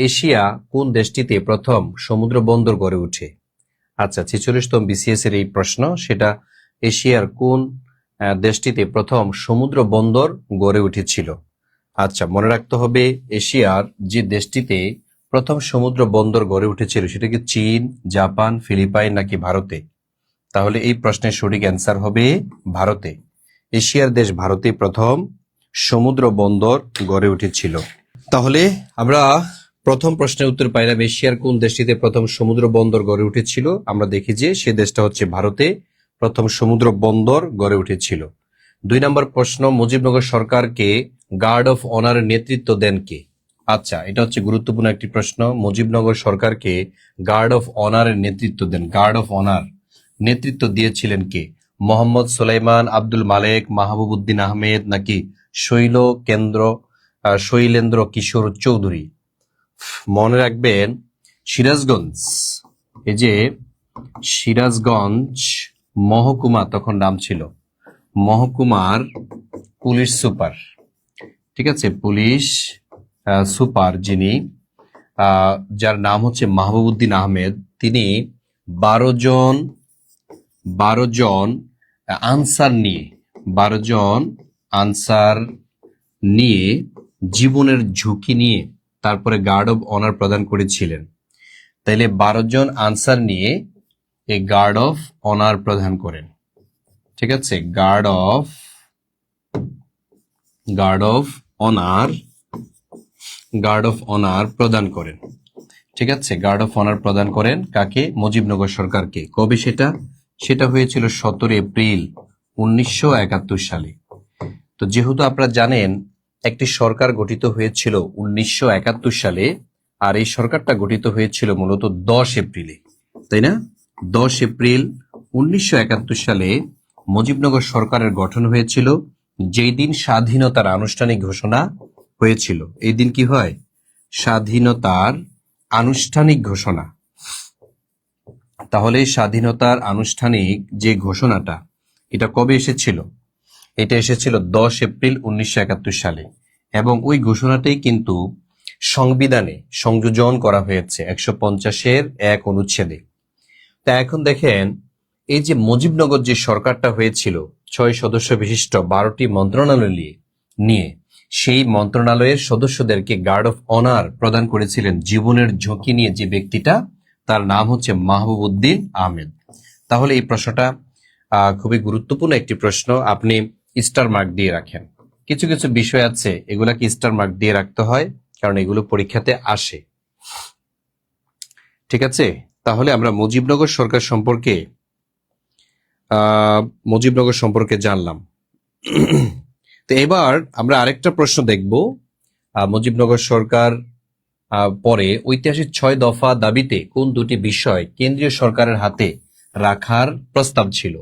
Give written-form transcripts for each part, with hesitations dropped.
Asia কোন দেশটিতে প্রথম সমুদ্র বন্দর গড়ে ওঠে? আচ্ছা, 46তম বিসিএস এর এই প্রশ্ন। সেটা এশিয়ার কোন দেশটিতে প্রথম সমুদ্র বন্দর গড়ে উঠেছিল? আচ্ছা, মনে রাখতে হবে এশিয়ার যে দেশটিতে প্রথম সমুদ্র বন্দর গড়ে উঠেছিল সেটা কি চীন, জাপান, ফিলিপাইন নাকি ভারতে? তাহলে এই প্রশ্নের সঠিক অ্যান্সার হবে ভারতে। এশিয়ার দেশ ভারতে প্রথম সমুদ্র বন্দর গড়ে উঠেছিল। তাহলে আমরা প্রথম প্রশ্নের উত্তর পাইলাম এশিয়ার কোন দেশটিতে প্রথম সমুদ্র বন্দর গড়ে উঠেছিল। আমরা দেখি যে সে দেশটা হচ্ছে ভারতে প্রথম সমুদ্র বন্দর গড়ে উঠেছিল। 2 নম্বর প্রশ্ন, মুজিবনগর সরকারকে গার্ড অফ অনারের নেতৃত্ব দেন কে? আচ্ছা, এটা হচ্ছে গুরুত্বপূর্ণ একটি প্রশ্ন। মুজিবনগর সরকারকে গার্ড অফ অনারের নেতৃত্ব দেন, গার্ড অফ অনার নেতৃত্ব দিয়েছিলেন কে? মোহাম্মদ সুলাইমান, আব্দুল মালেক, মাহবুব উদ্দিন আহমেদ নাকি শৈলেন্দ্র কিশোর চৌধুরী? মনে রাখবেন সিরাজগঞ্জ, এই যে সিরাজগঞ্জ মহকুমা তখন নাম ছিল, মহকুমার পুলিশ সুপার, ঠিক আছে, পুলিশ সুপার যিনি, যার নাম হচ্ছে মাহবুব উদ্দিন আহমেদ, তিনি 12 জন আনসার নিয়ে জীবনের ঝুঁকি নিয়ে তারপরে গার্ড অফ অনার প্রদান করেছিলেন। তাইলে 12 জন আনসার নিয়ে এই গার্ড অফ অনার প্রদান করেন, ঠিক আছে, গার্ড অফ অনার প্রদান করেন, ঠিক আছে, গার্ড অফ অনার প্রদান করেন কাকে? মুজিবনগর সরকারকে। কবে সেটা হয়েছিল 17 এপ্রিল 1971 সালে। তো যেহেতু আপনারা জানেন একটি সরকার গঠিত হয়েছিল 1971 সালে, আর এই সরকারটা গঠিত হয়েছিল মূলত 10 এপ্রিলে, তাই না? 10 এপ্রিল 1971 সালে মুজিবনগর সরকারের গঠন হয়েছিল, যেই দিন স্বাধীনতার আনুষ্ঠানিক ঘোষণা হয়েছিল। এই দিন কি হয়? স্বাধীনতার আনুষ্ঠানিক ঘোষণা। তাহলে স্বাধীনতার আনুষ্ঠানিক যে ঘোষণাটা, এটা কবে এসেছিল? এটা এসেছিল 10 এপ্রিল 1971 সালে, এবং ওই ঘোষণাটাই কিন্তু সংবিধানে সংযোজন করা হয়েছে 150-এর 1 অনুচ্ছেদে। তা এখন দেখেন, এই যে মুজিবনগর যে সরকারটা হয়েছিল 6 সদস্য বিশিষ্ট 12টি মন্ত্রণালয় নিয়ে, সেই মন্ত্রণালয়ের সদস্যদেরকে গার্ড অফ অনার প্রদান করেছিলেন জীবনের ঝুঁকি নিয়ে যে ব্যক্তিটা, তার নাম হচ্ছে মাহবুব উদ্দিন আহমেদ। তাহলে এই প্রশ্নটা খুবই গুরুত্বপূর্ণ একটি প্রশ্ন, আপনি স্টার মার্ক দিয়ে রাখেন। কিছু কিছু বিষয় আছে এগুলাকে স্টার মার্ক দিয়ে রাখতে হয়, কারণ এগুলো পরীক্ষাতে আসে, ঠিক আছে। তাহলে আমরা মুজিবনগর সরকার সম্পর্কে জানলাম। তো এবার আমরা আরেকটা প্রশ্ন দেখব। মুজিবনগর সরকার পরে ঐতিহাসিক 6 দফা দাবিতে কোন দুটি বিষয় কেন্দ্রীয় সরকারের হাতে রাখার প্রস্তাব ছিল?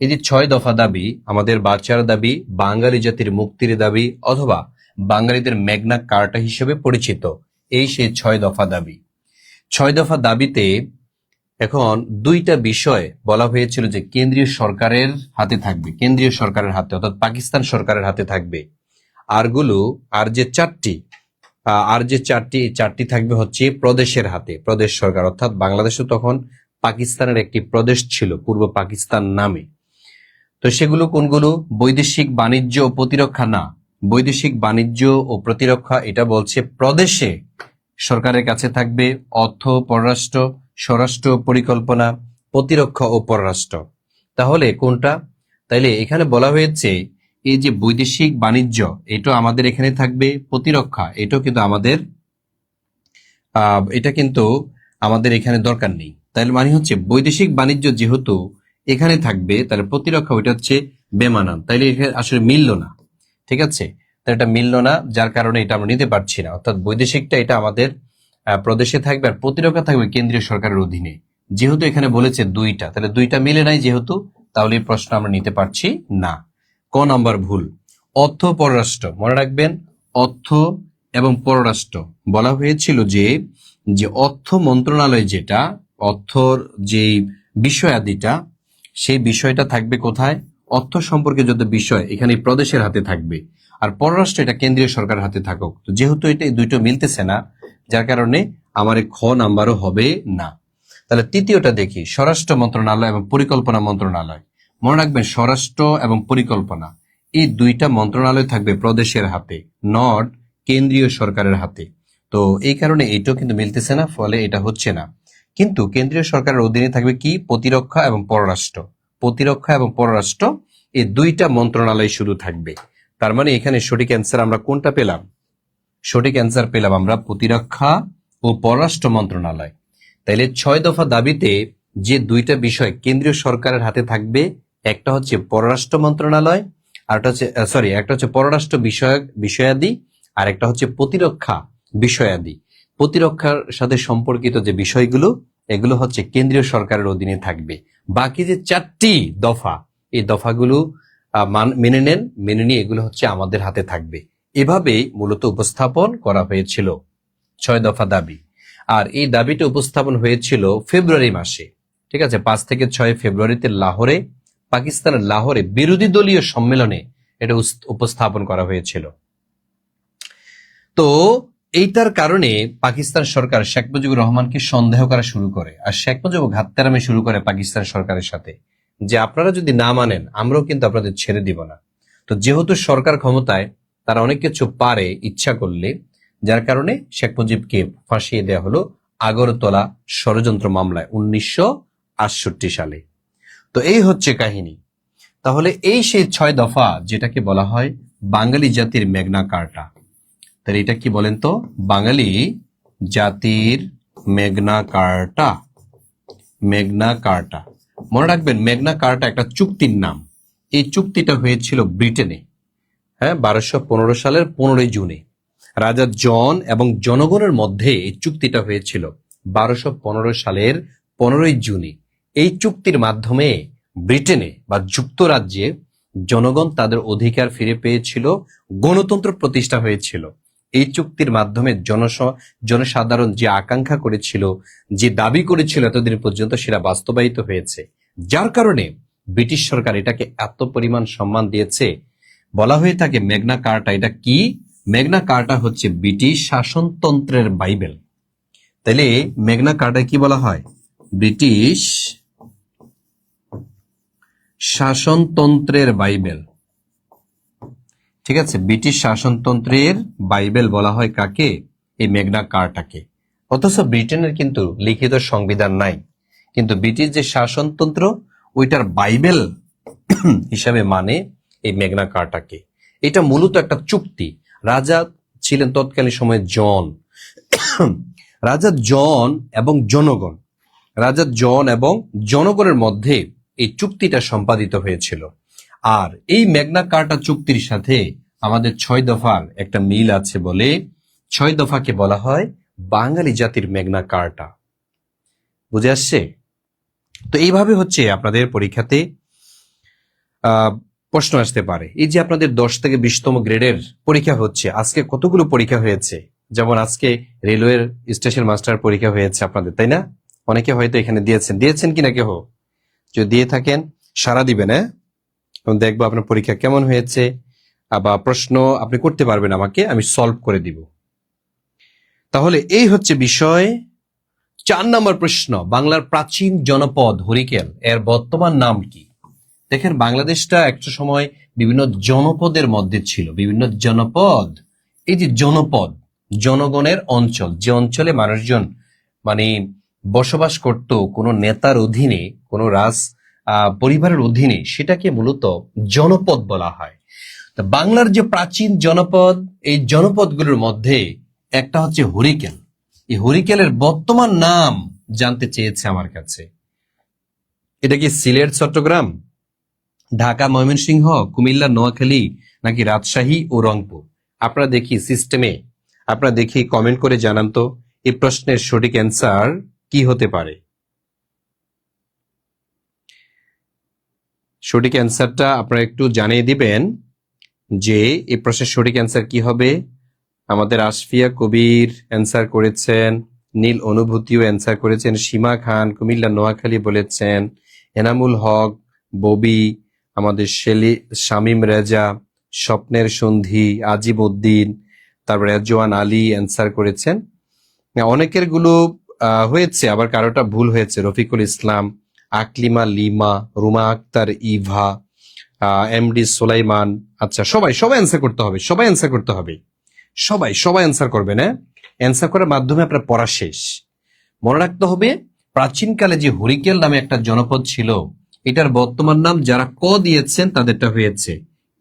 এই যে 6 দফা দাবি, আমাদের বাঁচার দাবি, বাঙালি জাতির মুক্তির দাবি, অথবা বাঙালিদের ম্যাগনা কার্টা হিসেবে পরিচিত, এই সেই 6 দফা দাবি। 6 দফা দাবিতে এখন 2টা বিষয় বলা হয়েছিল যে কেন্দ্রীয় সরকারের হাতে থাকবে, কেন্দ্রীয় সরকারের হাতে, অর্থাৎ পাকিস্তান সরকারের হাতে থাকবে। আর যে চারটি থাকবে হচ্ছে প্রদেশের হাতে, প্রদেশ সরকার, অর্থাৎ বাংলাদেশে তখন পাকিস্তানের একটি প্রদেশ ছিল পূর্ব পাকিস্তান নামে। তো সেগুলো কোনগুলো? বৈদেশিক বাণিজ্য ও প্রতিরক্ষা না, বৈদেশিক বাণিজ্য ও প্রতিরক্ষা এটা বলছে প্রদেশে সরকারের কাছে থাকবে, অর্থ, পররাষ্ট্র, স্বরাষ্ট্র পরিকল্পনা, প্রতিরক্ষা ও পররাষ্ট্র। তাহলে কোনটা? তাইলে এখানে বলা হয়েছে এই যে বৈদেশিক বাণিজ্য এটা আমাদের এখানে থাকবে, প্রতিরক্ষা এটাও কিন্তু আমাদের এখানে দরকার নেই। তাহলে মানে হচ্ছে বৈদেশিক বাণিজ্য যেহেতু এখানে থাকবে, তাহলে প্রতিরক্ষা ওইটা হচ্ছে বেমানান, তাইলে এখানে আসলে মিললো না, ঠিক আছে। তাহলে এটা মিললো না, যার কারণে এটা আমরা নিতে পারছি না। অর্থাৎ বৈদেশিকটা এটা আমাদের প্রদেশে থাকবে, আর প্রতিরক্ষা থাকবে কেন্দ্রীয় সরকারের অধীনে। যেহেতু এখানে বলেছে 2টা, তাহলে 2টা মিলে নাই যেহেতু, তাহলে এই প্রশ্ন আমরা নিতে পারছি না। ক নাম্বার ভুল। অর্থ পররাষ্ট্র, মনে রাখবেন অর্থ এবং পররাষ্ট্র বলা হয়েছিল যে অর্থ মন্ত্রণালয়, যেটা অর্থর যে বিষয়াদিটা, সেই বিষয়টা থাকবে কোথায়? অর্থ সম্পর্কে যত বিষয় এখানে প্রদেশের হাতে থাকবে, আর পররাষ্ট্র এটা কেন্দ্রীয় সরকারের হাতে থাকুক। তো যেহেতু এটা 2টো মিলতেছে না, যার কারণে আমার এই খ নাম্বারও হবে না। তাহলে তৃতীয়টা দেখি, স্বরাষ্ট্র মন্ত্রণালয় এবং পরিকল্পনা মন্ত্রণালয়। মনে রাখবেন স্বরাষ্ট্র এবং পরিকল্পনা এই দুইটা মন্ত্রণালয় থাকবে প্রদেশের হাতে, নট কেন্দ্রীয় সরকারের হাতে। তো এই কারণে এটাও কিন্তু মিলতেছে না, ফলে এটা হচ্ছে না। কিন্তু কেন্দ্রীয় সরকারের অধীনে থাকবে কি, প্রতিরক্ষা এবং পররাষ্ট্র। প্রতিরক্ষা এবং পররাষ্ট্র এই দুইটা মন্ত্রণালয় শুধু থাকবে। তার মানে এখানে সঠিক অ্যান্সার আমরা কোনটা পেলাম? সঠিক অ্যান্সার পেলাম আমরা প্রতিরক্ষা ও পররাষ্ট্র মন্ত্রণালয়। তাইলে 6 দফা দাবিতে যে দুইটা বিষয় কেন্দ্রীয় সরকারের হাতে থাকবে, একটা হচ্ছে পররাষ্ট্র মন্ত্রণালয়, আর একটা হচ্ছে পররাষ্ট্র বিষয়াদি, আর একটা হচ্ছে প্রতিরক্ষা বিষয়াদি। প্রতিরক্ষার সাথে সম্পর্কিত যে বিষয়গুলো, এগুলো হচ্ছে কেন্দ্রীয় সরকারের অধীনে থাকবে। বাকি যে 4টি দফা, এই দফাগুলো মেনে নেন, মেনে নিয়ে এগুলো হচ্ছে আমাদের হাতে থাকবে। এভাবেই মূলত উপস্থাপন করা হয়েছিল 6 দফা দাবি। আর এই দাবিটা উপস্থাপন হয়েছিল ফেব্রুয়ারি মাসে, ঠিক আছে, 5 থেকে 6 ফেব্রুয়ারিতে লাহোরে, পাকিস্তানের লাহোরে বিরোধী দলীয় সম্মেলনে এটা উপস্থাপন করা হয়েছিল। তো এইটার কারণে পাকিস্তান সরকার শেখ মুজিবুর রহমানকে সন্দেহ করা শুরু করে, আর শেখ মুজিবুর ঘাত্তারামি শুরু করে পাকিস্তান সরকারের সাথে, যে আপনারা যদি না মানেন আমরাও কিন্তু আপনাদের ছেড়ে দিব না। তো যেহেতু সরকার ক্ষমতায়, তারা অনেক কিছু পারে ইচ্ছা করলে, যার কারণে শেখ মুজিবকে ফাঁসিয়ে দেওয়া হলো আগরতলা ষড়যন্ত্র মামলায় 1968 সালে। তো এই হচ্ছে কাহিনী। তাহলে এই সেই 6 দফা যেটাকে বলা হয় বাঙালি জাতির মেঘনা কার্টা। তাহলে এটা কি বলেন তো? বাঙালি জাতির মেঘনা কার্টা। মেঘনা কার্টা মনে রাখবেন, মেঘনা কার্টা একটা চুক্তির নাম। এই চুক্তিটা হয়েছিল ব্রিটেনে, হ্যাঁ, 1215 সালের 15 জুনে। রাজা জন এবং জনগণের মধ্যে এই চুক্তিটা হয়েছিল 1215 সালের 15 জুনে। এই চুক্তির মাধ্যমে ব্রিটেনে বা যুক্তরাজ্যে জনগণ তাদের অধিকার ফিরে পেয়েছিল, গণতন্ত্র প্রতিষ্ঠা হয়েছিল। এই চুক্তির মাধ্যমে জনসাধারণ যে আকাঙ্ক্ষা করেছিল, যে দাবি করেছিল এতদিন পর্যন্ত, সেটা বাস্তবায়িত হয়েছে। যার কারণে ব্রিটিশ সরকার এটাকে এত পরিমাণ সম্মান দিয়েছে। বলা হয়ে থাকে মেঘনা কার্টা। এটা কি? মেঘনা কার্টা হচ্ছে ব্রিটিশ শাসনতন্ত্রের বাইবেল। তাইলে মেঘনা কার্টা কি বলা হয়? ব্রিটিশ শাসনতন্ত্রের বাইবেল। ঠিক আছে, ব্রিটিশ শাসনতন্ত্রের বাইবেল বলা হয় কাকে? এই মেঘনা কার্টাকে। অথচ ব্রিটেনের কিন্তু লিখিত সংবিধান নাই, কিন্তু ব্রিটিশ যে শাসনতন্ত্র ওইটার বাইবেল হিসাবে মানে এই মেঘনা কার্টাকে। এটা মূলত একটা চুক্তি। রাজা ছিলেন তৎকালীন সময়ে জন। রাজা জন এবং জনগণ, রাজা জন এবং জনগণের মধ্যে এই চুক্তিটা সম্পাদিত হয়েছিল। আর এই মেঘনা কার্টা চুক্তির সাথে আমাদের 6 দফার একটা মিল আছে বলে 6 দফাকে বলা হয় বাঙালি জাতির মেঘনা কার্টা। বুঝে আসছে? তো এইভাবে হচ্ছে আপনাদের পরীক্ষাতে প্রশ্ন আসতে পারে। এই যে আপনাদের 10 থেকে 20তম গ্রেডের পরীক্ষা হচ্ছে, আজকে কতগুলো পরীক্ষা হয়েছে? যেমন আজকে রেলওয়ের স্টেশন মাস্টার পরীক্ষা হয়েছে আপনাদের, তাই না? অনেকে হয়তো এখানে দিয়েছেন কিনা কেহ? যদি দিয়ে থাকেন সারা দিবেন, হ্যাঁ, দেখবো আপনার পরীক্ষা কেমন হয়েছে, বা প্রশ্ন আপনি করতে পারবেন আমাকে, আমি সলভ করে দিব। তাহলে এই হচ্ছে বিষয়। 4 নম্বর প্রশ্ন, বাংলার প্রাচীন জনপদ হরিকেল এর বর্তমান নাম কি? দেখেন, বাংলাদেশটা একটা সময় বিভিন্ন জনপদের মধ্যে ছিল, বিভিন্ন জনপদ। এই যে জনপদ, জনগণের অঞ্চল, যে অঞ্চলে মানুষজন মানে বসবাস করত কোনো নেতার অধীনে, কোনো পরিবারের অধীনে, সেটাকে মূলত জনপদ বলা হয়। তো বাংলার যে প্রাচীন জনপদ, এই জনপদগুলোর মধ্যে একটা হচ্ছে হরিকেল। এই হরিকেলের বর্তমান নাম জানতে চেয়েছে আমার কাছে। এটা কি সিলেট, চট্টগ্রাম, ঢাকা, ময়মনসিংহ, কুমিল্লা, নোয়াখালী, নাকি রাজশাহী ও রংপুর? আপনারা দেখি সিস্টেমে, আপনারা দেখি কমেন্ট করে জানান তো এই প্রশ্নের সঠিক অ্যান্সার কি হতে পারে। সঠিক অ্যান্সারটা আপনারা একটু জানিয়ে দিবেন যে এই প্রশ্নের সঠিক অ্যান্সার কি হবে। আমাদের আশফিয়া কবির অ্যান্সার করেছেন, নীল অনুভূতিও অ্যান্সার করেছেন, সীমা খান কুমিল্লা নোয়াখালী বলেছেন, এনামুল হক, ববি, আমাদের শামীম রেজা, স্বপ্নের সন্ধি, আজিম উদ্দিন, তারপরে রেজওয়ান আলী অ্যান্সার করেছেন। অনেকের গুলো হয়েছে, আবার কারোটা ভুল হয়েছে। Rafiqul Islam, Aklima lima, Ruma Akter Eva, MD Sulaiman. আচ্ছা, সবাই সবাই অ্যান্সার করতে হবে, সবাই অ্যান্সার করতে হবে, সবাই সবাই অ্যান্সার করবেন। হ্যাঁ, অ্যান্সার করার মাধ্যমে আপনার পড়া শেষ। মনে রাখতে হবে, প্রাচীনকালে যে হরিকেল নামে একটা জনপদ ছিল, এটার বর্তমান নাম যারা ক দিয়েছেন তাদেরটা হয়েছে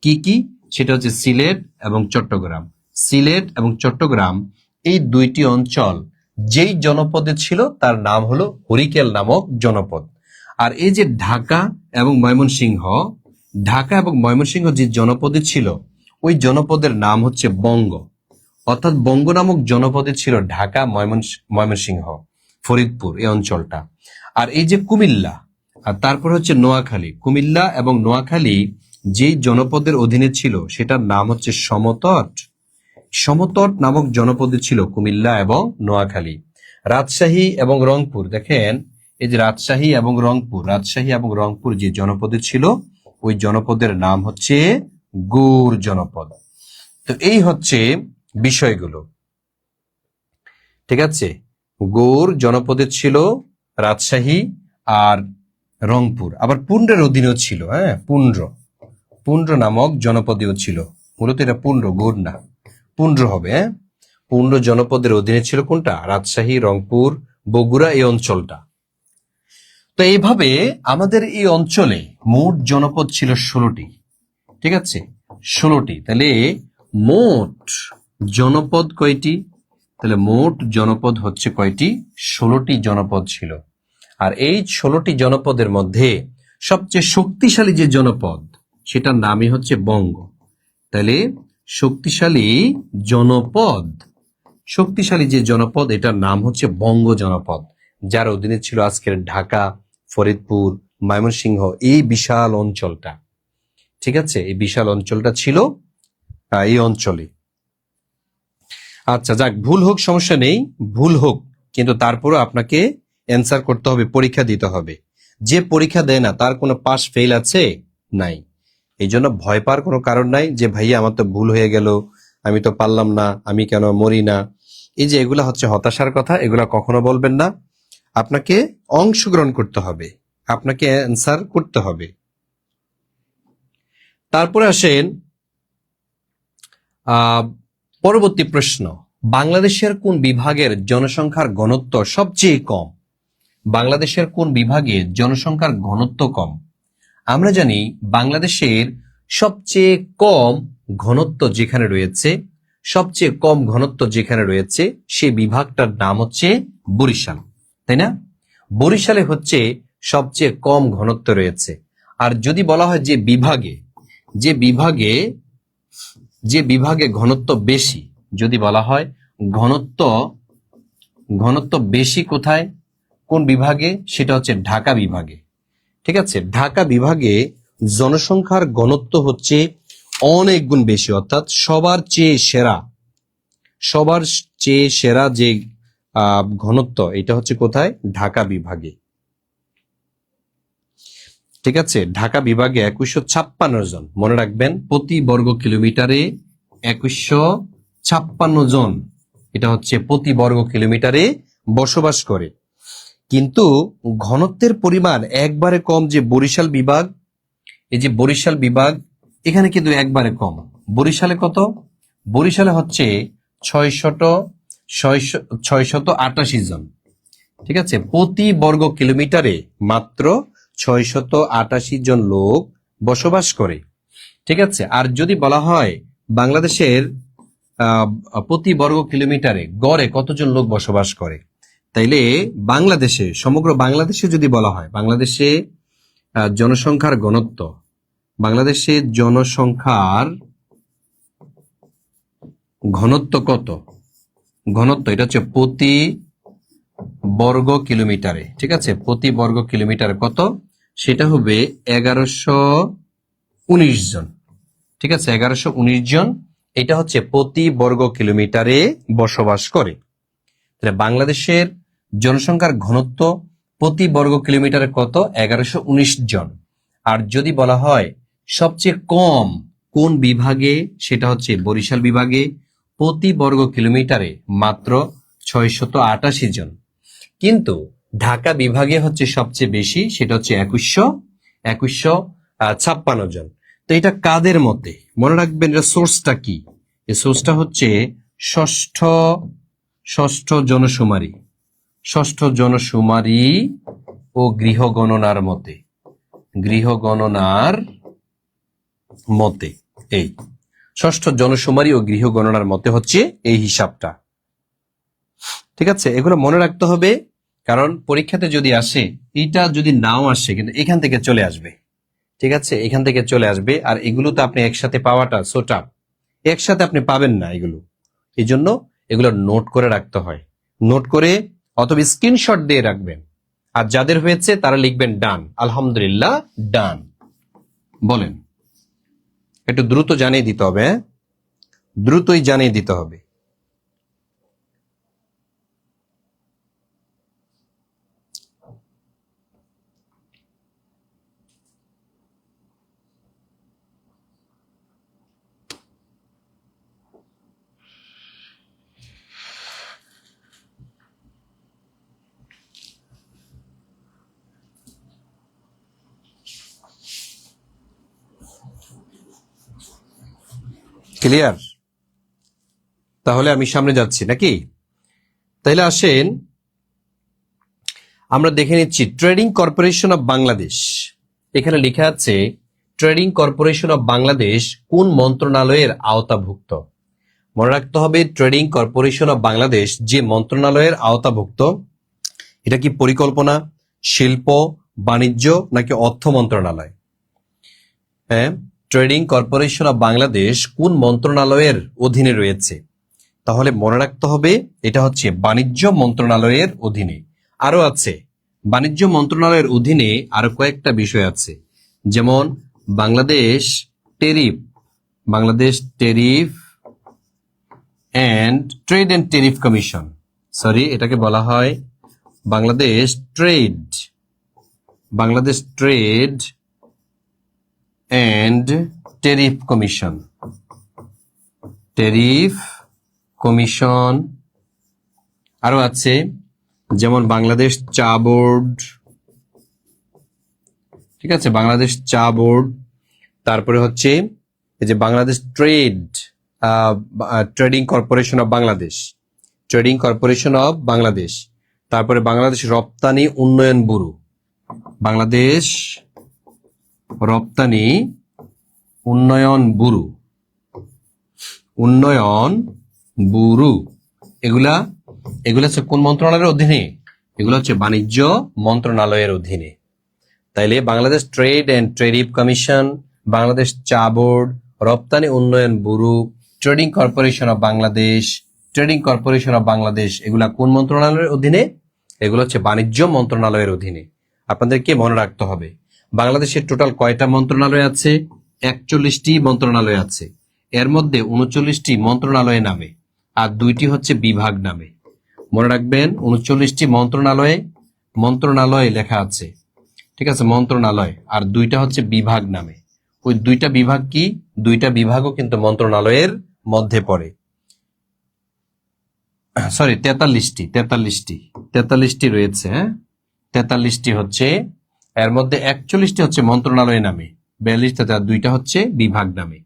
কি কি, সেটা হচ্ছে সিলেট এবং চট্টগ্রাম। সিলেট এবং চট্টগ্রাম এই দুইটি অঞ্চল যেই জনপদে ছিল তার নাম হলো হরিকেল নামক জনপদ। আর এই যে ঢাকা এবং ময়মনসিংহ, ঢাকা এবং ময়মনসিংহ যে জনপদে ছিল, ওই জনপদের নাম হচ্ছে বঙ্গ। অর্থাৎ বঙ্গ নামক জনপদে ছিল ঢাকা, ময়মনসিংহ, ফরিদপুর এই অঞ্চলটা। আর এই যে কুমিল্লা, আর তারপর হচ্ছে নোয়াখালী। কুমিল্লা এবং নোয়াখালী যেই জনপদের অধীনে ছিল সেটার নাম হচ্ছে সমতট। সমতট নামক জনপদে ছিল কুমিল্লা এবং নোয়াখালী। রাজশাহী এবং রংপুর, দেখেন এই যে রাজশাহী এবং রংপুর, রাজশাহী এবং রংপুর যে জনপদে ছিল, ওই জনপদের নাম হচ্ছে গৌড় জনপদ। তো এই হচ্ছে বিষয়গুলো, ঠিক আছে। গৌড় জনপদে ছিল রাজশাহী আর রংপুর, আবার পুন্ড্রের অধীনেও ছিল। হ্যাঁ, পুন্ড্র, পুন্ড্র নামক জনপদেও ছিল। মূলত এটা পুন্ড্র, গৌড় না, পুন্ড্র হবে। হ্যাঁ, পুন্ড্র জনপদের অধীনে ছিল কোনটা? রাজশাহী, রংপুর, বগুড়া এই অঞ্চলটা। তো এইভাবে আমাদের এই অঞ্চলে মোট জনপদ ছিল 16টি, ঠিক আছে, 16টি। তাহলে মোট জনপদ কয়টি? তাহলে মোট জনপদ হচ্ছে কয়টি? 16টি জনপদ ছিল। আর এই 16টি জনপদের মধ্যে সবচেয়ে শক্তিশালী যে জনপদ, সেটার নামই হচ্ছে বঙ্গ। তাহলে শক্তিশালী জনপদ, শক্তিশালী যে জনপদ, এটার নাম হচ্ছে বঙ্গ জনপদ, যার অধীনে ছিল আজকের ঢাকা, ফরিদপুর, ময়মনসিংহ এই বিশাল অঞ্চলটা। ঠিক আছে, এই বিশাল অঞ্চলটা ছিল এই অঞ্চলে। আচ্ছা যাক, ভুল হোক সমস্যা নেই, ভুল হোক, কিন্তু তারপরও আপনাকে অ্যান্সার করতে হবে, পরীক্ষা দিতে হবে। যে পরীক্ষা দেয় না তার কোনো পাস ফেল আছে? নাই। এই জন্য ভয় পাওয়ার কোনো কারণ নাই যে ভাইয়া আমার তো ভুল হয়ে গেল, আমি তো পারলাম না, আমি কেন মরি না। এই যে এগুলা হচ্ছে হতাশার কথা, এগুলা কখনো বলবেন না। আপনাকে অংশগ্রহণ করতে হবে, আপনাকে অ্যান্সার করতে হবে। তারপরে আসেন পরবর্তী প্রশ্ন, বাংলাদেশের কোন বিভাগের জনসংখ্যার ঘনত্ব সবচেয়ে কম? বাংলাদেশের কোন বিভাগে জনসংখ্যার ঘনত্ব কম? আমরা জানি বাংলাদেশের সবচেয়ে কম ঘনত্ব যেখানে রয়েছে, সবচেয়ে কম ঘনত্ব যেখানে রয়েছে সেই বিভাগটার নাম হচ্ছে বরিশাল, তাই না? বরিশালে হচ্ছে সবচেয়ে কম ঘনত্ব রয়েছে। আর যদি বলা হয় যে বিভাগে, যে বিভাগে যে বিভাগে ঘনত্ব বেশি, যদি বলা হয় ঘনত্ব বেশি কোথায়, কোন বিভাগে, সেটা হচ্ছে ঢাকা বিভাগে। ঠিক আছে, ঢাকা বিভাগে জনসংখ্যার ঘনত্ব হচ্ছে অনেক গুণ বেশি, অর্থাৎ সবার চেয়ে সেরা, সবার চেয়ে সেরা যে ঘনত্ব, এটা হচ্ছে কোথায়? ঢাকা বিভাগে। ঠিক আছে, ঢাকা বিভাগে 2156 জন, মনে রাখবেন, প্রতি বর্গ কিলোমিটারে 2156 জন, এটা হচ্ছে প্রতি বর্গ কিলোমিটারে বসবাস করে। কিন্তু ঘনত্বের পরিমাণ একবারে কম যে বরিশাল বিভাগ, এই যে বরিশাল বিভাগ, এখানে কিন্তু একবারে কম। বরিশালে কত? বরিশালে হচ্ছে 688 জন। ঠিক আছে, প্রতি বর্গ কিলোমিটারে মাত্র 688 জন লোক বসবাস করে। ঠিক আছে, আর যদি বলা হয় বাংলাদেশের প্রতি বর্গ কিলোমিটারে গড়ে কতজন লোক বসবাস করে, তাইলে বাংলাদেশে, সমগ্র বাংলাদেশে যদি বলা হয়, বাংলাদেশে জনসংখ্যার ঘনত্ব, বাংলাদেশে জনসংখ্যার ঘনত্ব কত? ঘনত্ব এটা হচ্ছে প্রতি বর্গ কিলোমিটারে। ঠিক আছে, প্রতি বর্গ কিলোমিটারে কত? সেটা হবে 1119 জন। ঠিক আছে, 1119 জন, এটা হচ্ছে প্রতি বর্গ কিলোমিটারে বসবাস করে। তাহলে বাংলাদেশের জনসংখ্যার ঘনত্ব প্রতি বর্গ কিলোমিটারে কত? 1119 জন। আর যদি বলা হয় সবচেয়ে কম কোন বিভাগে, সেটা হচ্ছে বরিশাল বিভাগে, প্রতি বর্গ কিলোমিটারে মাত্র 688 জন, কিন্তু ঢাকা বিভাগে হচ্ছে সবচেয়ে বেশি, সেটা হচ্ছে 2156 জন। তো এটা কাদের মতে? মনে রাখবেন এটা সোর্সটা কি। এই সোর্সটা হচ্ছে ষষ্ঠ ষষ্ঠ জনশুমারি, ষষ্ঠ জনশুমারি ও গৃহ গণনার মতে, গৃহ গণনার মতে, এই ষষ্ঠ জনশুমারি ও গৃহ গণনার মতে হচ্ছে এই হিসাবটা। ঠিক আছে, এগুলো মনে রাখতে হবে, কারণ পরীক্ষাতে যদি আসে, এইটা যদি নাও আসে কিন্তু এখান থেকে চলে আসবে। ঠিক আছে, এখান থেকে চলে আসবে, আর এগুলো তো আপনি একসাথে পাওয়াটা সো টাফ, একসাথে আপনি পাবেন না এগুলো। এই জন্য এগুলো নোট করে রাখতে হয়, নোট করে অথবা স্ক্রিনশট দিয়ে রাখবেন। আর যাদের হয়েছে তারা লিখবেন ডান, আলহামদুলিল্লাহ ডান। বলেন, একটু দ্রুত জানিয়ে দিতে হবে, দ্রুতই জানিয়ে দিতে হবে। ক্লিয়ার? তাহলে আমি সামনে যাচ্ছি নাকি? তাহলে আসেন আমরা দেখে নিচ্ছি ট্রেডিং কর্পোরেশন অফ বাংলাদেশ। এখানে লেখা আছে ট্রেডিং কর্পোরেশন অফ বাংলাদেশ কোন মন্ত্রণালয়ের আওতাভুক্ত? মনে রাখতে হবে ট্রেডিং কর্পোরেশন অফ বাংলাদেশ যে মন্ত্রণালয়ের আওতাভুক্ত, এটা কি পরিকল্পনা, শিল্প, বাণিজ্য নাকি অর্থ মন্ত্রণালয়? হ্যাঁ, ট্রেডিং কর্পোরেশন অফ বাংলাদেশ কোন মন্ত্রণালয়ের অধীনে রয়েছে? তাহলে মনে রাখতে হবে এটা হচ্ছে বাণিজ্য মন্ত্রণালয়ের অধীনে। আরো আছে বাণিজ্য মন্ত্রণালয়ের অধীনে আরো কয়েকটা বিষয় আছে, যেমন Bangladesh tariff, Bangladesh tariff and trade and tariff commission, sorry এটাকে বলা হয় Bangladesh trade, Bangladesh trade and tariff commission, tariff commission. আরো আছে যেমন বাংলাদেশ চা বোর্ড, ঠিক আছে, বাংলাদেশ চা বোর্ড। তারপরে হচ্ছে এই যে Bangladesh trading corporation of Bangladesh, trading corporation of Bangladesh. তারপরে বাংলাদেশ রপ্তানি উন্নয়ন ব্যুরো, বাংলাদেশ রপ্তানি উন্নয়ন ব্যুরো, উন্নয়ন ব্যুরো। এগুলা হচ্ছে কোন মন্ত্রণালয়ের অধীনে? এগুলো হচ্ছে বাণিজ্য মন্ত্রণালয়ের অধীনে। তাইলে Bangladesh trade and tariff commission, Bangladesh চা বোর্ড, রপ্তানি উন্নয়ন bureau, trading corporation of Bangladesh, trading corporation of Bangladesh, এগুলা কোন মন্ত্রণালয়ের অধীনে? এগুলো হচ্ছে বাণিজ্য মন্ত্রণালয়ের অধীনে। আপনাদেরকে মনে রাখতে হবে বাংলাদেশের টোটাল কয়টা মন্ত্রণালয় আছে? 41টি মন্ত্রণালয় আছে। এর মধ্যে 39টি মন্ত্রণালয় নামে আর 2টি হচ্ছে বিভাগ নামে। মনে রাখবেন 39টি মন্ত্রণালয় লেখা আছে, ঠিক আছে, মন্ত্রণালয়, আর 2টা হচ্ছে বিভাগ নামে। ওই 2টা বিভাগ কি? 2টা বিভাগও কিন্তু মন্ত্রণালয়ের মধ্যে পড়ে। সরি 43টি রয়েছে, হ্যাঁ 43টি হচ্ছে, এর মধ্যে 41টি হচ্ছে মন্ত্রণালয় নামে, 42টা, 2টা হচ্ছে বিভাগ নামে।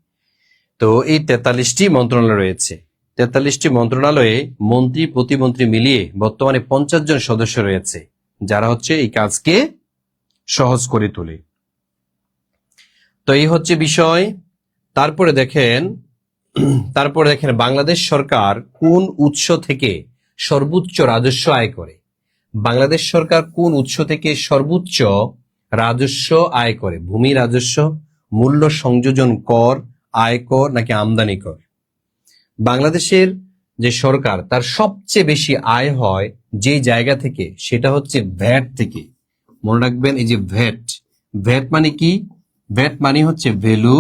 তো এই 43টি মন্ত্রণালয় রয়েছে। 43টি মন্ত্রণালয়ে মন্ত্রী প্রতিমন্ত্রী মিলিয়ে বর্তমানে 50 জন সদস্য রয়েছে, যারা হচ্ছে এই কাজকে সহজ করে তোলে। তো এই হচ্ছে বিষয়। তারপরে দেখেন বাংলাদেশ সরকার কোন উৎস থেকে সর্বোচ্চ রাজস্ব আয় করে? বাংলাদেশ সরকার কোন উৎস থেকে সর্বোচ্চ রাজস্ব আয় করে? ভূমি রাজস্ব, মূল্য সংযোজন কর, আয়কর নাকি আমদানি কর? বাংলাদেশের যে সরকার তার সবচেয়ে বেশি আয় হয় যে জায়গা থেকে, সেটা হচ্ছে ভ্যাট থেকে। মনে রাখবেন এই যে ভ্যাট, ভ্যাট মানে কি? ভ্যাট মানে হচ্ছে ভ্যালু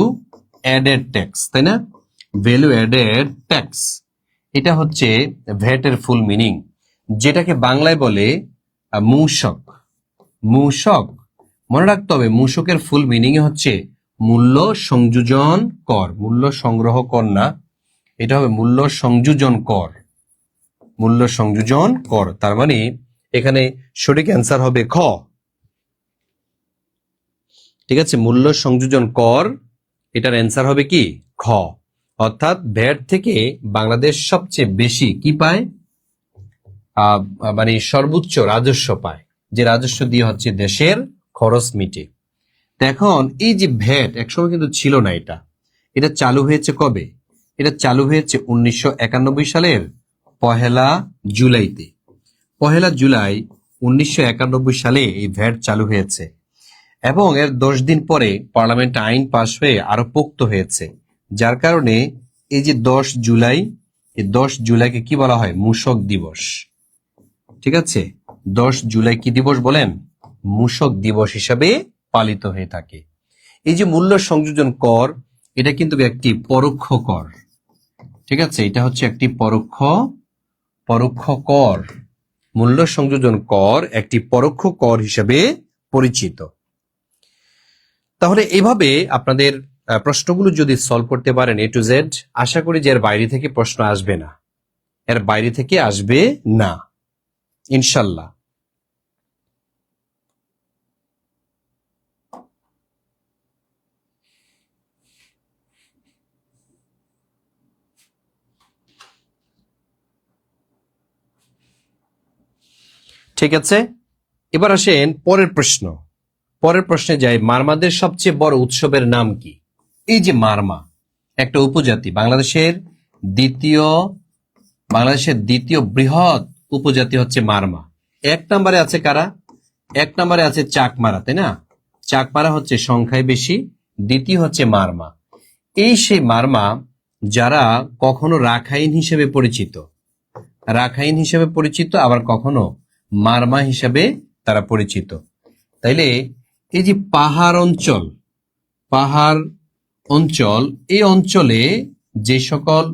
অ্যাডেড ট্যাক্স, তাই না? ভ্যালু অ্যাডেড ট্যাক্স, এটা হচ্ছে ভ্যাটের ফুল মিনিং, যেটাকে বাংলায় বলে মূসক। মূসক মনে রাখতে হবে, মূসকের ফুল মিনিং হচ্ছে মূল্য সংযোজন কর, মূল্য সংগ্রহ কর না, এটা হবে মূল্য সংযোজন কর। মূল্য সংযোজন কর। তার মানে এখানে সঠিক অ্যান্সার হবে খ। ঠিক আছে, মূল্য সংযোজন কর, এটার অ্যান্সার হবে কি খ। অর্থাৎ ভ্যাট থেকে বাংলাদেশ সবচেয়ে বেশি কি পায়, মানে সর্বোচ্চ রাজস্ব পায়, যে রাজস্ব দিয়ে হচ্ছে দেশের খরচ মিটে। তো এখন এই যে ভ্যাট একসময় কিন্তু ছিল না, এটা চালু হয়েছে কবে? এটা চালু হয়েছে 1991 সালের পহেলা জুলাইতে। পহেলা জুলাই 1991 সালে এই ভ্যাট চালু হয়েছে এবং এর 10 দিন পরে পার্লামেন্টে আইন পাশ হয়ে আরো পোক্ত হয়েছে, যার কারণে এই যে 10 জুলাই, এই 10 জুলাইকে কি বলা হয়? মূসক দিবস। ঠিক আছে, 10 জুলাই কি দিবস বলেন? মূসক দিবস হিসাবে পালিত হয়ে থাকে। এই যে মূল্য সংযোজন কর, এটা কিন্তু একটি পরোক্ষ কর। ঠিক আছে, এটা হচ্ছে একটি পরোক্ষ কর। মূল্য সংযোজন কর একটি পরোক্ষ কর হিসেবে পরিচিত। তাহলে এভাবে আপনাদের প্রশ্নগুলো যদি সলভ করতে পারেন A to Z, আশা করি যে এর বাইরে থেকে প্রশ্ন আসবে না, এর বাইরে থেকে আসবে না ইনশাল্লাহ। ঠিক আছে, এবার আসেন পরের প্রশ্ন। পরের প্রশ্নে যাই, মারমাদের সবচেয়ে বড় উৎসবের নাম কি? এই যে মারমা একটা উপজাতি, বাংলাদেশের দ্বিতীয় বৃহৎ উপজাতি হচ্ছে মারমা। 1 নম্বরে আছে কারা? 1 নম্বরে আছে চাকমারা, তাই না? চাকমারা হচ্ছে সংখ্যায় বেশি, দ্বিতীয় হচ্ছে মারমা। এই সেই মারমা যারা কখনো রাখাইন হিসেবে পরিচিত, আবার কখনো মারমা হিসেবে তারা পরিচিত। তাইলে এই যে পাহাড় অঞ্চল, এই অঞ্চলে যে সকল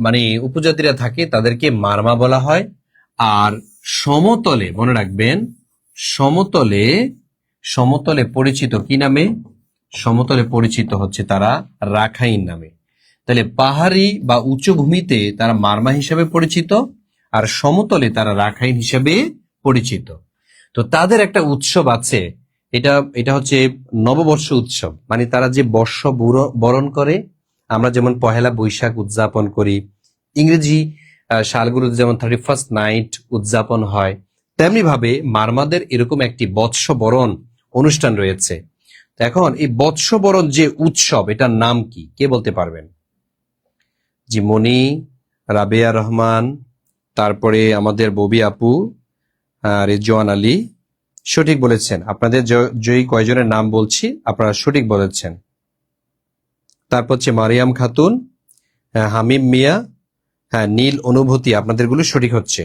মানে উপজাতিরা থাকে তাদেরকে মারমা বলা হয়। আর সমতলে, মনে রাখবেন, সমতলে পরিচিত কি নামে? সমতলে পরিচিত হচ্ছে তারা রাখাইন নামে। তাহলে পাহাড়ি বা উঁচু ভূমিতে তারা মারমা হিসেবে পরিচিত, আর সমতলে তারা রাখাইন হিসেবে পরিচিত। তো তাদের একটা উৎসব আছে, এটা হচ্ছে নববর্ষ উৎসব। মানে তারা যে বর্ষ বরণ করে, আমরা যেমন পহেলা বৈশাখ উদযাপন করি, ইংরেজি সালগুলোতে যেমন 31st নাইট উদযাপন হয়, তেমনি ভাবে মারমাদের এরকম একটি বৎস বরণ অনুষ্ঠান রয়েছে। এখন এই বৎস বরণ যে উৎসব, এটার নাম কি? কে বলতে পারবেন? জি, মনি, রাবেয়া রহমান, তারপরে আমাদের ববি আপু, রেজওয়ান আলী সঠিক বলেছেন। আপনাদের যেই কয়জনের নাম বলছি আপনারা সঠিক বলেছেন। তারপর হচ্ছে মারিয়াম খাতুন, হামিম মিয়া, নীল অনুভূতি, আপনাদেরগুলো সঠিক হচ্ছে।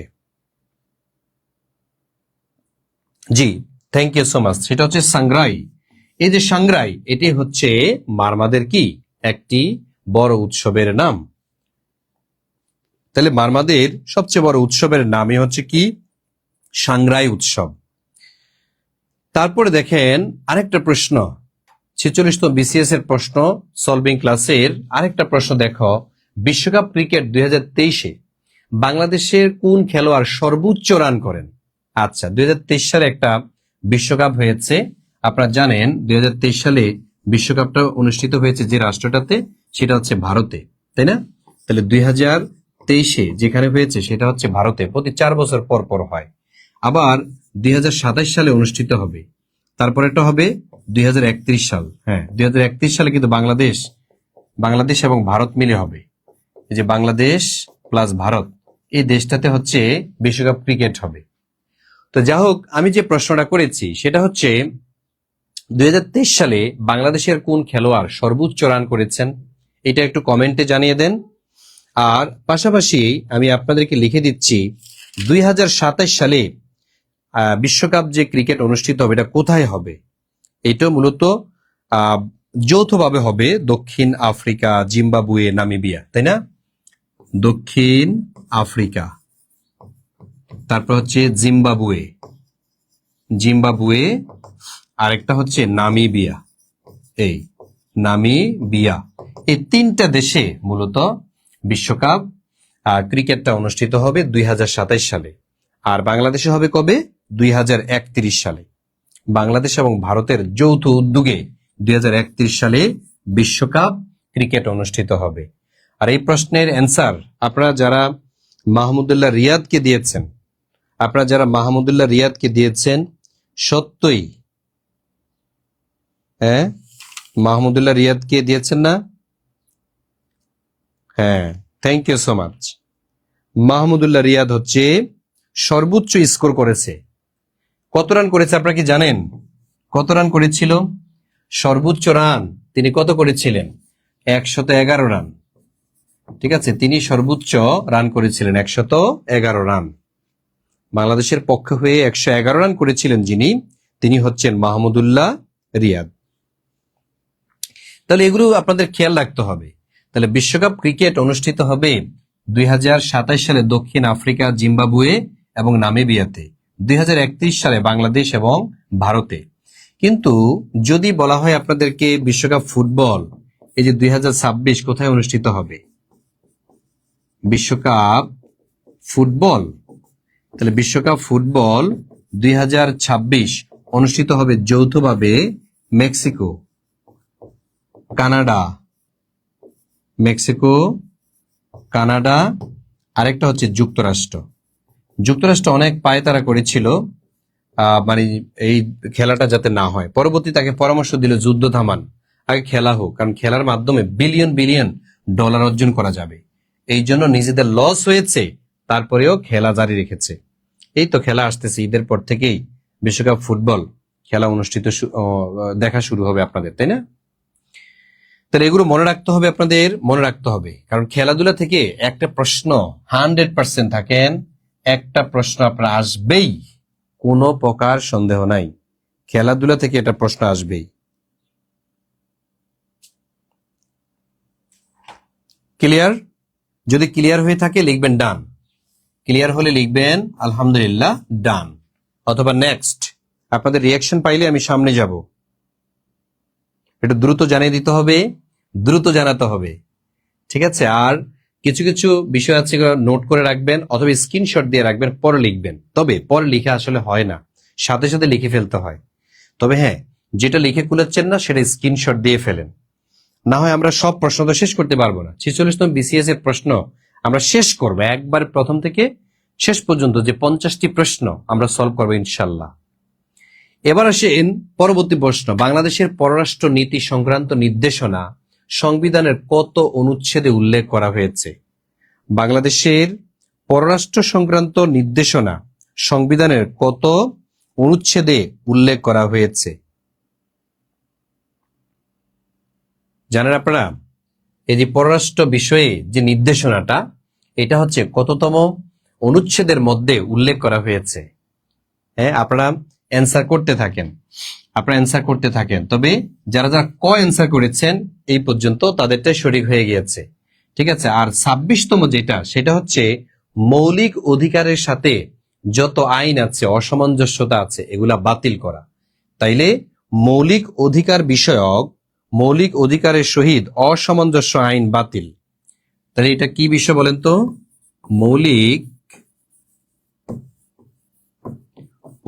জি, থ্যাংক ইউ সো মাচ। সেটা হচ্ছে সাংগ্রাই। এই যে সাংগ্রাই, এটি হচ্ছে মারমাদের কি একটি বড় উৎসবের নাম। তাহলে মারমাদের সবচেয়ে বড় উৎসবের নামই হচ্ছে কি? সাংগ্রাই উৎসব। তারপরে দেখেন আরেকটা প্রশ্ন, 46তম BCS এর প্রশ্ন, সলভিং ক্লাসের আরেকটা প্রশ্ন দেখো। বিশ্বকাপ ক্রিকেট 2023-এ বাংলাদেশের কোন খেলোয়াড় সর্বোচ্চ রান করেন? আচ্ছা, 2023 সালে একটা বিশ্বকাপ হয়েছে, আপনারা জানেন 2023 সালে বিশ্বকাপটা অনুষ্ঠিত হয়েছে যে রাষ্ট্রটাতে, সেটা হচ্ছে ভারতে, তাই না? তাহলে 2023-এ যেখানে হয়েছে সেটা হচ্ছে ভারতে, প্রতি 4 বছর পর পর হয়। আবার 2027 সালে অনুষ্ঠিত হবে, তারপরেটা হবে 2031 সাল। হ্যাঁ, 2031 সালে কিন্তু বাংলাদেশ এবং ভারত মিলে হবে। এই যে বাংলাদেশ প্লাস ভারত, এই দেশটাতে হচ্ছে বিশ্বকাপ ক্রিকেট হবে। তো যা হোক, আমি যে প্রশ্নটা করেছি সেটা হচ্ছে 2023 সালে বাংলাদেশের কোন খেলোয়াড় সর্বোচ্চ রান করেছেন, এটা একটু কমেন্টে জানিয়ে দেন। আর পাশাপাশি আমি আপনাদেরকে লিখে দিচ্ছি 2027 সালে বিশ্বকাপ যে ক্রিকেট অনুষ্ঠিত হবে এটা কোথায় হবে? এটা মূলত যৌথভাবে হবে দক্ষিণ আফ্রিকা, জিম্বাবুয়ে, নামিবিয়া, তাই না? দক্ষিণ আফ্রিকা, তারপর হচ্ছে জিম্বাবুয়ে, আরেকটা হচ্ছে নামিবিয়া। এই 3টা দেশে মূলত বিশ্বকাপ ক্রিকেটটা অনুষ্ঠিত হবে 2027 সালে। আর বাংলাদেশে হবে কবে? 2031 সালে। বাংলাদেশ এবং ভারতের যৌথ উদ্যোগে 2031 সালে বিশ্বকাপ ক্রিকেট অনুষ্ঠিত হবে। আর এই প্রশ্নের অ্যান্সার আপনারা যারা মাহমুদুল্লাহ রিয়াদকে দিয়েছেন সত্যই, হ্যাঁ মাহমুদুল্লাহ রিয়াদকে দিয়েছেন না? হ্যাঁ, thank you so much. Mahmudullah Riyad হচ্ছে সর্বোচ্চ স্কোর করেছে। কত রান করেছে আপনারা কি জানেন? কত রান করেছিল? সর্বোচ্চ রান তিনি কত করেছিলেন? 111 রান। ঠিক আছে, তিনি সর্বোচ্চ রান করেছিলেন 111 রান। বাংলাদেশের পক্ষ হয়ে 111 রান করেছিলেন যিনি, তিনি হচ্ছেন মাহমুদুল্লাহ রিয়াদ। তাহলে এগুলো আপনাদের খেয়াল রাখতে হবে। তাহলে বিশ্বকাপ ক্রিকেট অনুষ্ঠিত হবে 2027 সালে দক্ষিণ আফ্রিকা, জিম্বাবুয়ে এবং নামিবিয়াতে, 2031 সালে বাংলাদেশ এবং ভারতে। কিন্তু যদি বলা হয় আপনাদেরকে বিশ্বকাপ ফুটবল এই যে 2026 কোথায় অনুষ্ঠিত হবে? বিশ্বকাপ ফুটবল, তাহলে বিশ্বকাপ ফুটবল 2026 অনুষ্ঠিত হবে যৌথভাবে মেক্সিকো, কানাডা, আরেকটা হচ্ছে যুক্তরাষ্ট্র অনেক পায়তারা করেছিল মানে এই খেলাটা যাতে না হয়। পরবর্তী তাকে পরামর্শ দিল যুদ্ধ থামান, আগে খেলা হোক, কারণ খেলার মাধ্যমে বিলিয়ন বিলিয়ন ডলার অর্জন করা যাবে। এই জন্য নিজেদের লস হয়েছে, তারপরেও খেলা জারি রেখেছে। এই তো খেলা আসতেছে, ঈদের পর থেকেই বিশ্বকাপ ফুটবল খেলা অনুষ্ঠিত দেখা শুরু হবে আপনাদের, তাই না? তাহলে এগুলো মনে রাখতে হবে, কারণ খেলাধুলা থেকে একটা প্রশ্ন 100% থাকেন, একটা প্রশ্ন আপনার আসবেই, কোনো প্রকার সন্দেহ নাই, খেলাধুলা থেকে একটা প্রশ্ন আসবেই। ক্লিয়ার? যদি ক্লিয়ার হয়ে থাকে লিখবেন ডান, ক্লিয়ার হলে লিখবেন আলহামদুলিল্লাহ ডান, অথবা নেক্সট। আপনাদের রিয়াকশন পাইলে আমি সামনে যাব। একটু দ্রুত জানিয়ে দিতে হবে, দ্রুত জানাতে হবে, ঠিক আছে? আর কিছু কিছু বিষয় আছে নোট করে রাখবেন অথবা স্ক্রিনশট দিয়ে রাখবেন, পরে লিখবেন। তবে পরে লিখে আসলে হয় না, সাথে সাথে লিখে ফেলতে হয়। তবে হ্যাঁ, যেটা লিখে কুলাচ্ছেন না সেটা স্ক্রিনশট দিয়ে ফেলেন, না হয় আমরা সব প্রশ্ন তো শেষ করতে পারবো না। 46তম বিসিএস এর প্রশ্ন আমরা শেষ করবো একবার, প্রথম থেকে শেষ পর্যন্ত যে 50টি প্রশ্ন আমরা সলভ করবো ইনশাল্লাহ। এবার আসেন পরবর্তী প্রশ্ন। বাংলাদেশের পররাষ্ট্র নীতি সংক্রান্ত নির্দেশনা সংবিধানের কত অনুচ্ছেদে উল্লেখ করা হয়েছে? বাংলাদেশের পররাষ্ট্র সংক্রান্ত নির্দেশনা সংবিধানের কত অনুচ্ছেদে উল্লেখ করা হয়েছে? জানেন আপনারা? এই যে পররাষ্ট্র বিষয়ে যে নির্দেশনাটা, এটা হচ্ছে কততম অনুচ্ছেদের মধ্যে উল্লেখ করা হয়েছে? হ্যাঁ, আপনারা অ্যান্সার করতে থাকেন, তবে যারা যারা অ্যান্সার করেছেন এই পর্যন্ত তাদেরটাই সঠিক হয়ে গিয়েছে, ঠিক আছে? আর 26তম যেটা, সেটা হচ্ছে মৌলিক অধিকারের সাথে যত আইন আছে, অসামঞ্জস্যতা আছে, এগুলা বাতিল করা। তাইলে মৌলিক অধিকারের সহিত অসামঞ্জস্য আইন বাতিল। তাহলে এটা কি বিষয় বলেন তো? মৌলিক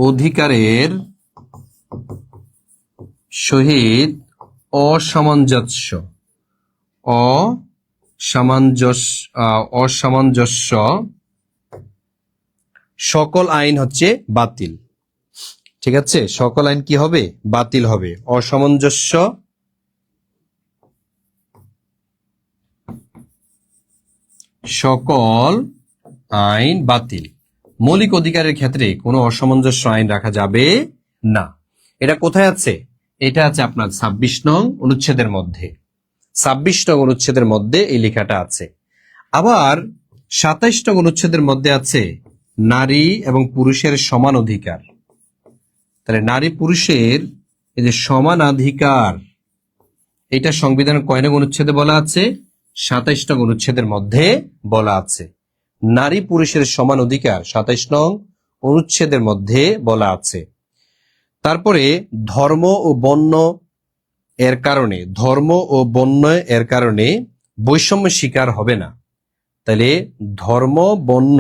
অধিকারের সহিত অসামঞ্জস্য সকল আইন হচ্ছে বাতিল, ঠিক আছে? সকল আইন কি হবে? বাতিল হবে। অসামঞ্জস্য সকল আইন বাতিল। মৌলিক অধিকারের ক্ষেত্রে কোনো অসামঞ্জস্য আইন রাখা যাবে না। এটা কোথায় আছে? এটা আছে আপনার 26 নং অনুচ্ছেদের মধ্যে। 26 নং অনুচ্ছেদের মধ্যে এই লেখাটা আছে। আবার 27 নং অনুচ্ছেদের মধ্যে আছে নারী এবং পুরুষের সমান অধিকার। তাহলে নারী পুরুষের এই যে সমানাধিকার, এটা সংবিধানের কয় নং অনুচ্ছেদে বলা আছে? 27 নং অনুচ্ছেদের মধ্যে বলা আছে। নারী পুরুষের সমান অধিকার 27 নং অনুচ্ছেদের মধ্যে বলা আছে। তারপরে ধর্ম ও বর্ণ এর কারণে বৈষম্য শিকার হবে না। তাহলে ধর্ম বর্ণ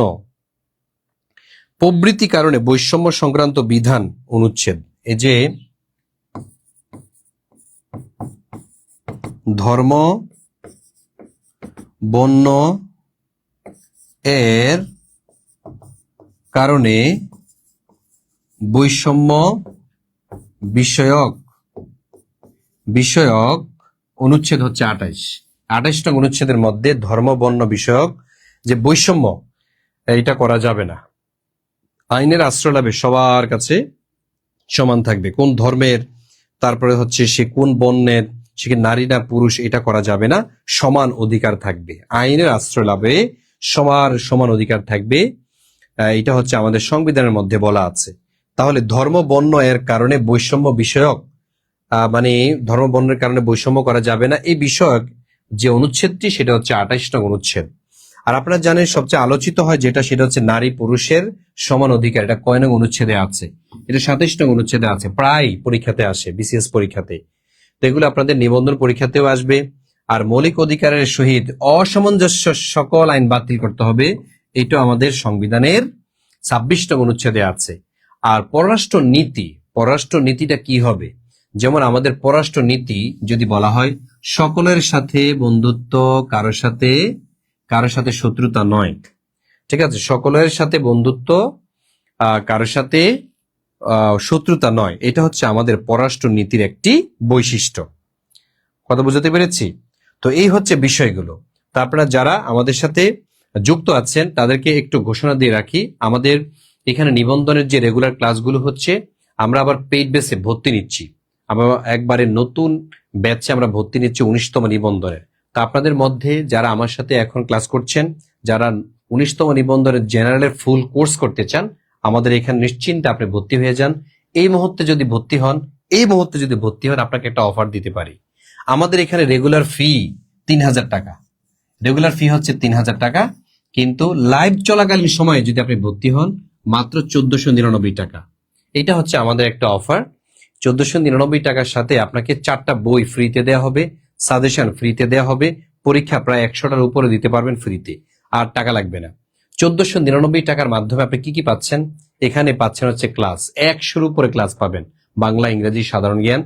প্রভৃতি কারণে বৈষম্য সংক্রান্ত বিধান অনুচ্ছেদ, এই যে ধর্ম বর্ণ এর কারণে বৈষম্য বিষয়ক অনুচ্ছেদ হচ্ছে 28 নং অনুচ্ছেদের মধ্যে ধর্ম বর্ণ বিষয়ক যে বৈষম্য, এইটা করা যাবে না। আইনের আশ্রয় লাভে সবার কাছে সমান থাকবে, কোন ধর্মের, তারপরে হচ্ছে সে কোন বর্ণের, সে কি নারী না পুরুষ, এটা করা যাবে না। সমান অধিকার থাকবে, আইনের আশ্রয় লাভে সবার সমান অধিকার থাকবে। এটা হচ্ছে আমাদের সংবিধানের মধ্যে বলা আছে। তাহলে ধর্ম বর্ণ এর কারণে বৈষম্য বিষয়ক, মানে ধর্ম বর্ণের কারণে বৈষম্য করা যাবে না, এই বিষয়ক যে অনুচ্ছেদটি সেটা হচ্ছে 28 নং অনুচ্ছেদ। আর আপনারা জানেন সবচেয়ে আলোচিত হয় যেটা, সেটা হচ্ছে নারী পুরুষের সমান অধিকার। এটা কয় নং অনুচ্ছেদে আছে? এটা 27 নং অনুচ্ছেদে আছে, প্রায় পরীক্ষাতে আসে, বিসিএস পরীক্ষাতে। তো এগুলো আপনাদের নিবন্ধন পরীক্ষাতেও আসবে। আর মৌলিক অধিকারের সহিত অসামঞ্জস্য সকল আইন বাতিল করতে হবে, এটা আমাদের সংবিধানের 26 নং অনুচ্ছেদে আছে। আর পররাষ্ট্র নীতিটা কি হবে? যেমন আমাদের পররাষ্ট্র নীতি যদি বলা হয় সকলের সাথে বন্ধুত্ব, কারোর সাথে শত্রুতা নয়, ঠিক আছে, সকলের সাথে বন্ধুত্ব, কারোর সাথে শত্রুতা নয়, এটা হচ্ছে আমাদের পররাষ্ট্র নীতির একটি বৈশিষ্ট্য। কথা বুঝতে পেরেছি? তো এই হচ্ছে বিষয়গুলো। তা আপনারা যারা আমাদের সাথে যুক্ত আছেন তাদেরকে একটু ঘোষণা দিয়ে রাখি, আমাদের এখানে নিবন্ধনের যে রেগুলার ক্লাসগুলো হচ্ছে, আমরা আবার পেইড বেসে ভর্তি নিচ্ছি। আমরা একবারে নতুন ব্যাচে আমরা ভর্তি নিচ্ছি 19তম নিবন্ধনের। তা আপনাদের মধ্যে যারা আমার সাথে এখন ক্লাস করছেন, যারা 19তম নিবন্ধনের জেনারেলের ফুল কোর্স করতে চান, আমাদের এখানে নিশ্চিন্তে আপনি ভর্তি হয়ে যান। এই মুহূর্তে যদি ভর্তি হন আপনাকে একটা অফার দিতে পারি। আমাদের এখানে রেগুলার ফি 3000 টাকা, রেগুলার ফি হচ্ছে 3000 টাকা, কিন্তু লাইভ চলাকালীন সময়ে যদি আপনি ভর্তি হন মাত্র 1499 টাকা। এটা হচ্ছে আমাদের একটা অফার। 1499 টাকার সাথে আপনাকে 4টা বই ফ্রিতে দেওয়া হবে, সাজেশন ফ্রিতে দেওয়া হবে, পরীক্ষা প্রায় 100টার উপরে দিতে পারবেন ফ্রিতে, আর টাকা লাগবে না। 1499 টাকার মাধ্যমে আপনি কি কি পাচ্ছেন? এখানে পাচ্ছেন হচ্ছে ক্লাস 100-র উপরে ক্লাস পাবেন, বাংলা, ইংরেজি, সাধারণ জ্ঞান,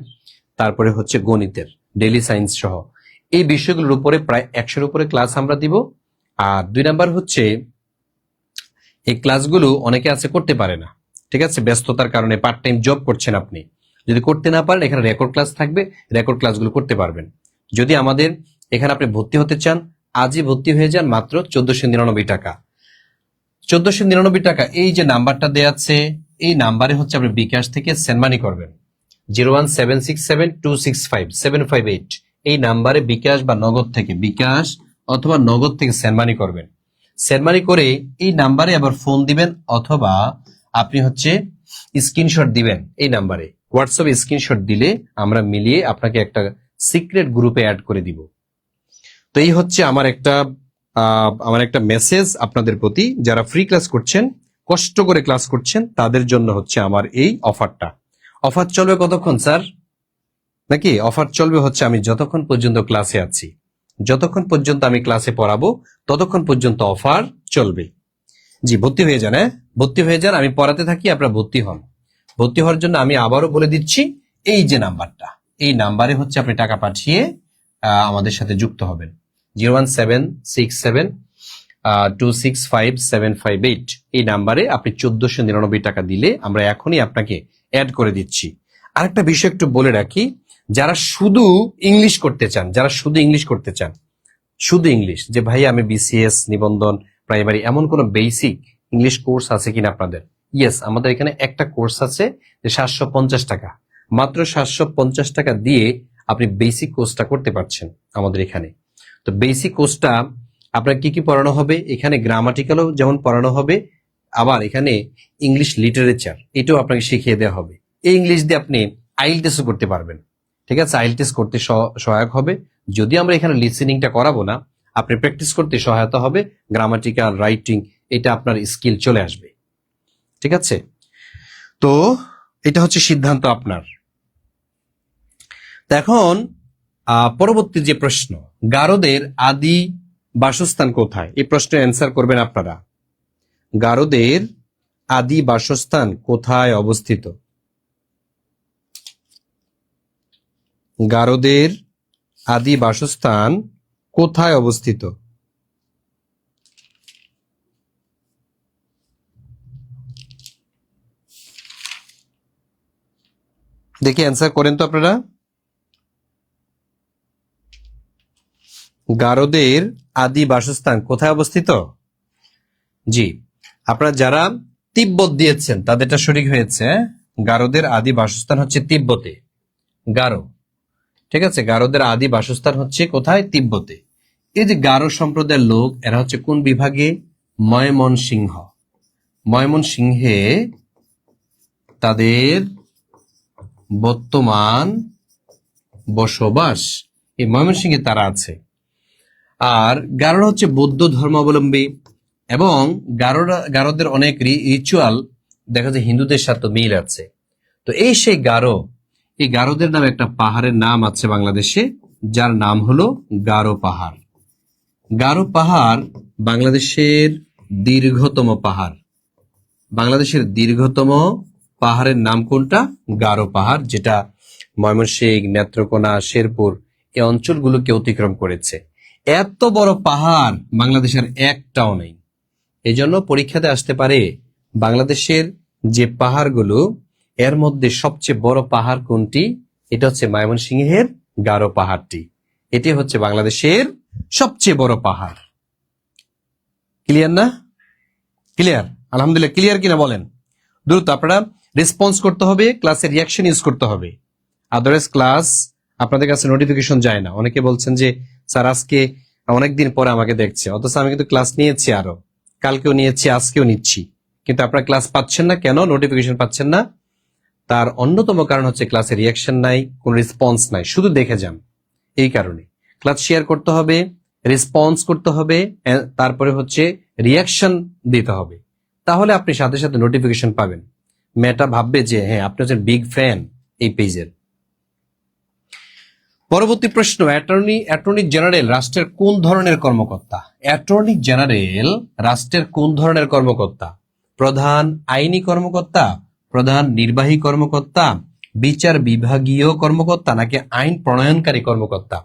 তারপরে হচ্ছে গণিতের, ডেইলি সায়েন্স সহ এই বিষয়গুলোর উপরে প্রায় 100-র উপরে ক্লাস আমরা দিব। আর 2 নাম্বার হচ্ছে এই ক্লাসগুলো অনেকে আছে করতে পারে না, ঠিক আছে, ব্যস্ততার কারণে, পার্ট টাইম জব করছেন আপনি, যদি করতে না পারেন এখানে রেকর্ড ক্লাস থাকবে, রেকর্ড ক্লাসগুলো করতে পারবেন। যদি আমাদের এখানে আপনি ভর্তি হতে চান, আজই ভর্তি হয়ে যান, মাত্র 1499 টাকা। 1499 টাকা, এই যে নাম্বারটা দেয়া আছে এই নাম্বারে হচ্ছে আপনি বিকাশ থেকে সেন্ড মানি করবেন, 01767265758, এই নাম্বারে বিকাশ বা নগদ থেকে, বিকাশ অথবা নগদ থেকে সেন্ড মানি করবেন। সেন্ড মানি করে এই নাম্বারে আবার ফোন দিবেন, অথবা আপনি হচ্ছে স্ক্রিনশট দিবেন। এই নাম্বারে হোয়াটসঅ্যাপে স্ক্রিনশট দিলে আমরা মিলিয়ে আপনাকে একটা সিক্রেট গ্রুপে অ্যাড করে দিব। তো এই হচ্ছে আমার একটা মেসেজ আপনাদের প্রতি, যারা ফ্রি ক্লাস করছেন, কষ্ট করে ক্লাস করছেন, তাদের জন্য হচ্ছে আমার এই অফারটা। অফার চলবে কতক্ষণ স্যার? নাকি অফার চলবে হচ্ছে আমি যতক্ষণ পর্যন্ত ক্লাসে আছি, যতক্ষণ পর্যন্ত আমি ক্লাসে পড়াবো ততক্ষণ পর্যন্ত অফার চলবে। জি, ভর্তি হয়ে যান, হ্যাঁ ভর্তি হয়ে যান, আমি পড়াতে থাকি, আপনারা ভর্তি হন। ভর্তি হওয়ার জন্য আমি আবারও বলে দিচ্ছি, এই যে নাম্বারটা, এই নাম্বারে হচ্ছে আপনি টাকা পাঠিয়ে আমাদের সাথে যুক্ত হবেন, 01767265758, এই নাম্বারে আপনি 1499 টাকা দিলে আমরা এখনই আপনাকে অ্যাড করে দিচ্ছি। আরেকটা বিষয় একটু বলে রাখি, যারা শুধু ইংলিশ করতে চান, শুধু ইংলিশ, যে ভাই আমি বিসিএস, নিবন্ধন, প্রাইমারি, এমন কোন বেসিক ইংলিশ কোর্স আছে কিনা আপনাদের? ইয়েস, আমাদের এখানে একটা কোর্স আছে, যে 750 টাকা, মাত্র 750 টাকা দিয়ে আপনি বেসিক কোর্সটা করতে পারছেন আমাদের এখানে। তো বেসিক কোর্সটা আপনার কি কি পড়ানো হবে? এখানে গ্রামাটিক্যালও যেমন পড়ানো হবে, আবার এখানে ইংলিশ লিটারেচার এটাও আপনাকে শিখিয়ে দেওয়া হবে। এই ইংলিশ দিয়ে আপনি আইএলটিএস করতে পারবেন, ঠিক আছে, আইএলটিএস করতে সহায়ক হবে। যদি আমরা এখানে লিসেনিংটা করাবো না, আপনি প্র্যাকটিস করতে সহায়তা হবে, গ্রামাটিক্যাল, রাইটিং, এটা আপনার স্কিল চলে আসবে, ঠিক আছে। তো এটা হচ্ছে সিদ্ধান্ত আপনার। এখন পরবর্তী যে প্রশ্ন, গারোদের আদি বাসস্থান কোথায়? এই প্রশ্নের অ্যান্সার করবেন আপনারা। গারোদের আদি বাসস্থান কোথায় অবস্থিত? গারোদের আদি বাসস্থান কোথায় অবস্থিত? দেখি অ্যান্সার করেন তো আপনারা। গারোদের আদি বাসস্থান কোথায় অবস্থিত? জি, আপনারা যারা তিব্বত দিয়েছেন তাদেরটা সঠিক হয়েছে। গারোদের আদি বাসস্থান হচ্ছে তিব্বতে। গারো, ঠিক আছে, গারোদের আদি বাসস্থান হচ্ছে কোথায়? তিব্বতে। এই যে গারো সম্প্রদায়ের লোক, এরা হচ্ছে কোন বিভাগে? ময়মনসিংহ। ময়মনসিংহে তাদের বর্তমান বসবাস, এই ময়মনসিংহে তারা আছে। আর গারোরা হচ্ছে বৌদ্ধ ধর্মাবলম্বী এবং গারোদের অনেক রিচুয়াল দেখা যায় হিন্দুদের সাথে মিল আছে। তো এই সেই গারো, এই গারোদের নামে একটা পাহাড়ের নাম আছে বাংলাদেশে, যার নাম হলো গারো পাহাড়। গারো পাহাড় বাংলাদেশের দীর্ঘতম পাহাড়। বাংলাদেশের দীর্ঘতম পাহাড়ের নাম কোনটা? গারো পাহাড়, যেটা ময়মনসিংহ, নেত্রকোনা, শেরপুর এই অঞ্চলগুলোকে অতিক্রম করেছে। এত বড় পাহাড় বাংলাদেশের একটাও নেই। এই জন্য পরীক্ষাতে আসতে পারে বাংলাদেশের যে পাহাড়গুলো, এর মধ্যে সবচেয়ে বড় পাহাড় কোনটি? এটা হচ্ছে ময়মনসিংহের গারো পাহাড়টি। এটি হচ্ছে বাংলাদেশের সবচেয়ে বড় পাহাড়। ক্লিয়ার না? ক্লিয়ার? আলহামদুলিল্লাহ ক্লিয়ার কিনা বলেন। দ্রুত আপনারা রেসপন্স করতে হবে, ক্লাসে রিয়াকশন ইউজ করতে হবে। আদারওয়াইজ ক্লাস আপনাদের কাছে নোটিফিকেশন যায় না। অনেকে বলছেন যে স্যার আজকে অনেকদিন পরে আমাকে দেখছে, অথচ আমি কিন্তু ক্লাস নিয়েছি, আরো কালকেও নিয়েছি, আজকেও নিচ্ছি, কিন্তু আপনারা ক্লাস পাচ্ছেন না কেন? নোটিফিকেশন পাচ্ছেন না। তার অন্যতম কারণ হচ্ছে ক্লাসে রিয়াকশন নাই, কোন রেসপন্স নাই, শুধু দেখে যান। এই কারণে ক্লাস শেয়ার করতে হবে, রেসপন্স করতে হবে, তারপরে হচ্ছে রিয়াকশন দিতে হবে, তাহলে আপনি সাথে সাথে নোটিফিকেশন পাবেন। মেটা ভাববে যে হ্যাঁ আপনি হচ্ছেন বিগ ফ্যান এই পেজের। পরবর্তী প্রশ্ন, অ্যাটর্নি জেনারেল রাষ্ট্রের কোন ধরনের কর্মকর্তা? অ্যাটর্নি জেনারেল রাষ্ট্রের কোন ধরনের কর্মকর্তা? প্রধান আইনি কর্মকর্তা, প্রধান নির্বাহী কর্মকর্তা, বিচার বিভাগীয় কর্মকর্তা, নাকি আইন প্রণয়নকারী কর্মকর্তা?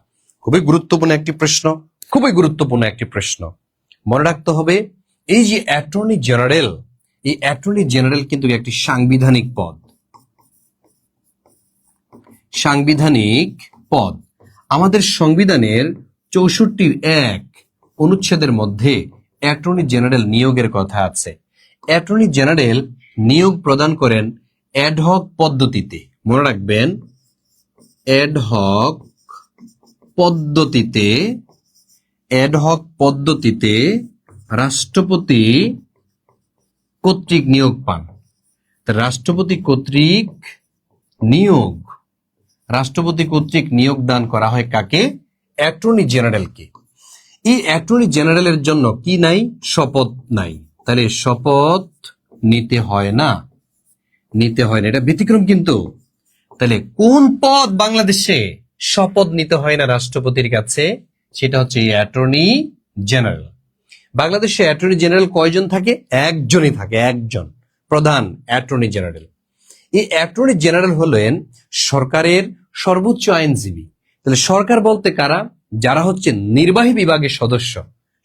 খুবই গুরুত্বপূর্ণ একটি প্রশ্ন, খুবই গুরুত্বপূর্ণ একটি প্রশ্ন। মনে রাখতে হবে এই যে অ্যাটর্নি জেনারেল, এই অ্যাটর্নি জেনারেল কিন্তু একটি সাংবিধানিক পদ। সাংবিধানিক পদ। আমাদের সংবিধানের 64(1) অনুচ্ছেদের মধ্যে অ্যাটর্নি জেনারেল নিয়োগের কথা আছে। অ্যাটর্নি জেনারেল নিয়োগ প্রদান করেন অ্যাডহক পদ্ধতিতে। মনে রাখবেন, অ্যাডহক পদ্ধতিতে, অ্যাডহক পদ্ধতিতে রাষ্ট্রপতি কর্তৃক নিয়োগ পান। রাষ্ট্রপতি কর্তৃক নিয়োগ, রাষ্ট্রপতি কর্তৃক নিয়োগ দান করা হয় কাকে? অ্যাটর্নি জেনারেলকে। এই অ্যাটর্নি জেনারেলের জন্য কি নাই? শপথ নাই। তাহলে শপথ নিতে হয় না, নিতে হয় না, এটা ব্যতিক্রম কিন্তু। তাহলে কোন পদ বাংলাদেশে শপথ নিতে হয় না রাষ্ট্রপতির কাছে? সেটা হচ্ছে অ্যাটর্নি জেনারেল। বাংলাদেশে অ্যাটর্নি জেনারেল কয়জন থাকে? একজনই থাকে, একজন, প্রধান অ্যাটর্নি জেনারেল। এই অ্যাটর্নি জেনারেল হলেন সরকারের সর্বোচ্চ আইনজীবী। তাহলে সরকার বলতে কারা? যারা হচ্ছে নির্বাহী বিভাগের সদস্য।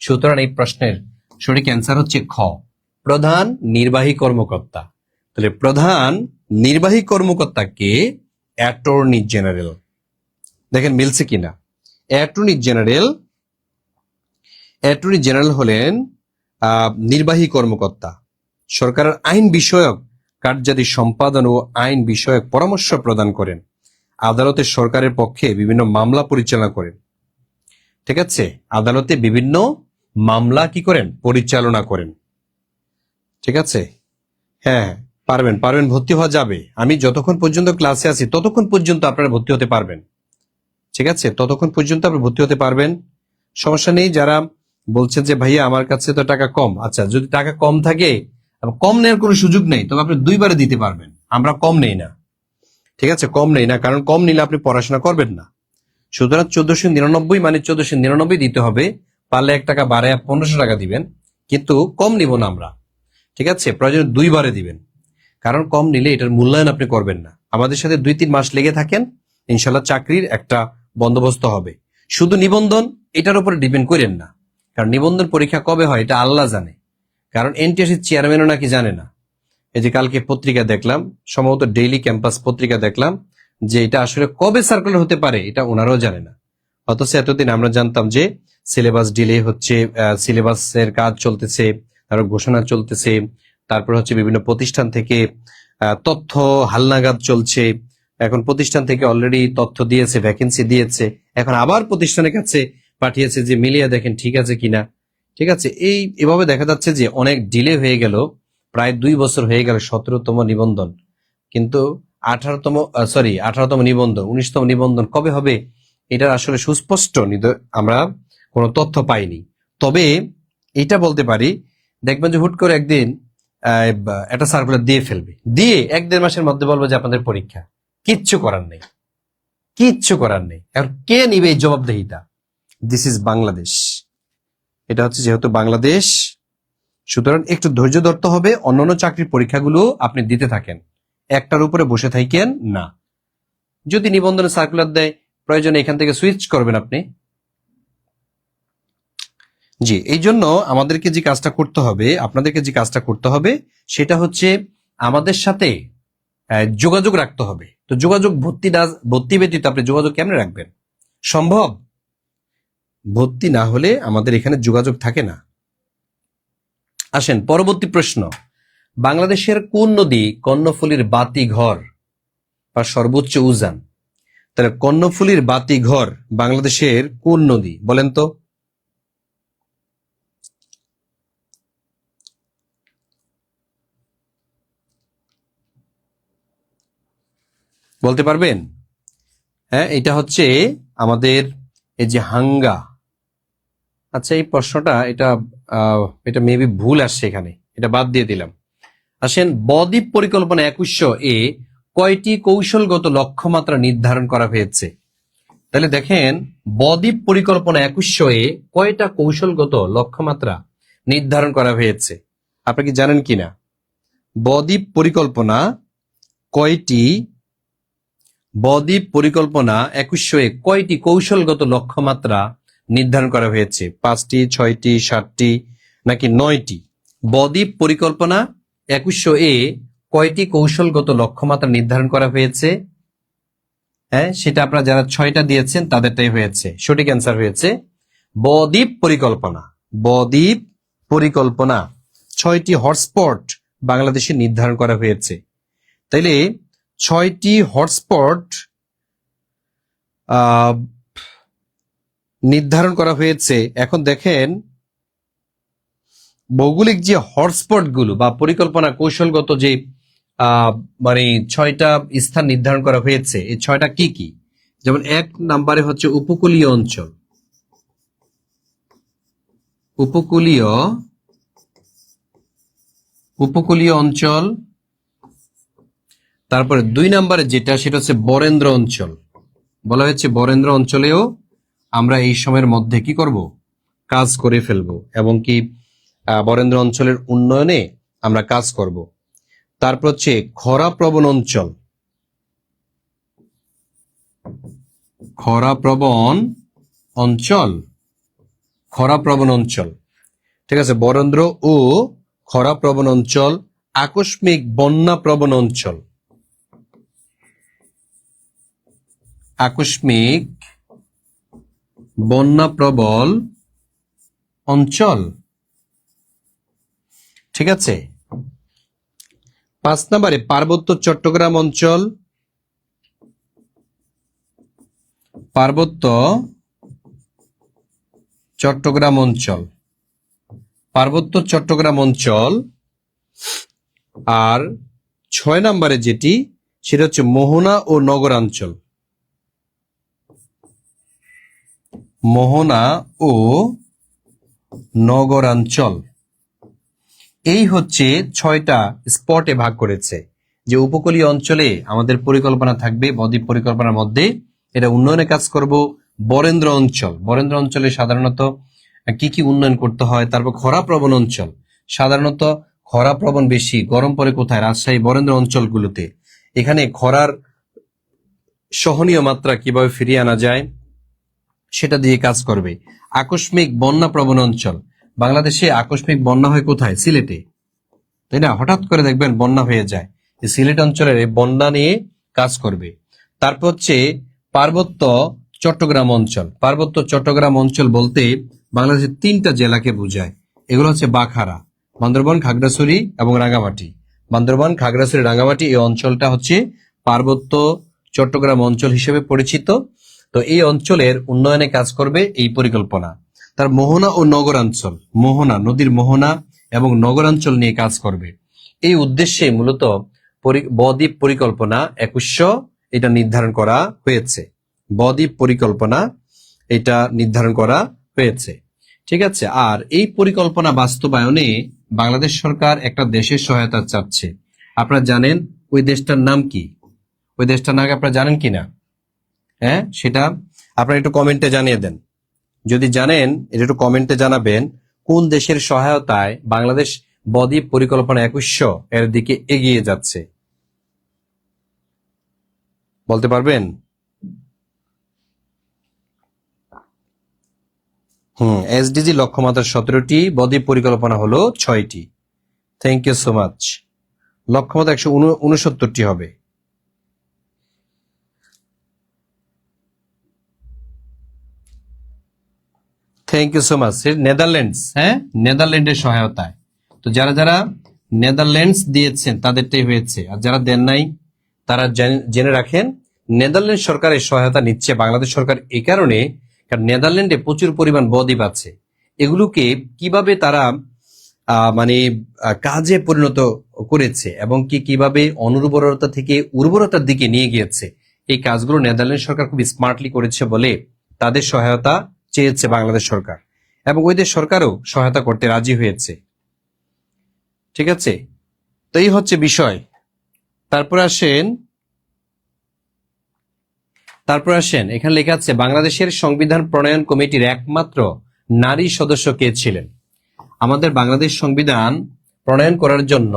সুতরাং এই প্রশ্নের সঠিক অ্যান্সার হচ্ছে খ, প্রধান নির্বাহী কর্মকর্তা। তাহলে প্রধান নির্বাহী কর্মকর্তাকে অ্যাটর্নি জেনারেল। দেখেন মিলছে কিনা। অ্যাটর্নি জেনারেল হলেন নির্বাহী কর্মকর্তা, সরকারের আইন বিষয়ক কার্যাদি সম্পাদন ও আইন বিষয়ক পরামর্শ প্রদান করেন, আদালতে সরকারের পক্ষে বিভিন্ন মামলা পরিচালনা করেন। ঠিক আছে, আদালতে বিভিন্ন মামলা কি করেন? পরিচালনা করেন। ঠিক আছে, হ্যাঁ পারবেন, ভর্তি হওয়া যাবে। আমি যতক্ষণ পর্যন্ত ক্লাসে আছি ততক্ষণ পর্যন্ত আপনারা ভর্তি হতে পারবেন। ঠিক আছে, ততক্ষণ পর্যন্ত আপনি ভর্তি হতে পারবেন, সমস্যা নেই। যারা বলছেন যে ভাইয়া আমার কাছে তো টাকা কম, আচ্ছা যদি টাকা কম থাকে, কম নেওয়ার কোনো সুযোগ নেই, তবে আপনি 2 বারে দিতে পারবেন। আমরা কম নেই না, ঠিক আছে, কম নেই না, কারণ কম নিলে আপনি পড়াশোনা করবেন না। সুতরাং 1499 মানে 1499 দিতে হবে, পারলে 1 টাকা বাড়ায় 1500 টাকা দিবেন, কিন্তু কম নিব না আমরা, ঠিক আছে? প্রয়োজনে 2 বারে দিবেন, কারণ কম নিলে এটার মূল্যায়ন আপনি করবেন না। আমাদের সাথে 2-3 মাস লেগে থাকেন, ইনশাল্লাহ চাকরির একটা বন্দোবস্ত হবে। শুধু নিবন্ধন এটার উপরে ডিপেন্ড করেন না, কারণ নিবন্ধন পরীক্ষা কবে হয় এটা আল্লাহ জানে, কারণ এনটিএসসির চেয়ারম্যানও নাকি জানে না। এই যে কালকে পত্রিকা দেখলাম, সম্ভবত ডেইলি ক্যাম্পাস পত্রিকা দেখলাম, যে এটা আসলে কবে সার্কুলার হতে পারে এটা ওনারাও জানে না। অথচ এতদিন আমরা জানতাম যে সিলেবাস ডিলে হচ্ছে, সিলেবাসের কাজ চলতেছে, তারপর ঘোষণা চলতেছে, তারপর হচ্ছে বিভিন্ন প্রতিষ্ঠান থেকে তথ্য হালনাগাদ চলছে। এখন প্রতিষ্ঠান থেকে অলরেডি তথ্য দিয়েছে, ভ্যাকেন্সি দিয়েছে, এখন আবার প্রতিষ্ঠানের কাছে পাঠিয়েছে যে মিলিয়ে দেখেন ঠিক আছে কিনা। ঠিক আছে, এভাবে দেখা যাচ্ছে যে অনেক ডিলে হয়ে গেল, প্রায় 2 বছর হয়ে গেল 17তম নিবন্ধন, কিন্তু 18তম নিবন্ধন, 19তম নিবন্ধন কবে হবে এটার আসলে সুস্পষ্ট আমরা কোনো তথ্য পাইনি। তবে এটা বলতে পারি, দেখবেন যে হুট করে একদিন একটা সার্কুলার দিয়ে ফেলবে, দিয়ে 1-1.5 মাসের মধ্যে বলবো যে আপনাদের পরীক্ষা। কিচ্ছু করার নেই, কিচ্ছু করার নেই। আর কে নিবে এই জবাবদিহিতা? This is Bangladesh. এটা হচ্ছে যেহেতু বাংলাদেশ, সুতরাং একটু ধৈর্য ধরতে হবে। অন্যান্য চাকরির পরীক্ষাগুলো আপনি দিতে থাকেন, একটার উপরে বসে থাকেন না। যদি নিবন্ধনে সার্কুলার দেয়, প্রয়োজনে এখান থেকে সুইচ করবেন আপনি। জি, এই জন্য আমাদেরকে যে কাজটা করতে হবে, আপনাদেরকে যে কাজটা করতে হবে, সেটা হচ্ছে আমাদের সাথে যোগাযোগ রাখতে হবে। তো যোগাযোগ ভর্তি ব্যতীত আপনি যোগাযোগ কেমনে রাখবেন? সম্ভব? ভর্তি না হলে আমাদের এখানে যোগাযোগ থাকে না। আসেন পরবর্তী প্রশ্ন, বাংলাদেশের কোন নদী কর্ণফুলীর বাতি ঘর বা সর্বোচ্চ উজান? তাহলে কর্ণফুলীর বাতি ঘর বাংলাদেশের কোন নদী বলেন তো? বলতে পারবেন? হ্যাঁ, এটা হচ্ছে আমাদের এই যে হাঙ্গা। আচ্ছা, এই প্রশ্নটা এটা মেবি ভুল আসছে এখানে, এটা বাদ দিয়ে দিলাম। আসেন, বদ্বীপ পরিকল্পনা 2100 কয়টি কৌশলগত লক্ষ্যমাত্রা নির্ধারণ করা হয়েছে? তাহলে দেখেন, বদ্বীপ পরিকল্পনা 2100 কয়টা কৌশলগত লক্ষ্যমাত্রা নির্ধারণ করা হয়েছে আপনি কি জানেন কিনা? বদ্বীপ পরিকল্পনা 2100 কয়টি কৌশলগত লক্ষ্যমাত্রা নির্ধারণ করা হয়েছে? 5টি, 6টি, 7টি নাকি 9টি? বদ্বীপ পরিকল্পনা 2100 কয়টি কৌশলগত লক্ষ্যমাত্রা নির্ধারণ করা হয়েছে? হ্যাঁ, সেটা আপনারা যারা 6টা দিয়েছেন তাদেরটাই হয়েছে। সঠিক অ্যান্সার হয়েছে বদ্বীপ পরিকল্পনা 6টি হটস্পট বাংলাদেশে নির্ধারণ করা হয়েছে। তাইলে 6টি হটস্পট নির্ধারণ করা হয়েছে। এখন দেখেন, ভৌগোলিক যে হটস্পট গুলো বা পরিকল্পনা কৌশলগত যে মানে 6টা স্থান নির্ধারণ করা হয়েছে, এই 6টা কি কি? যেমন 1 নম্বরে হচ্ছে উপকূলীয় অঞ্চল। তারপরে 2 নম্বরে যেটা, সেটা হচ্ছে বরেন্দ্র অঞ্চল। বলা হয়েছে বরেন্দ্র অঞ্চলেও আমরা এই সময়ের মধ্যে কি করব? কাজ করে ফেলবো, এবং কি বরেন্দ্র অঞ্চলের উন্নয়নে আমরা কাজ করব। তারপর হচ্ছে খরাপ্রবণ অঞ্চল, ঠিক আছে, বরেন্দ্র ও খরাপ্রবণ অঞ্চল। আকস্মিক বন্যাপ্রবণ অঞ্চল, ঠিক আছে। 5 নম্বরে পার্বত্য চট্টগ্রাম অঞ্চল। আর 6 নম্বরে যেটি, সেটা হচ্ছে মোহনা ও নগরাঞ্চল। এই হচ্ছে 6টা স্পটে ভাগ করেছে, যে উপকূলীয় অঞ্চলে আমাদের পরিকল্পনা থাকবে বদ্বীপ পরিকল্পনার মধ্যে, এটা উন্নয়নে কাজ করব। বরেন্দ্র অঞ্চলে সাধারণত কি কি উন্নয়ন করতে হয়। তারপর খরাপ্রবণ অঞ্চল, সাধারণত খরাপ্রবণ বেশি, গরম পড়ে কোথায়? রাজশাহী বরেন্দ্র অঞ্চলগুলোতে। এখানে খরার সহনীয় মাত্রা কিভাবে ফিরিয়ে আনা যায় সেটা দিয়ে কাজ করবে। আকস্মিক বন্যা প্রবণ অঞ্চল, বাংলাদেশে আকস্মিক বন্যা হয় কোথায়? সিলেটে, তাই না? হঠাৎ করে দেখবেন বন্যা হয়ে যায়, এই সিলেট অঞ্চলের এই বন্যা নিয়ে কাজ করবে। তারপর হচ্ছে পার্বত্য চট্টগ্রাম অঞ্চল। পার্বত্য চট্টগ্রাম অঞ্চল বলতে বাংলাদেশের 3টা জেলাকে বোঝায়। এগুলো হচ্ছে বাখারা, বান্দরবান, খাগড়াছড়ি এবং রাঙ্গামাটি। বান্দরবান, খাগড়াছড়ি, রাঙ্গামাটি এই অঞ্চলটা হচ্ছে পার্বত্য চট্টগ্রাম অঞ্চল হিসেবে পরিচিত। তো এই অঞ্চলের উন্নয়নে কাজ করবে এই পরিকল্পনা। তার মোহনা ও নগরাঞ্চল, মোহনা নদীর মোহনা এবং নগরাঞ্চল নিয়ে কাজ করবে। এই উদ্দেশ্যে মূলত বদ্বীপ পরিকল্পনা 2100 এটা নির্ধারণ করা হয়েছে। বদ্বীপ পরিকল্পনা এটা নির্ধারণ করা হয়েছে, ঠিক আছে। আর এই পরিকল্পনা বাস্তবায়নে বাংলাদেশ সরকার একটা দেশের সহায়তা চাচ্ছে। আপনারা জানেন ওই দেশটার নাম কি? ওই দেশটার নাম আপনারা জানেন কিনা? হ্যাঁ, সেটা আপনারা একটু কমেন্টে জানিয়ে দেন। যদি জানেন এটা একটু কমেন্টে জানাবেন, কোন দেশের সহায়তায় বাংলাদেশ বদ্বীপ পরিকল্পনা 2100 এর দিকে এগিয়ে যাচ্ছে, বলতে পারবেন? এসডিজি লক্ষ্যমাত্রা 17টি, বদ্বীপ পরিকল্পনা হলো 6টি। Thank you so much. লক্ষ্যমাত্রা 169টি হবে। Thank you so much. Netherlands, হ্যাঁ, নেদারল্যান্ডের সহায়তায়। তো যারা যারা নেদারল্যান্ডস দিয়েছেন তাদেরটাই হয়েছে, আর যারা দেন নাই তারা জেনে রাখেন নেদারল্যান্ড সরকারের সহায়তা নিচ্ছে বাংলাদেশ সরকার এই কারণে, কারণ নেদারল্যান্ডে প্রচুর পরিমাণ বদ্বীপ আছে। এগুলোকে কিভাবে তারা কাজে পরিণত করেছে এবং কিভাবে অনুর্বরতা থেকে উর্বরতার দিকে নিয়ে গিয়েছে, এই কাজগুলো নেদারল্যান্ড সরকার খুব স্মার্টলি করেছে বলে তাদের সহায়তা চেয়েছে বাংলাদেশ সরকার, এবং ওই দেশ সরকারও সহায়তা করতে রাজি হয়েছে, ঠিক আছে। তো এই হচ্ছে বিষয়। তারপর আসেন এখানে লেখা আছে বাংলাদেশের সংবিধান প্রণয়ন কমিটির একমাত্র নারী সদস্য কে ছিলেন? আমাদের বাংলাদেশ সংবিধান প্রণয়ন করার জন্য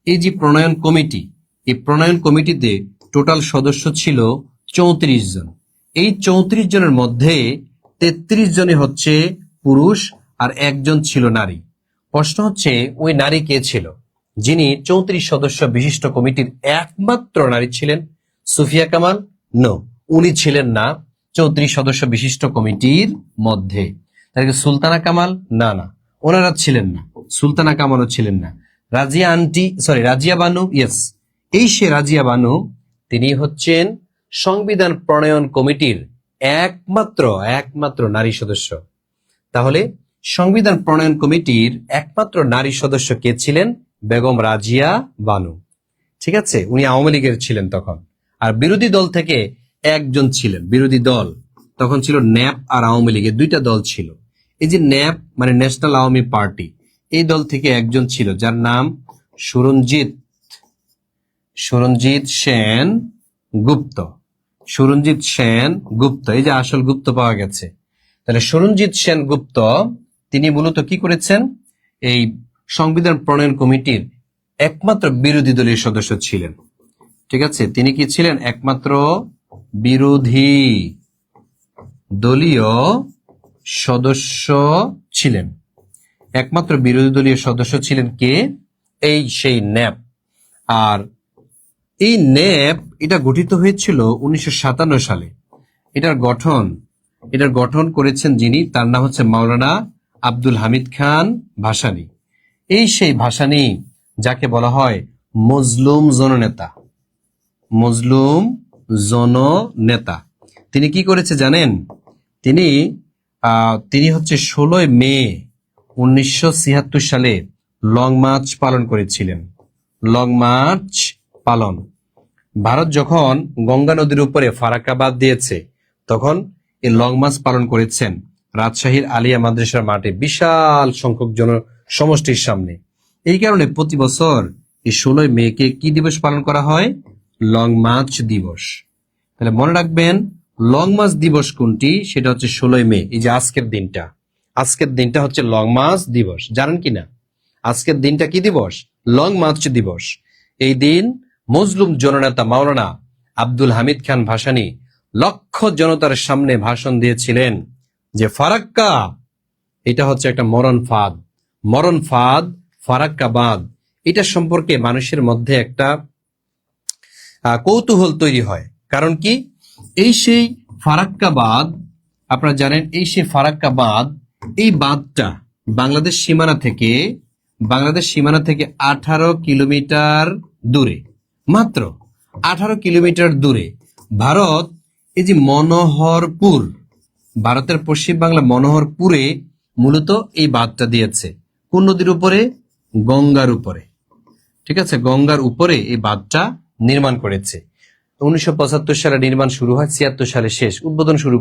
এই যে প্রণয়ন কমিটি, এই প্রণয়ন কমিটিতে টোটাল সদস্য ছিল 34 জন। এই 34 জনের মধ্যে 33 জনই হচ্ছে পুরুষ আর একজন ছিল নারী। প্রশ্ন হচ্ছে ওই নারী কে ছিল যিনি 34 সদস্য বিশিষ্ট কমিটির একমাত্র নারী ছিলেন? সুফিয়া কামাল? নো, উনি ছিলেন না 34 সদস্য বিশিষ্ট কমিটির মধ্যে। তাহলে সুলতানা কামাল? না, ওনারা ছিলেন না। সুলতানা কামালও ছিলেন না। রাজিয়া বানু, ইয়েস, এই সে রাজিয়া বানু, তিনি হচ্ছেন সংবিধান প্রণয়ন কমিটির একমাত্র নারী সদস্য। তাহলে সংবিধান প্রণয়ন কমিটির একমাত্র নারী সদস্য কে ছিলেন? বেগম রাজিয়া বানু, ঠিক আছে। উনি আওয়ামী লীগের ছিলেন তখন। আর বিরোধী দল থেকে একজন ছিলেন। বিরোধী দল তখন ছিল ন্যাপ আর আওয়ামী লীগের 2টা দল ছিল। এই যে ন্যাপ মানে ন্যাশনাল আওয়ামী পার্টি, এই দল থেকে একজন ছিল যার নাম সুরঞ্জিত সেন গুপ্ত। সুরঞ্জিত সেন গুপ্ত, এই যে আসল গুপ্ত পাওয়া গেছে। তাহলে সুরঞ্জিত সেন গুপ্ত তিনি মূলত কি করেছেন? এই সংবিধান প্রণয়ন কমিটির একমাত্র বিরোধী দলীয় সদস্য ছিলেন, ঠিক আছে। তিনি কি ছিলেন? একমাত্র বিরোধী দলীয় সদস্য ছিলেন। একমাত্র বিরোধী দলীয় সদস্য ছিলেন কে? সেই ন্যাপ। আর এই ন্যাপ এটা গঠিত হয়েছিল 1957 সালে। এটার গঠন করেছেন যিনি, তার নাম হচ্ছে মাওলানা আব্দুল হামিদ খান ভাসানী। এই সেই ভাসানী যাকে বলা হয় মজলুম জননেতা। তিনি কি করেছে জানেন? তিনি হচ্ছে 16 মে 1976 সালে লং মার্চ পালন করেছিলেন। লং মার্চ পালন, ভারত যখন গঙ্গা নদীর উপরে ফারাক্কাবাদ দিয়েছে তখন এই লং মার্চ পালন করেছেন রাজশাহীর আলিয়া মাদ্রাসার মাঠে বিশাল সংখ্যক সমষ্টির সামনে। এই কারণে প্রতি বছর এই 16 মেকে কি দিবস পালন করা হয়? লং মার্চ দিবস। তাহলে মনে রাখবেন লং মার্চ দিবস কোনটি? সেটা হচ্ছে 16 মে, এই যে আজকের দিনটা। আজকের দিনটা হচ্ছে লং মার্চ দিবস, জানেন কিনা? আজকের দিনটা কি দিবস? লং মার্চ দিবস। এই দিন মজলুম জননেতা মাওলানা আব্দুল হামিদ খান ভাসানী লক্ষ জনতার সামনে ভাষণ দিয়েছিলেন যে ফারাক্কা এটা হচ্ছে একটা মরণ ফাঁদ ফারাক্কা বাঁধ। এটা সম্পর্কে মানুষের মধ্যে একটা কৌতূহল তৈরি হয়। কারণ কি, এই সেই ফারাক্কা বাঁধ, আপনারা জানেন এই সেই ফারাক্কা বাঁধ, এই বাঁধটা বাংলাদেশ সীমানা থেকে 18 কিলোমিটার দূরে, মাত্র 18 কিলোমিটার দূরে ভারত, এই যে মনোহরপুর, ভারতের পশ্চিম বাংলা মনোহরপুরে মূলত এই বাঁধটা দিয়েছে। কোন নদীর উপরে? গঙ্গার উপরে। ঠিক আছে, গঙ্গার উপরে এই বাঁধটা নির্মাণ করেছে। 1975 সালে নির্মাণ শুরু হয়, 76 সালে শেষ, উদ্বোধন শুরু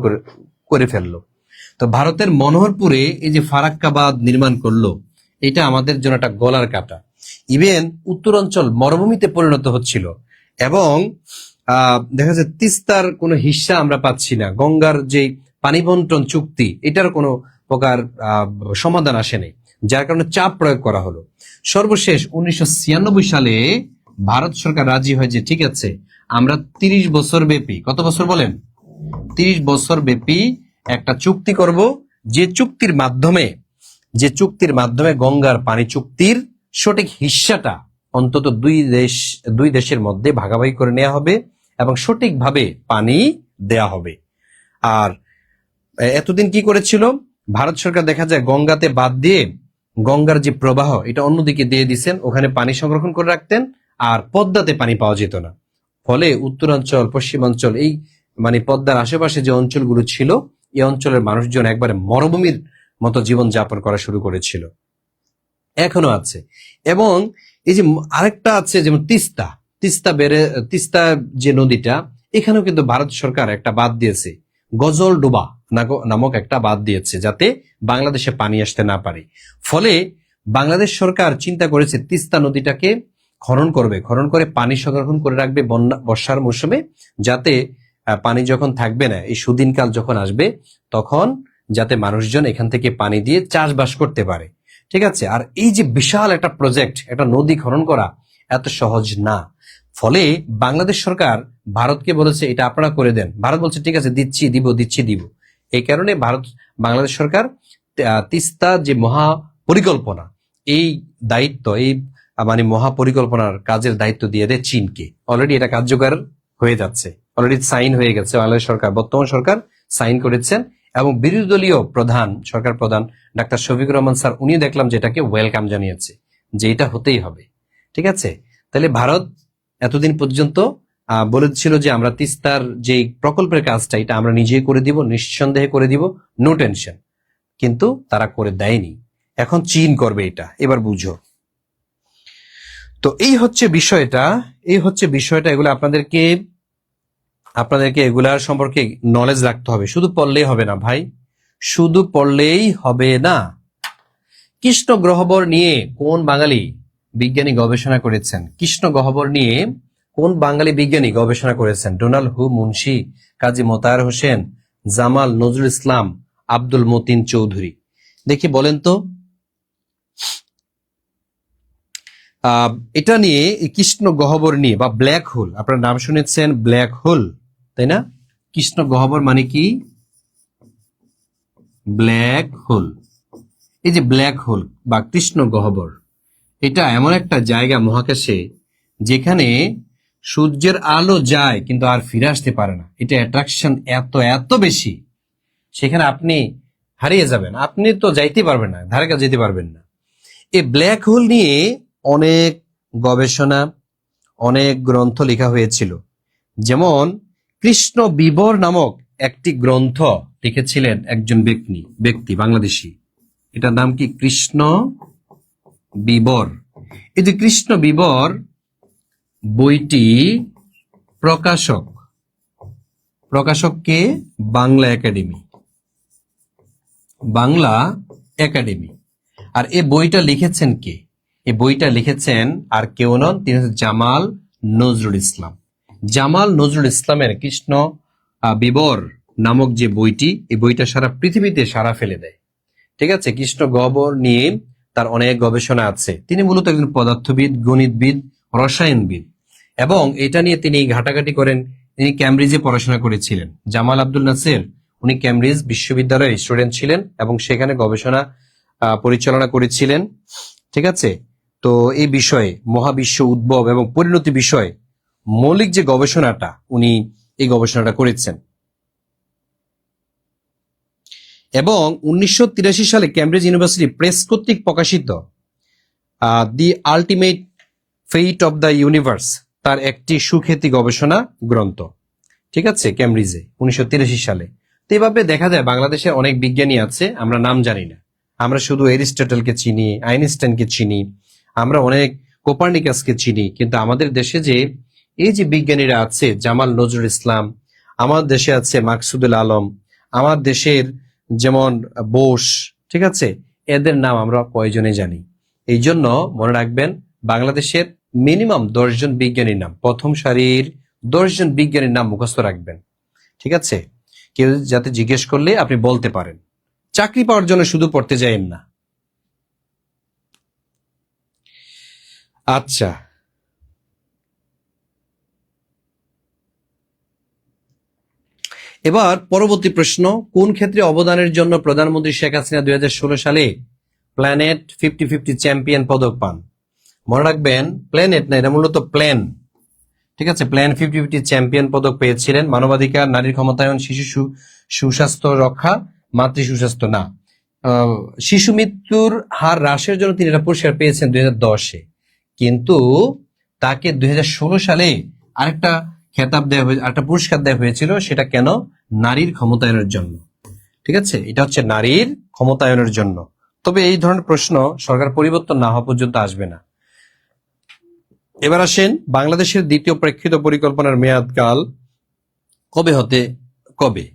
করে ফেললো। তো ভারতের মনোহরপুরে এই যে ফারাক্কা বাঁধ নির্মাণ করলো, এটা আমাদের জন্য একটা গলার কাটা। ইভেন উত্তরাঞ্চল মরুভূমিতে পরিণত হচ্ছিল এবং দেখা যায় তিস্তার কোনো হিস্সা আমরা পাচ্ছি না। গঙ্গার যে পানি বন্টন চুক্তি, এটার কোনো প্রকার সমাধান আসেনি, যার কারণে চাপ প্রয়োগ করা হলো। সর্বশেষ 1996 সালে ভারত সরকার রাজি হয় যে ঠিক আছে, আমরা 30 বছর ব্যাপী, কত বছর বলেন? 30 বছর ব্যাপী একটা চুক্তি করব, যে চুক্তির মাধ্যমে গঙ্গার পানি চুক্তির সঠিক হিস্সাটা অন্তত দুই দেশের মধ্যে ভাগাভাগি করে নেওয়া হবে এবং সঠিকভাবে পানি দেয়া হবে। আর এতদিন কি করেছিল ভারত সরকার? দেখা যায় গঙ্গাতে বাদ দিয়ে গঙ্গার যে প্রবাহ, এটা অন্যদিকে দিয়ে দিচ্ছেন, ওখানে পানি সংরক্ষণ করে রাখতেন, আর পদ্মাতে পানি পাওয়া যেত না। ফলে উত্তরাঞ্চল, পশ্চিমাঞ্চল, এই মানে পদ্মার আশেপাশে যে অঞ্চলগুলো ছিল, এই অঞ্চলের মানুষজন একবারে মরুভূমির মতো জীবন যাপন করা শুরু করেছিল, এখনো আছে। এবং এই যে আরেকটা আছে, যেমন তিস্তা যে নদীটা, এখানেও কিন্তু ভারত সরকার একটা বাঁধ দিয়েছে, গজলডোবা নামক একটা বাঁধ দিয়েছে, যাতে বাংলাদেশে পানি আসতে না পারে। ফলে বাংলাদেশ সরকার চিন্তা করেছে তিস্তা নদীটাকে খনন করে পানি সংরক্ষণ করে রাখবে বর্ষার মৌসুমে, যাতে পানি যখন থাকবে না, এই সুদিনকাল যখন আসবে, তখন যাতে মানুষজন এখান থেকে পানি দিয়ে চাষবাস করতে পারে। ঠিক আছে, আর এই যে বিশাল একটা প্রজেক্ট, একটা নদী খনন করা এত সহজ না। ফলে বাংলাদেশ সরকার ভারতকে বলেছে এটা আপনারা করে দেন। ভারত বলছে ঠিক আছে, দিচ্ছি দিব। এই কারণে বাংলাদেশ সরকার তিস্তা যে মহা পরিকল্পনা, এই দায়িত্ব, এই মানে মহাপরিকল্পনার কাজের দায়িত্ব দিয়ে দেয় চীনকে। অলরেডি এটা কার্যকর হয়ে যাচ্ছে, অলরেডি সাইন হয়ে গেছে। বাংলাদেশ সরকার, বর্তমান সরকার সাইন করেছেন এবং বিরোধী দলীয় সরকার প্রধান ডাক্তার শফিকুর রহমান স্যার, উনি দেখলাম যেটাকে ওয়েলকাম জানিয়েছে, যে এটা হতেই হবে। ঠিক আছে, তাহলে ভারত এতদিন পর্যন্ত বলেছিল যে আমরা তিস্তার যে প্রকল্পের কাজটা, এটা আমরা নিজেই করে দিব, নিঃসন্দেহে করে দিব, নো টেনশন। কিন্তু তারা করে দেয়নি, এখন চীন করবে এটা, এবার বুঝো। তো এই হচ্ছে বিষয়টা। এগুলো আপনাদেরকে এগুলার সম্পর্কে নলেজ রাখতে হবে। শুধু পড়লেই হবে না ভাই, শুধু পড়লেই হবে না। কৃষ্ণ গহ্বর নিয়ে কোন বাঙালি বিজ্ঞানী গবেষণা করেছেন? কৃষ্ণ গহ্বর নিয়ে কোন বাঙালি বিজ্ঞানী গবেষণা করেছেন? ডোনাল্ড হু মুন্সি, কাজী মোতাহার হোসেন, জামাল নজরুল ইসলাম, আব্দুল মতিন চৌধুরী। দেখি বলেন তো। এটা নিয়ে, কৃষ্ণ গহ্বর নিয়ে বা ব্ল্যাক হোল, আপনার নাম শুনেছেন ব্ল্যাক হোল, তাই না? কৃষ্ণ গহ্বর মানে কি? Black hole. এই যে ব্ল্যাক হোল বা কৃষ্ণ গহ্বর, এটা এমন একটা জায়গা মহাকাশে যেখানে সূর্যের আলো যায় কিন্তু আর ফিরে আসতে পারে না। এটা অ্যাট্রাকশন এত বেশি, সেখানে আপনি হারিয়ে যাবেন, আপনি তো যাইতে পারবেন না, ধারে কাছে যেতে পারবেন না। এই ব্ল্যাক হোল নিয়ে অনেক গবেষণা, অনেক গ্রন্থ লেখা হয়েছিল। যেমন কৃষ্ণ বিবর নামক একটি গ্রন্থ লিখেছিলেন একজন ব্যক্তি বাংলাদেশী। এটার নাম কি? কৃষ্ণ বিবর। এই যে কৃষ্ণ বিবর বইটি প্রকাশক কে? বাংলা একাডেমি। আর এই বইটা লিখেছেন কে? এই বইটা লিখেছেন আর কেউ নন, তিনি হচ্ছেন জামাল নজরুল ইসলাম। জামাল নজরুল ইসলামের কৃষ্ণ বিবর নামক যে বইটি, এই বইটা সারা পৃথিবীতে সাড়া ফেলে দেয়। ঠিক আছে, কৃষ্ণ গহ্বর নিয়ে তার অনেক গবেষণা আছে। তিনি মূলত একজন পদার্থবিদ, গণিতবিদ, রসায়নবিদ, এবং এটা নিয়ে তিনি ঘাটাঘাটি করেন। তিনি ক্যামব্রিজে পড়াশোনা করেছিলেন। জামাল আব্দুল নাসির উনি ক্যামব্রিজ বিশ্ববিদ্যালয়ের স্টুডেন্ট ছিলেন এবং সেখানে গবেষণা পরিচালনা করেছিলেন। ঠিক আছে, তো এই বিষয়ে মহাবিশ্ব উদ্ভব এবং পরিণতি বিষয়ে মৌলিক যে গবেষণাটা উনি এই গবেষণাটা করেছেন। এবং 1983 সালে ক্যামব্রিজ ইউনিভার্সিটি প্রেস কর্তৃক প্রকাশিত the ultimate fate of the universe তার একটি সুখ্যাতি গবেষণা গ্রন্থ। ঠিক আছে, ক্যামব্রিজে 1983 সালে। তো এভাবে দেখা যায় বাংলাদেশের অনেক বিজ্ঞানী আছে, আমরা নাম জানি না। আমরা শুধু এরিস্টটলকে চিনি, আইনস্টাইনকে চিনি, আমরা অনেক কোপার্নিকাসকে চিনি, কিন্তু আমাদের দেশে যে এই যে বিজ্ঞানীরা আছে, জামাল নজরুল ইসলাম, আমার দেশে আছে মাকসুদুল আলম, আমার দেশের যেমন বোস, ঠিক আছে, এদের নাম আমরা কয়জনে জানি। এই জন্য মনে রাখবেন বাংলাদেশের মিনিমাম 10 জন বিজ্ঞানীর নাম, প্রথম সারির 10 জন বিজ্ঞানীর নাম মুখস্থ রাখবেন। ঠিক আছে, কেউ যাতে জিজ্ঞেস করলে আপনি বলতে পারেন। চাকরি পাওয়ার জন্য শুধু পড়তে যাইেন না। আচ্ছা, এবার পরবর্তী প্রশ্ন, কোন ক্ষেত্রে অবদানের জন্য প্রধানমন্ত্রী শেখ হাসিনা 2016 সালে প্ল্যানেট 50-50 চ্যাম্পিয়ন পদক পান? মনে রাখবেন প্ল্যানেট না, এটা মূলত প্ল্যান। ঠিক আছে, প্ল্যান 50-50 চ্যাম্পিয়ন পদক পেয়েছিলেন। মানবাধিকার, নারীর ক্ষমতায়ন, শিশু সুস্বাস্থ্য রক্ষা, মাতৃ সুস্বাস্থ্য না, শিশু মৃত্যুর হার হ্রাসের জন্য তিনি এটা পুরস্কার পেয়েছেন 2010-এ। কিন্তু তাকে 2016 সালে আরেকটা খেতাব দেওয়া হয়েছে, আরেকটা পুরস্কার দেওয়া হয়েছিল। সেটা কেন? নারীর ক্ষমতায়নের জন্য। ঠিক আছে, এটা হচ্ছে নারীর ক্ষমতায়নের জন্য। তবে এই ধরনের প্রশ্ন সরকার পরিবর্তন না হওয়া পর্যন্ত আসবে না। এবার আসেন, বাংলাদেশের দ্বিতীয় প্রেক্ষিত পরিকল্পনার মেয়াদকাল কবে হতে কবে,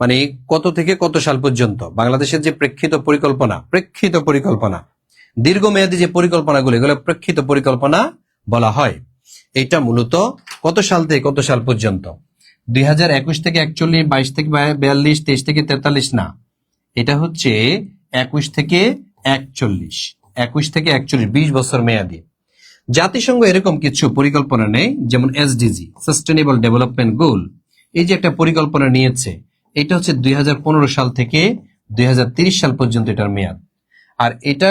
মানে কত থেকে কত সাল পর্যন্ত? বাংলাদেশের যে প্রেক্ষিত পরিকল্পনা দীর্ঘমেয়াদী যে পরিকল্পনাগুলো, এগুলো প্রেক্ষিত পরিকল্পনা বলা হয়। এটা মূলত কত সাল থেকে কত সাল পর্যন্ত? 2021 থেকে 41, 22 থেকে 42, 23 থেকে 43 না, এটা হচ্ছে 21 থেকে 41, 21 থেকে 41, 20 বছর মেয়াদী। জাতিসংঘ এরকম কিছু পরিকল্পনা নেই, যেমন এসডিজি, সাস্টেনেবল ডেভেলপমেন্ট গোল, এই যে একটা পরিকল্পনা নিয়েছে, এটা হচ্ছে 2015 সাল থেকে 2030 সাল পর্যন্ত এটার মেয়াদ। আর এটা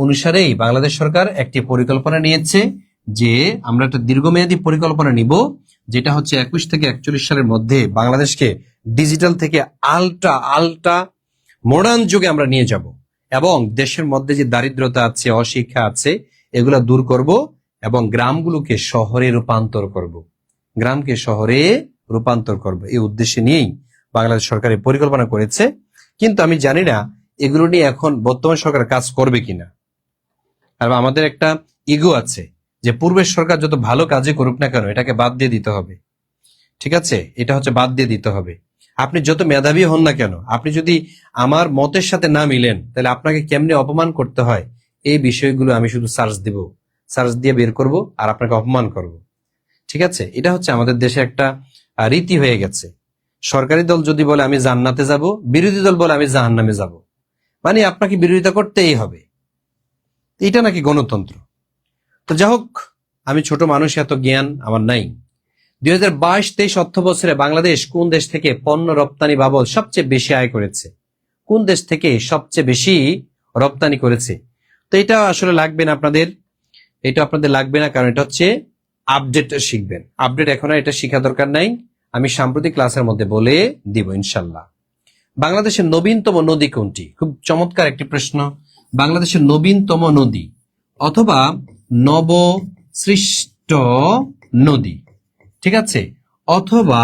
অনুসারেই বাংলাদেশ সরকার একটি পরিকল্পনা নিয়েছে যে আমরা একটা দীর্ঘমেয়াদী পরিকল্পনা নিব, যেটা হচ্ছে 21 থেকে 41 সালের মধ্যে বাংলাদেশকে ডিজিটাল থেকে আলট্রা মডার্ন যুগে আমরা নিয়ে যাব, এবং দেশের মধ্যে যে দারিদ্রতা আছে, অশিক্ষা আছে, এগুলা দূর করব, এবং গ্রামগুলোকে শহরে রূপান্তর করব, গ্রামকে শহরে রূপান্তর করব। এই উদ্দেশ্যে নিয়েই বাংলাদেশ সরকার এই পরিকল্পনা করেছে। কিন্তু আমি জানি না এগুলো নিয়ে এখন বর্তমান সরকার কাজ করবে কিনা। আর আমাদের একটা ইগো আছে যে পূর্বের সরকার যত ভালো কাজে করুক না কেন, এটাকে বাদ দিয়ে দিতে হবে। ঠিক আছে, এটা হচ্ছে বাদ দিয়ে দিতে হবে। আপনি যত মেধাবী হন না কেন, আপনি যদি আমার মতের সাথে না মিলেন, তাহলে আপনাকে কেমনে অপমান করতে হয়, এই বিষয়গুলো আমি শুধু সার্চ দিয়ে বের করব আর আপনাকে অপমান করব। ঠিক আছে, এটা হচ্ছে আমাদের দেশে একটা রীতি হয়ে গেছে। সরকারি দল যদি বলে আমি জান্নাতে যাব, বিরোধী দল বলে আমি জাহান্নামে যাব, মানে আপনাকে বিরোধিতা করতেই হবে। এটা নাকি গণতন্ত্র? তো যাই হোক, আমি ছোট মানুষ, এত জ্ঞান আমার নাই। 2022-23 অর্থ বছরে বাংলাদেশ কোন দেশ থেকে পণ্য রপ্তানি বাবদ সবচেয়ে বেশি আয় করেছে? কোন দেশ থেকে সবচেয়ে বেশি রপ্তানি করেছে? তো এটা আসলে লাগবে না আপনাদের, এটা আপনাদের লাগবে না, কারণ এটা হচ্ছে আপডেট শিখবেন। আপডেট এখন আর এটা শিখা দরকার নাই, আমি সাম্প্রতিক ক্লাসের মধ্যে বলে দিব ইনশাল্লাহ। বাংলাদেশের নবীনতম নদী কোনটি? খুব চমৎকার একটি প্রশ্ন। বাংলাদেশের নবীনতম নদী অথবা নবসৃষ্ট নদী, ঠিক আছে, অথবা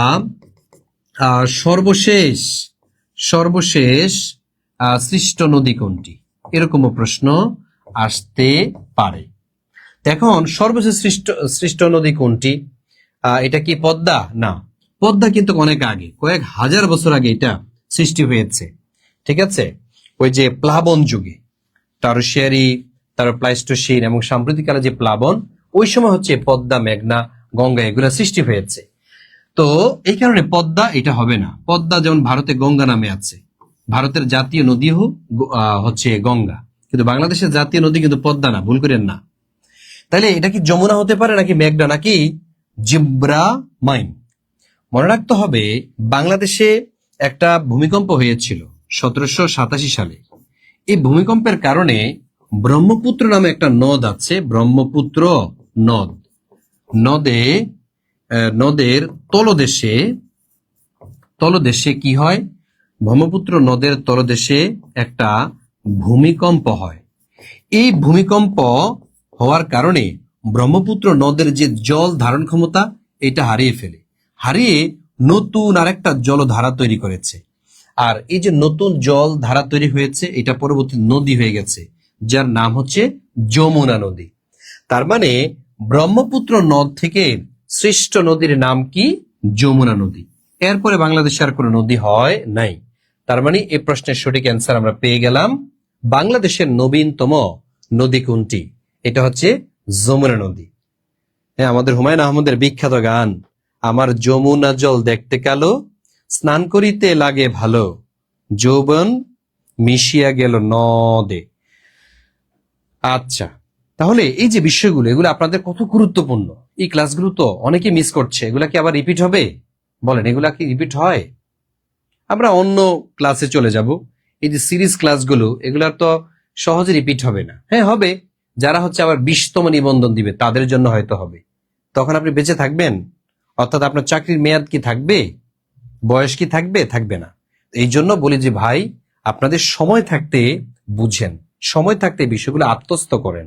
সর্বশেষ সৃষ্ট নদী কোনটি, এরকমও প্রশ্ন আসতে পারে। এখন সর্বশেষ সৃষ্ট নদী কোনটি? এটা কি পদ্মা? না, পদ্মা কিন্তু অনেক আগে, কয়েক হাজার বছর আগে এটা সৃষ্টি হয়েছে। ঠিক আছে, ওই যে প্লাবন যুগে, টারশিয়ারি, তারপর প্লাইস্টোসিন এবং সাম্প্রতিককালে যে প্লাবন, ওই সময় হচ্ছে পদ্মা, মেঘনা, গঙ্গা এগুলা সৃষ্টি হয়েছে। তো এই কারণে পদ্মা এটা হবে না। পদ্মা যেমন ভারতে গঙ্গা নামে আছে, ভারতের জাতীয় নদী হচ্ছে গঙ্গা, কিন্তু বাংলাদেশের জাতীয় নদী কিন্তু পদ্মা না, ভুল করেন না। তাহলে এটা কি যমুনা হতে পারে নাকি মেঘনা নাকি জিব্রামাইন? মনে রাখতে হবে বাংলাদেশে একটা ভূমিকম্প হয়েছিল 1787 সালে। এই ভূমিকম্পের কারণে ব্রহ্মপুত্র নামে একটা নদ আছে, ব্রহ্মপুত্র নদ, নদের তলদেশে কি হয়, ব্রহ্মপুত্র নদের তলদেশে একটা ভূমিকম্প হয়। এই ভূমিকম্প হওয়ার কারণে ব্রহ্মপুত্র নদের যে জল ধারণ ক্ষমতা এটা হারিয়ে নতুন আরেকটা জলধারা তৈরি করেছে। আর এই যে নতুন জল ধারা তৈরি হয়েছে এটা পরবর্তী নদী হয়ে গেছে, যার নাম হচ্ছে যমুনা নদী। তার মানে ব্রহ্মপুত্র নদ থেকে সৃষ্ট নদীর নাম কি? যমুনা নদী। এরপরে বাংলাদেশে আর কোনো নদী হয় নাই। তার মানে এই প্রশ্নের সঠিক অ্যান্সার আমরা পেয়ে গেলাম। বাংলাদেশের নবীনতম নদী কোনটি? এটা হচ্ছে যমুনা নদী। হ্যাঁ, আমাদের হুমায়ুন আহমদের বিখ্যাত গান, আমার যমুনা জল দেখতে কালো, স্নান করিতে লাগে ভালো, যৌবন মিশিয়া গেল নদে। আচ্ছা, তাহলে এই যে বিষয়গুলো, এগুলো আপনাদের কত গুরুত্বপূর্ণ। এই ক্লাসগুলো তো অনেকে মিস করছে। এগুলা কি আবার রিপিট হবে? বলেন, এগুলা কি রিপিট হয়? আমরা অন্য ক্লাসে চলে যাব। এই যে সিরিজ ক্লাসগুলো, এগুলার তো সহজে রিপিট হবে না। হ্যাঁ হবে, যারা হচ্ছে আবার 20তম নিবন্ধন দিবে তাদের জন্য হয়তো হবে। তখন আপনি বেঁচে থাকবেন, অর্থাৎ আপনার চাকরির মেয়াদ কি থাকবে, বয়স কি থাকবে? থাকবে না। এই জন্য বলি যে ভাই, আপনাদের সময় থাকতে বুঝেন, সময় থাকতে বিষয়গুলো আত্মস্থ করেন।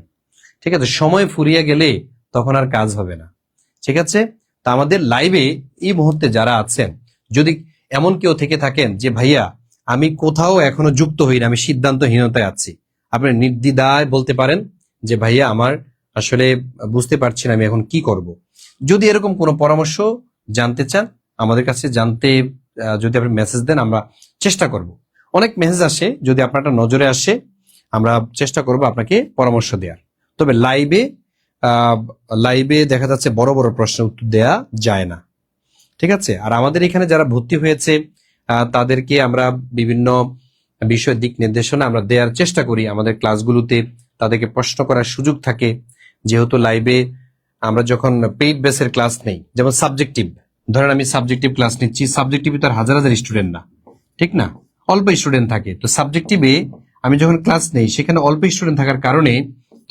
ঠিক আছে, সময় ফুরিয়ে গেলে তখন আর কাজ হবে না। ঠিক আছে, তা আমাদের লাইভে এই মুহূর্তে যারা আছেন, যদি এমন কেউ থেকে থাকেন যে ভাইয়া আমি কোথাও এখনো যুক্ত হই না, আমি সিদ্ধান্তহীনতায় আছি, আপনি নির্দ্বিধায় বলতে পারেন যে ভাইয়া আমার আসলে বুঝতে পারছি না আমি এখন কি করব। যদি এরকম কোনো পরামর্শ জানতে চান, আমাদের কাছে জানতে যদি আপনি মেসেজ দেন, আমরা চেষ্টা করব। অনেক মেসেজ আসে, যদি আপনারটা নজরে আসে আমরা চেষ্টা করব আপনাকে পরামর্শ দেওয়ার। তবে লাইভে দেখা যাচ্ছে বড় বড় প্রশ্নের উত্তর দেয়া যায় না। ঠিক আছে, আর আমাদের এখানে যারা ভর্তি হয়েছে তাদেরকে আমরা বিভিন্ন বিষয় দিক নির্দেশনা আমরা দেওয়ার চেষ্টা করি। আমাদের ক্লাসগুলোতে তাদেরকে প্রশ্ন করার সুযোগ থাকে, যেহেতু লাইভে আমরা যখন পেইড বেসের ক্লাস নেই, যেমন সাবজেক্টিভ, ধরেন আমি সাবজেক্টিভ ক্লাস নিচ্ছি, সাবজেক্টিভে তো আর হাজার হাজার স্টুডেন্ট না, ঠিক না, অল্প স্টুডেন্ট থাকে। তো সাবজেক্টিভে আমি যখন ক্লাস নেই সেখানে অল্প স্টুডেন্ট থাকার কারণে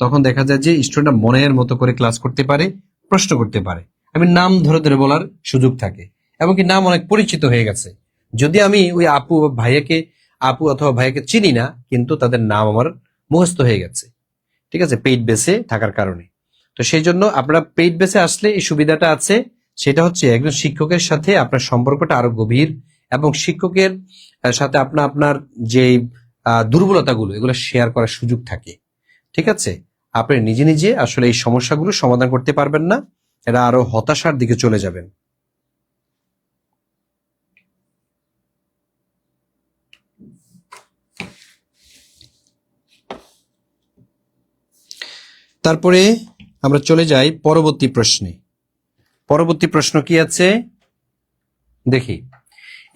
তখন দেখা যায় যে স্টুডেন্টরা মনের মতো করে ক্লাস করতে পারে, প্রশ্ন করতে পারে। আমি নাম ধরে ধরে বলার সুযোগ থাকে, এমনকি নাম অনেক পরিচিত হয়ে গেছে। যদি আমি ওই আপু অথবা ভাইয়াকে চিনি না, কিন্তু তাদের নাম আমার মুখস্থ হয়ে গেছে। ঠিক আছে, পেইড বেসে থাকার কারণে। তো সেই জন্য আপনারা পেইড বেসে আসলে এই সুবিধাটা আছে, সেটা হচ্ছে একজন শিক্ষকের সাথে আপনার সম্পর্কটা আরো গভীর, এবং শিক্ষকের সাথে আপনার যে দুর্বলতাগুলো এগুলো শেয়ার করার সুযোগ থাকে। ঠিক আছে, আপনি নিজে নিজে আসলে এই সমস্যাগুলো সমাধান করতে পারবেন না, এরা আরো হতাশার দিকে চলে যাবেন। তারপরে আমরা চলে যাই পরবর্তী প্রশ্নে। পরবর্তী প্রশ্ন কি আছে দেখি।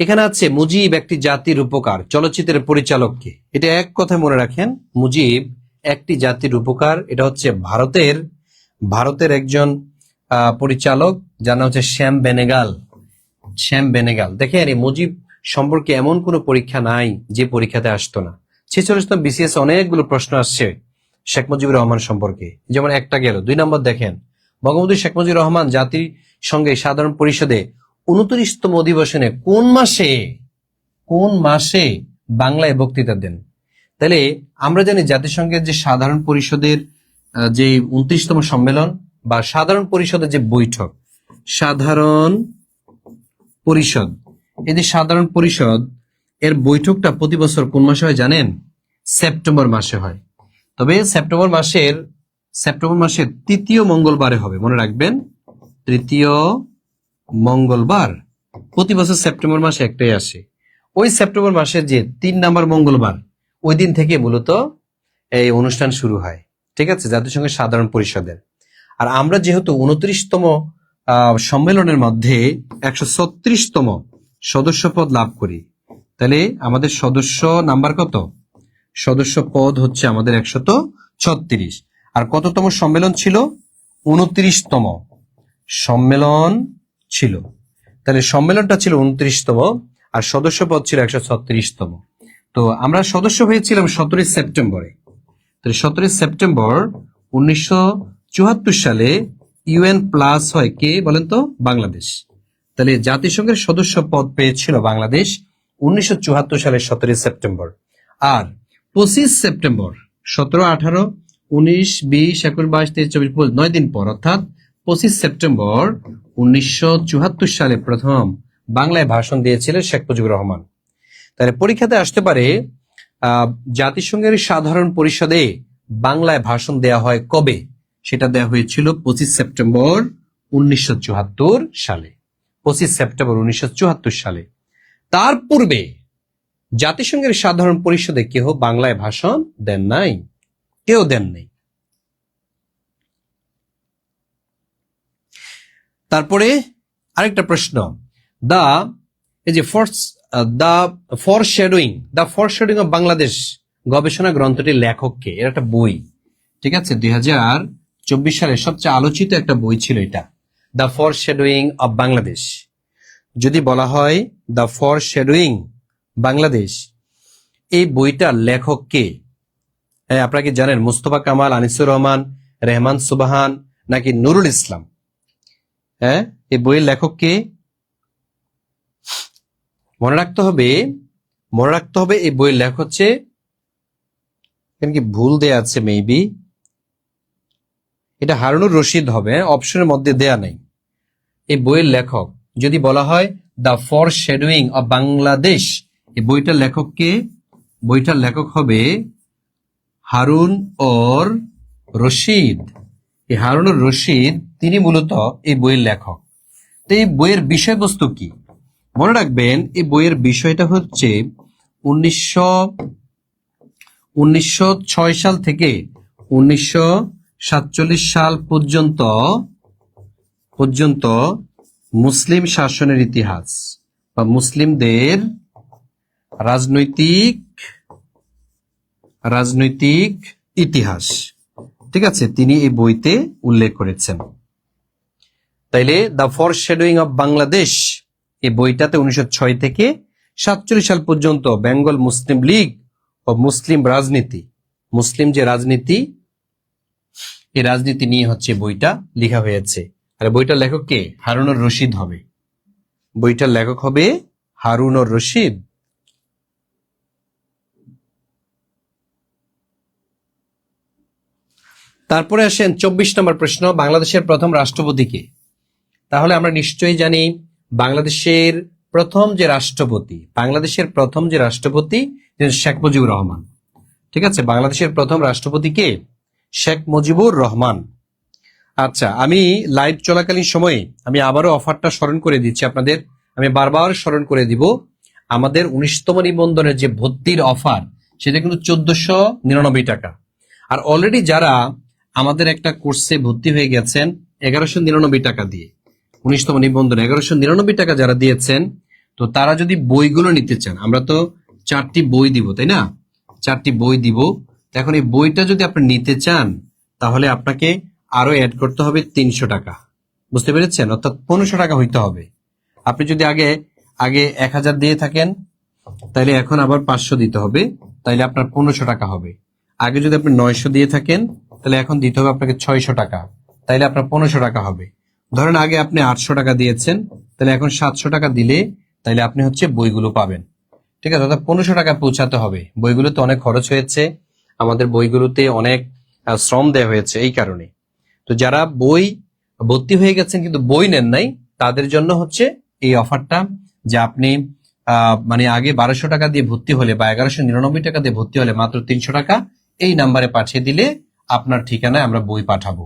এখানে আছে মুজিব একটি জাতির উপকার, চলচ্চিত্রের পরিচালককে। এটা এক কথায় মনে রাখেন, মুজিব একটি জাতির উপকার। এটা হচ্ছে ভারতের একজন পরিচালক, যার নাম হচ্ছে শ্যাম বেনেগাল। দেখেন, এই মুজিব সম্পর্কে এমন কোনো পরীক্ষা নাই যে পরীক্ষাতে আসতো না। 46তম বিসিএস অনেকগুলো প্রশ্ন আসছে শেখ মুজিবুর রহমান সম্পর্কে, যেমন একটা গেল। 2 নম্বর দেখেন, বঙ্গবন্ধু শেখ মুজিবুর রহমান জাতিসংঘে সাধারণ পরিষদে 29তম অধিবেশনে কোন মাসে বাংলায় বক্তৃতা দেন? তাহলে আমরা জানি জাতিসংঘের যে সাধারণ পরিষদের যে 29তম সম্মেলন বা সাধারণ পরিষদের যে বৈঠক, সাধারণ পরিষদ, এই যে সাধারণ পরিষদ এর বৈঠকটা প্রতি বছর কোন মাসে হয় জানেন? সেপ্টেম্বর মাসে হয়। তবে সেপ্টেম্বর মাসের 3য় মঙ্গলবারে হবে, মনে রাখবেন, 3য় মঙ্গলবার। প্রতি বছর সেপ্টেম্বর মাসে একটাই আসে। ওই সেপ্টেম্বর মাসের যে 3 নম্বর মঙ্গলবার, ওই দিন থেকে মূলত এই অনুষ্ঠান শুরু হয়। ঠিক আছে, জাতিসংঘের সাধারণ পরিষদের। আর আমরা যেহেতু 29তম সম্মেলনের মধ্যে 136তম সদস্যপদ লাভ করি, তাহলে আমাদের সদস্য নাম্বার কত? সদস্য পদ হচ্ছে আমাদের 136। আর কততম সম্মেলন ছিল? 29তম সম্মেলন ছিল। তাহলে সম্মেলনটা ছিল 29তম আর সদস্য পদ ছিল 136তম। তো আমরা সদস্য হয়েছিলাম 17 সেপ্টেম্বরে। তাহলে 17 সেপ্টেম্বর 1974 সালে ইউএন প্লাস হয় কে বলেন তো? বাংলাদেশ। তাহলে জাতিসংঘের সদস্য পদ পেয়েছিল বাংলাদেশ 1974 সালের 17 সেপ্টেম্বর। আর 25 সেপ্টেম্বর 17, 18, 19, 20, 21, 22, 23, 24, 9 দিন পর অর্থাৎ 25 সেপ্টেম্বর 1974 সালে প্রথম বাংলায় ভাষণ দিয়েছিলেন শেখ মুজিবুর রহমান। তাহলে পরীক্ষাতে আসতে পারে জাতিসংঘের সাধারণ পরিষদে বাংলায় ভাষণ দেয়া হয় কবে? সেটা দেয়া হয়েছিল 25 সেপ্টেম্বর 1974 সালে। 25 সেপ্টেম্বর 1974 সালে। তার পূর্বে জাতিসংঘের সাধারণ পরিষদে কেউ বাংলায় ভাষণ দেন নাই, কেউ দেন নাই। তারপরে আরেকটা প্রশ্ন, দা ফরশ্যাডোয়িং অফ বাংলাদেশ গবেষণা গ্রন্থটির লেখক কে? এর একটা বই, ঠিক আছে, 2024 সালের সবচেয়ে আলোচিত একটা বই ছিল এটা, দ্য ফরশ্যাডোয়িং অফ বাংলাদেশ। যদি বলা হয় দ্য ফরশ্যাডোয়িং বাংলাদেশ, এই বইটার লেখক কে? হ্যাঁ, আপনারা কি জানেন মুস্তফা কামাল, আনিসুর রহমান, রেহমান সুবহান নাকি নুরুল ইসলাম? হ্যাঁ, এই বইয়ের লেখক কে? মনে রাখতে হবে এই বইয়ের লেখক হচ্ছে, এখানে কি ভুল দেয়া আছে মেবি, এটা হারুনুর রশিদ হবে, অপশনের মধ্যে দেয়া নেই। এই বইয়ের লেখক যদি বলা হয় দ্য ফরশ্যাডোয়িং অফ বাংলাদেশ, এই বইটার লেখক কে? বইটার লেখক হবে হারুন ওর রশিদ। এই হারুনুর রশিদ তিনি মূলত এই বইয়ের লেখক। তো এই বইয়ের বিষয়বস্তু কি? মনে রাখবেন এই বইয়ের বিষয়টা হচ্ছে 1906 সাল থেকে 1947 সাল পর্যন্ত মুসলিম শাসনের ইতিহাস বা মুসলিমদের রাজনৈতিক ইতিহাস, ঠিক আছে, তিনি এই বইতে উল্লেখ করেছেন। তাইলে দ্য ফরশ্যাডোয়িং অফ বাংলাদেশ এই বইটাতে 1906 থেকে 47 সাল পর্যন্ত বেঙ্গল মুসলিম লীগ ও মুসলিম রাজনীতি, মুসলিম যে রাজনীতি, এই রাজনীতি নিয়ে হচ্ছে বইটা লেখা হয়েছে। আর বইটার লেখক কে? হারুনুর রশিদ হবে। বইটার লেখক হবে হারুনুর রশিদ। তারপরে আসেন 24 নম্বর প্রশ্ন, বাংলাদেশের প্রথম রাষ্ট্রপতি কে? তাহলে আমরা নিশ্চয়ই জানি বাংলাদেশের প্রথম যে রাষ্ট্রপতি শেখ মুজিবুর রহমান, ঠিক আছে। বাংলাদেশের প্রথম রাষ্ট্রপতি কে? শেখ মুজিবুর রহমান। আচ্ছা, আমি লাইভ চলাকালীন সময়ে আমি আবারও অফারটা স্মরণ করে দিচ্ছি আপনাদের, আমি বারবার স্মরণ করে দিব, আমাদের 19তম নিবন্ধনের যে ভর্তির অফার সেটা কিন্তু 1499 টাকা। আর অলরেডি যারা আমাদের একটা কোর্সে ভর্তি হয়ে গেছেন 1199 টাকা দিয়ে, 19তম নিবন্ধন 1199 টাকা যারা দিয়েছেন, তো তারা যদি বইগুলো নিতে চান, আমরা তো 4টি বই দিব, তাই না? 4টি বই দিব। এখন এই বইটা যদি আপনি নিতে চান তাহলে আপনাকে আরো অ্যাড করতে হবে 300 টাকা, বুঝতে পেরেছেন? অর্থাৎ 1500 টাকা হইতে হবে। আপনি যদি আগে 1000 দিয়ে থাকেন তাহলে এখন আবার 500 দিতে হবে, তাইলে আপনার 1500 টাকা হবে। আগে যদি আপনি 900 দিয়ে থাকেন তাহলে এখন দিতে হবে আপনাকে 600 টাকা, তাইলে আপনার 1500 টাকা হবে। ধরেন আগে আপনি 800 টাকা দিয়েছেন, তাহলে এখন 700 টাকা দিলে তাইলে আপনি হচ্ছে বইগুলো পাবেন, ঠিক আছে। অর্থাৎ 1500 টাকা পৌঁছাতে হবে। বইগুলোতে অনেক খরচ হয়েছে, আমাদের বইগুলোতে অনেক শ্রম দেওয়া হয়েছে, এই কারণে। তো যারা বই ভর্তি হয়ে গেছেন কিন্তু বই নেন নাই, তাদের জন্য হচ্ছে এই অফারটা, যে আপনি মানে আগে 1200 টাকা দিয়ে ভর্তি হলে বা 1199 টাকা দিয়ে ভর্তি হলে মাত্র 300 টাকা এই নাম্বারে পাঠিয়ে দিলে আপনার ঠিকানায় আমরা বই পাঠাবো,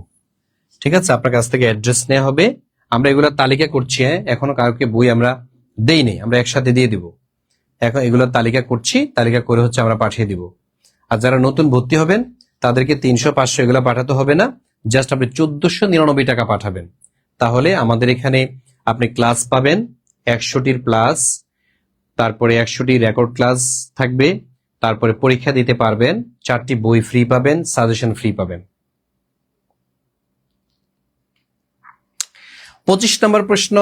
ঠিক আছে। আপনার কাছ থেকে অ্যাড্রেস নেওয়া হবে। আমরা এগুলোর তালিকা করছি, এখনো কাউকে বই আমরা দেই নেই, আমরা একসাথে দিয়ে দিব। এখন এগুলোর তালিকা করছি, তালিকা করে হচ্ছে আমরা পাঠিয়ে দিব। আর যারা নতুন ভর্তি হবেন তাদেরকে 300, 500 এগুলো পাঠাতে হবে না, জাস্ট আপনি 1499 টাকা পাঠাবেন। তাহলে আমাদের এখানে আপনি ক্লাস পাবেন 100টির প্লাস, তারপরে 100টি রেকর্ড ক্লাস থাকবে, তারপরে পরীক্ষা দিতে পারবেন, 4টি বই ফ্রি পাবেন, সাজেশন ফ্রি পাবেন। 25 নম্বর প্রশ্ন,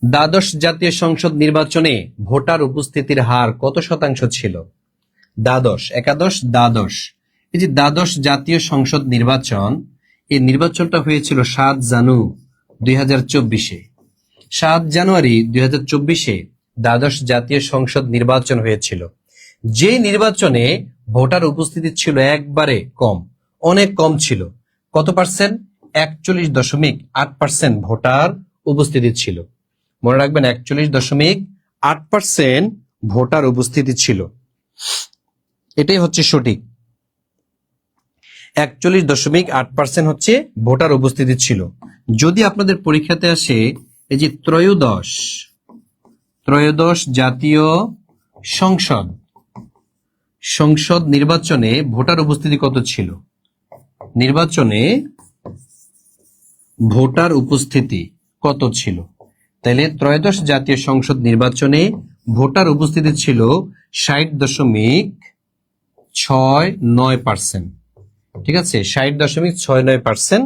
দ্বাদশ জাতীয় সংসদ নির্বাচনে ভোটার উপস্থিতির হার কত শতাংশ ছিল? দ্বাদশ, একাদশ, দ্বাদশ, এই যে দ্বাদশ জাতীয় সংসদ নির্বাচন, এই নির্বাচনটা হয়েছিল 7 জানুয়ারি 2024-এ। 7 জানুয়ারি 2024-এ দ্বাদশ জাতীয় সংসদ নির্বাচন হয়েছিল। যে নির্বাচনে ভোটার উপস্থিতি ছিল একবারে কম, অনেক কম ছিল। কত পার্সেন্ট? 41.8% ভোটার উপস্থিতি ছিল। মনে রাখবেন 41.8% ভোটার উপস্থিতি ছিল। এটাই হচ্ছে সঠিক। 41.8% হচ্ছে ভোটার উপস্থিতি ছিল। যদি আপনাদের পরীক্ষাতে আসে এই যে ত্রয়োদশ জাতীয় সংসদ নির্বাচনে ভোটার উপস্থিতি কত ছিল? নির্বাচনে ভোটার উপস্থিতি কত ছিল? তাহলে ত্রয়োদশ জাতীয় সংসদ নির্বাচনে ভোটার উপস্থিতি ছিল 60.69%। ঠিক আছে, 60.69%।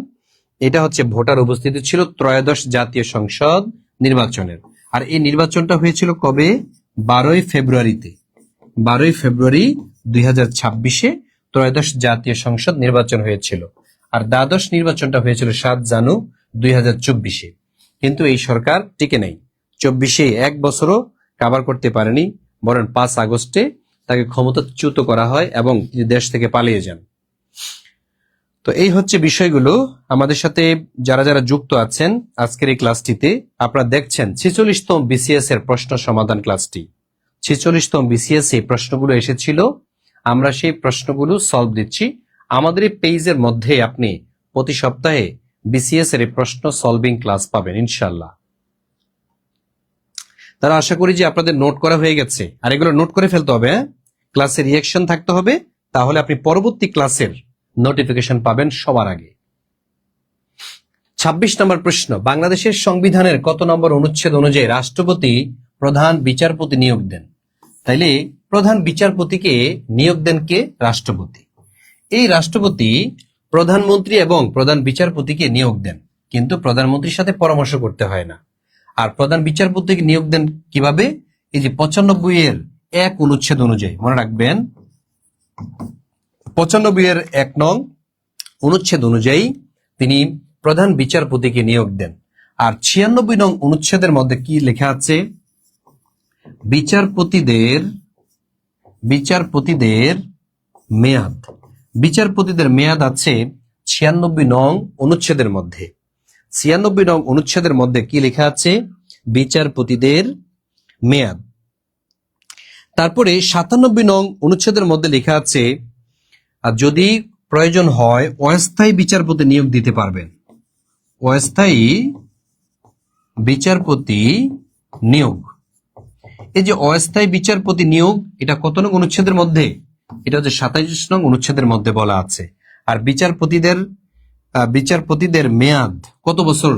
এটা হচ্ছে ভোটার উপস্থিতি ছিল ত্রয়োদশ জাতীয় সংসদ নির্বাচনের। আর এই নির্বাচনটা হয়েছিল কবে? 12 ফেব্রুয়ারিতে। 12 ফেব্রুয়ারি 2026-এ ত্রয়োদশ জাতীয় সংসদ নির্বাচন হয়েছিল। আর দ্বাদশ নির্বাচনটা হয়েছিল 7 জানুয়ারি 2024-এ। কিন্তু এই সরকার টিকে নেই। 24-এ এক বছরও কাভার করতে পারেনি, বরং 5 আগস্টে তাকে ক্ষমতাচ্যুত করা হয় এবং তিনি দেশ থেকে পালিয়ে যান। তো এই হচ্ছে বিষয়গুলো। আমাদের সাথে যারা যারা যুক্ত আছেন আজকের এই ক্লাসটিতে, আপনারা দেখছেন 46তম বিসিএস এর প্রশ্ন সমাধান ক্লাসটি। 46তম বিসিএস এই প্রশ্নগুলো এসেছিল, আমরা সেই প্রশ্নগুলো সলভ দিচ্ছি। আমাদের এই পেজের মধ্যে আপনি প্রতি সপ্তাহে বিসিএস এর প্রশ্ন সলভিং ক্লাস পাবেন ইনশাআল্লাহ। তারা আশা করি যে আপনাদের নোট করা হয়ে গেছে, আর এগুলো নোট করে ফেলতে হবে। ক্লাসের রিঅ্যাকশন থাকতে হবে, তাহলে আপনি পরবর্তী ক্লাসের নোটিফিকেশন পাবেন সবার আগে। 26 নম্বর প্রশ্ন, বাংলাদেশের সংবিধানের কত নম্বর অনুচ্ছেদ অনুযায়ী রাষ্ট্রপতি প্রধান বিচারপতি নিয়োগ দেন? তাইলে প্রধান বিচারপতিকে নিয়োগ দেন কে? রাষ্ট্রপতি। এই রাষ্ট্রপতি প্রধানমন্ত্রী এবং প্রধান বিচারপতিকে নিয়োগ দেন, কিন্তু প্রধানমন্ত্রীর সাথে পরামর্শ করতে হয় না। আর প্রধান বিচারপতিকে নিয়োগ দেন কিভাবে? এই যে 95-এর 1 অনুচ্ছেদ অনুযায়ী। মনে রাখবেন 95-এর 1 নং অনুচ্ছেদ অনুযায়ী তিনি প্রধান বিচারপতিকে নিয়োগ দেন। আর 96 নং অনুচ্ছেদের মধ্যে কি লেখা আছে? বিচারপতিদের মেয়াদ। বিচারপতিদের মেয়াদ আছে 96 নং অনুচ্ছেদের মধ্যে। 96 নং অনুচ্ছেদের মধ্যে কি লেখা আছে? বিচারপতিদের মেয়াদ। তারপরে 97 নং অনুচ্ছেদের মধ্যে লেখা আছে আর যদি প্রয়োজন হয় অস্থায়ী বিচারপতি নিয়োগ দিতে পারবেন। অস্থায়ী বিচারপতি নিয়োগ, এই যে অস্থায়ী বিচারপতি নিয়োগ, এটা কত নং অনুচ্ছেদের মধ্যে? এটা হচ্ছে 27 নং অনুচ্ছেদের মধ্যে বলা আছে। আর বিচারপতিদের মেয়াদ কত বছর?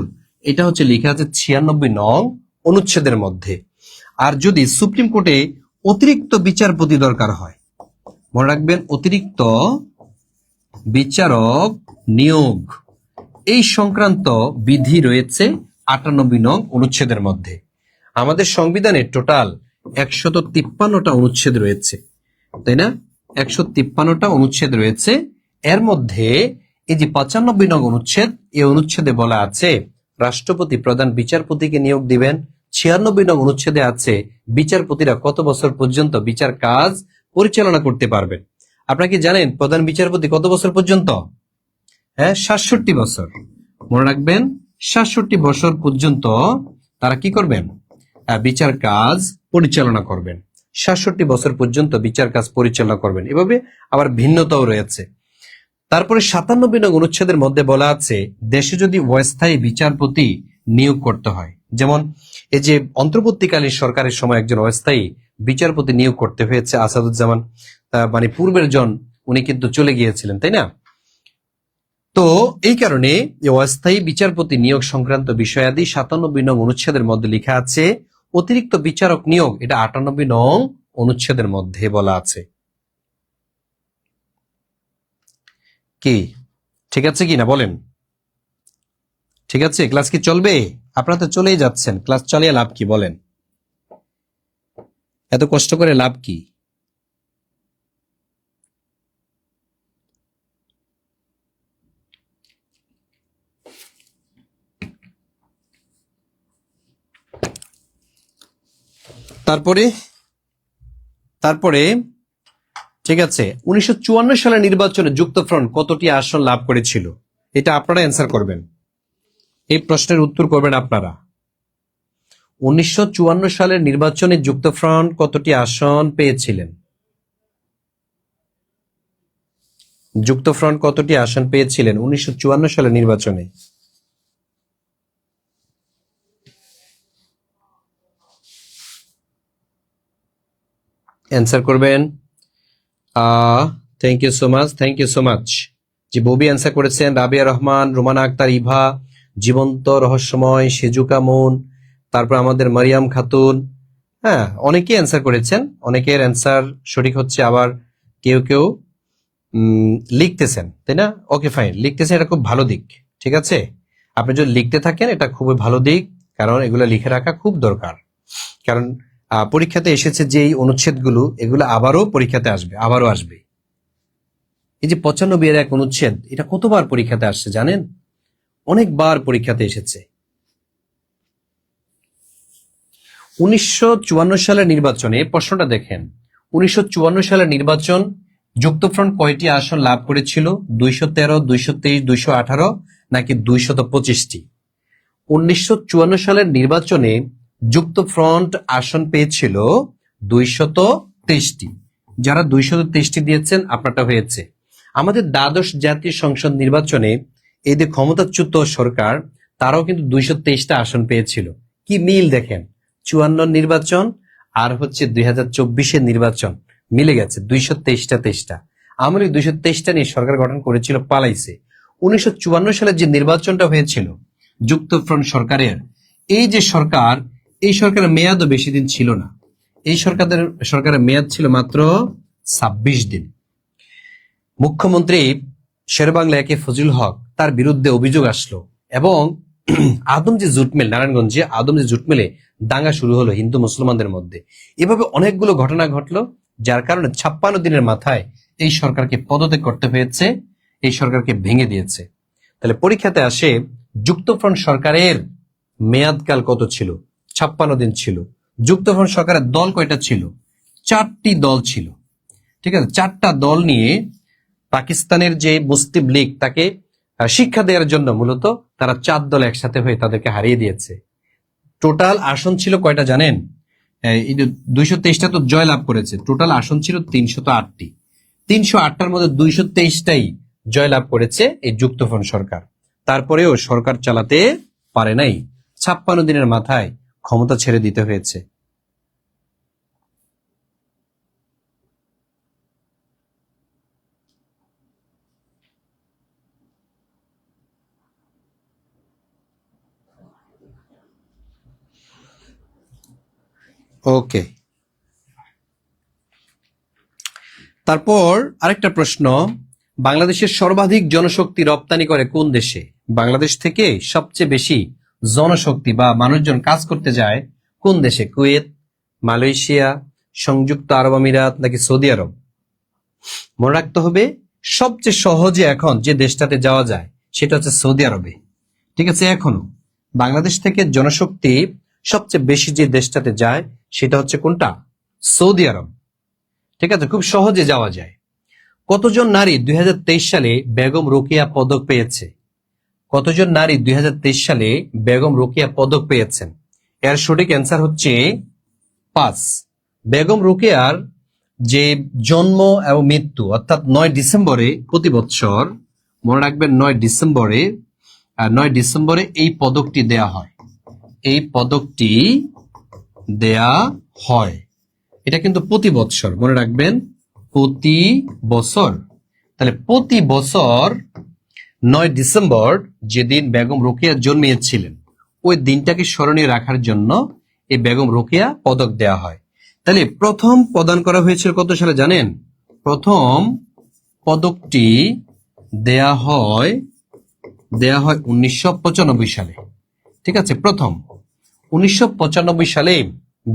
এটা হচ্ছে লেখা আছে 96 নং অনুচ্ছেদের মধ্যে। আর যদি সুপ্রিম কোর্টে অতিরিক্ত বিচারপতি দরকার হয়, মনে রাখবেন অতিরিক্ত বিচারক নিয়োগ, এই সংক্রান্ত বিধি রয়েছে 98 নং অনুচ্ছেদের মধ্যে। আমাদের সংবিধানে টোটাল 153টা অনুচ্ছেদ রয়েছে, তাই না? 153টা অনুচ্ছেদ রয়েছে। এর মধ্যে এই যে 95 নং অনুচ্ছেদ, এই অনুচ্ছেদে বলা আছে রাষ্ট্রপতি প্রধান বিচারপতিকে নিয়োগ দিবেন। 96 নং অনুচ্ছেদে আছে বিচারপতিরা কত বছর পর্যন্ত বিচার কাজ পরিচালনা করতে পারবেন। আপনারা কি জানেন প্রধান বিচারপতি কত বছর পর্যন্ত? হ্যাঁ, 67 বছর। মনে রাখবেন 67 বছর পর্যন্ত তারা কি করবেন? বিচার কাজ পরিচালনা করবেন। 67 বছর পর্যন্ত বিচার কাজ পরিচালনা করবেন। এভাবে আবার ভিন্নতাও রয়েছে। তারপরে 97 নং অনুচ্ছেদের মধ্যে বলা আছে দেশে যদি অস্থায়ী বিচারপতি নিয়োগ করতে হয়, যেমন এই যে অন্তর্বর্তীকালীন সরকারের সময় একজন অস্থায়ী বিচারপতি নিয়োগ করতে হয়েছে আসাদুজ্জামান, মানে পূর্বের জন, উনি কিন্তু চলে গিয়েছিলেন, তাই না? তো এই কারণে অস্থায়ী বিচারপতি নিয়োগ সংক্রান্ত বিষয়াদি 97 নং অনুচ্ছেদের মধ্যে লেখা আছে অতিরিক্ত বিচারক নিয়োগ, এটা 98 নং অনুচ্ছেদের মধ্যে বলা আছে। কি ঠিক আছে কি না বলেন? ঠিক আছে, ক্লাস কি চলবে? আপনারা তো চলেই যাচ্ছেন, ক্লাস চালিয়ে লাভ কি বলেন? এত কষ্ট করে লাভ কি? তারপরে তারপরে ঠিক আছে, 1954 সালের নির্বাচনে যুক্তফ্রন্ট কতটি আসন লাভ করেছিল? এটা আপনারা অ্যান্সার করবেন, এই প্রশ্নের উত্তর করবেন আপনারা। 1954 সালের নির্বাচনে যুক্তফ্রন্ট কতটি আসন পেয়েছিলেন? যুক্তফ্রন্ট কতটি আসন পেয়েছিলেন 1954 সালের নির্বাচনে? অ্যান্সার করবেন। Thank you so much, thank you so much. জি, ববি অ্যান্সার করেছেন, রাবিয়া রহমান, রোমানা আক্তার, ইভা, জীবন্ত রহস্যময়, সেজুকা মুন, তারপর আমাদের মারিয়াম খাতুন। হ্যাঁ, অনেকেই অ্যান্সার করেছেন, অনেকের অ্যান্সার সঠিক হচ্ছে, আবার কেউ কেউ লিখতেছেন, তাই না? ওকে ফাইন, লিখতেছেন, এটা খুব ভালো দিক। ঠিক আছে, আপনি যদি লিখতে থাকেন এটা খুবই ভালো দিক, কারণ এগুলো লিখে রাখা খুব দরকার। কারণ পরীক্ষাতে এসেছে যে এই অনুচ্ছেদগুলো, এগুলো আবারও পরীক্ষাতে আসবে, আবারও আসবে। এই যে 95 এক অনুচ্ছেদ, এটা কতবার পরীক্ষাতে আসছে জানেন? অনেকবার পরীক্ষাতে এসেছে। 1954 সালের নির্বাচনে প্রশ্নটা দেখেন, 1954 সালের নির্বাচন যুক্তফ্রন্ট কয়টি আসন লাভ করেছিল? 213, 223, 218 নাকি 225টি? 1954 সালের নির্বাচনে যুক্তফ্রন্ট আসন পেয়েছিল 223টি। যারা 223টি দিয়েছেন আপনারটা হয়েছে। আমাদের দ্বাদশ জাতীয় সংসদ নির্বাচনে এই যে ক্ষমতাচ্যুত সরকার, তারাও কিন্তু 223টা আসন পেয়েছিল। কি মিল দেখেন, 54 নির্বাচন আর হচ্ছে 2024-এর নির্বাচন মিলে গেছে, 223টা। আওয়ামী লীগ 223টা নিয়ে সরকার গঠন করেছিল, পালাইছে। 1954 সালে যে নির্বাচনটা হয়েছিল যুক্তফ্রন্ট সরকারের, এই যে সরকার, এই সরকারের মেয়াদও বেশি দিন ছিল না। এই সরকারের মেয়াদ ছিল মাত্র 26 দিন। মুখ্যমন্ত্রী শেরেবাংলা একে ফজলুল হক, তার বিরুদ্ধে অভিযোগ আসলো এবং আদমজি জুট মিল, নারায়ণগঞ্জে আদমজি জুট মিলে দাঙ্গা শুরু হলো হিন্দু মুসলমানদের মধ্যে। এভাবে অনেকগুলো ঘটনা ঘটলো, যার কারণে 56 দিনের মাথায় এই সরকারকে পদত্যাগ করতে হয়েছে, এই সরকারকে ভেঙে দিয়েছে। তাহলে পরীক্ষাতে আসে যুক্তফ্রন্ট সরকারের মেয়াদকাল কত ছিল? 56 দিন ছিল। যুক্তফ্রন্ট সরকারের দল কয়টা ছিল? 4টি দল ছিল। ঠিক আছে, 4টা দল নিয়ে পাকিস্তানের যে মুসলিম লীগ, তাকে শিক্ষা দেওয়ার জন্য মূলত তারা 4 দল একসাথে হয়ে তাদেরকে হারিয়ে দিয়েছে। টোটাল আসন ছিল কয়টা জানেন? এই যে 223টা তো জয় লাভ করেছে, টোটাল আসন ছিল 308টি। 308টার মধ্যে 223টাই জয় লাভ করেছে এই যুক্তফ্রন্ট সরকার। তারপরেও সরকার চালাতে পারে নাই, 56 দিনের মাথায় ক্ষমতা ছেড়ে দিতে হয়েছে। ওকে, তারপর আরেকটা প্রশ্ন, বাংলাদেশের সর্বাধিক জনশক্তি রপ্তানি করে কোন দেশে? বাংলাদেশ থেকে সবচেয়ে বেশি জনশক্তি বা মানুষজন কাজ করতে যায় কোন দেশে? কুয়েত, মালয়েশিয়া, সংযুক্ত আরব আমিরাত নাকি সৌদি আরব? মনে রাখতে হবে, সবচেয়ে সহজে এখন যে দেশটাতে যাওয়া যায় সেটা হচ্ছে সৌদি আরবে। ঠিক আছে, এখনো বাংলাদেশ থেকে জনশক্তি সবচেয়ে বেশি যে দেশটাতে যায় সেটা হচ্ছে কোনটা? সৌদি আরব। ঠিক আছে, খুব সহজে যাওয়া যায়। কতজন নারী 2023 সালে বেগম রোকেয়া পদক পেয়েছে? কতজন নারী 2023 সালে বেগম রোকেয়া পদক পেয়েছেন? এর সঠিক অ্যান্সার হচ্ছে 5। বেগম রোকেয়ার যে জন্ম এবং মৃত্যু, অর্থাৎ 9 ডিসেম্বরে প্রতি বছর, মনে রাখবেন 9 ডিসেম্বরে এই পদকটি দেয়া হয়। এই পদকটি দেয়া হয়, এটা কিন্তু প্রতি বছর, মনে রাখবেন প্রতি বছর। তাহলে প্রতি বছর 9 ডিসেম্বর, যেদিন বেগম রোকেয়া জন্মিয়েছিলেন, ওই দিনটাকে স্মরণীয় রাখার জন্য এই বেগম রোকেয়া পদক দেয়া হয়। তাহলে প্রথম প্রদান করা হয়েছিল কত সালে জানেন? প্রথম পদকটি দেয়া হয় 1995 সালে। ঠিক আছে, প্রথম 1995 সালে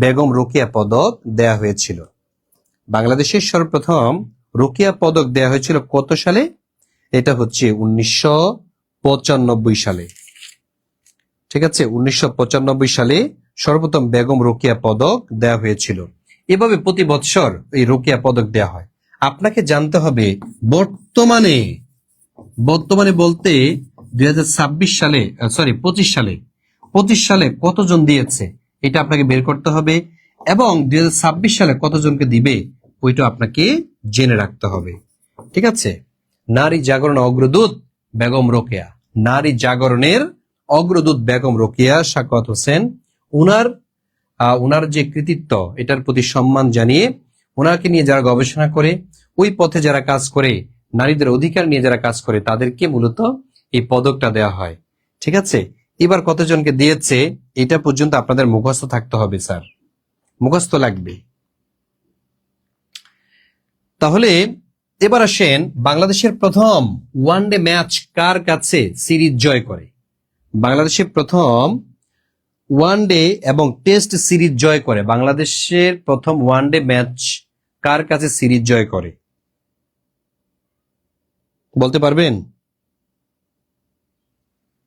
বেগম রোকেয়া পদক দেয়া হয়েছিল। বাংলাদেশের সর্বপ্রথম রোকেয়া পদক দেয়া হয়েছিল কত সালে? এটা হচ্ছে 1995 সালে। ঠিক আছে, 1995 সালে সর্বপ্রথম বেগম রোকেয়া পদক দেয়া হয়েছিল। এভাবে প্রতি বৎসর এই রোকেয়া পদক দেয়া হয়। আপনাকে জানতে হবে বর্তমানে বলতে 2026 সালে 25 সালে কতজন দিয়েছে এটা আপনাকে বের করতে হবে, এবং 2026 সালে কতজনকে দিবে ওইটা আপনাকে জেনে রাখতে হবে। ঠিক আছে, নারী জাগরণ অগ্রদূত বেগম রোকেয়া, নারী জাগরণের অগ্রদূত বেগম রোকেয়া সাখাওয়াত হোসেন, উনার যে কৃতিত্ব এটার প্রতি সম্মান জানিয়ে ওনাকে নিয়ে যারা গবেষণা করে, ওই পথে যারা কাজ করে, নারীদের অধিকার নিয়ে যারা কাজ করে, তাদেরকে মূলত এই পদকটা দেওয়া হয়। ঠিক আছে, এবার কতজনকে দিয়েছে এটা পর্যন্ত আপনাদের মুখস্থ থাকতে হবে স্যার, মুখস্থ লাগবে। তাহলে এবার আসেন, বাংলাদেশের প্রথম ওয়ানডে ম্যাচ কার কাছে সিরিজ জয় করে? বাংলাদেশের প্রথম ওয়ানডে এবং টেস্ট সিরিজ জয় করে, বাংলাদেশের প্রথম ওয়ানডে ম্যাচ কার কাছে সিরিজ জয় করে বলতে পারবেন?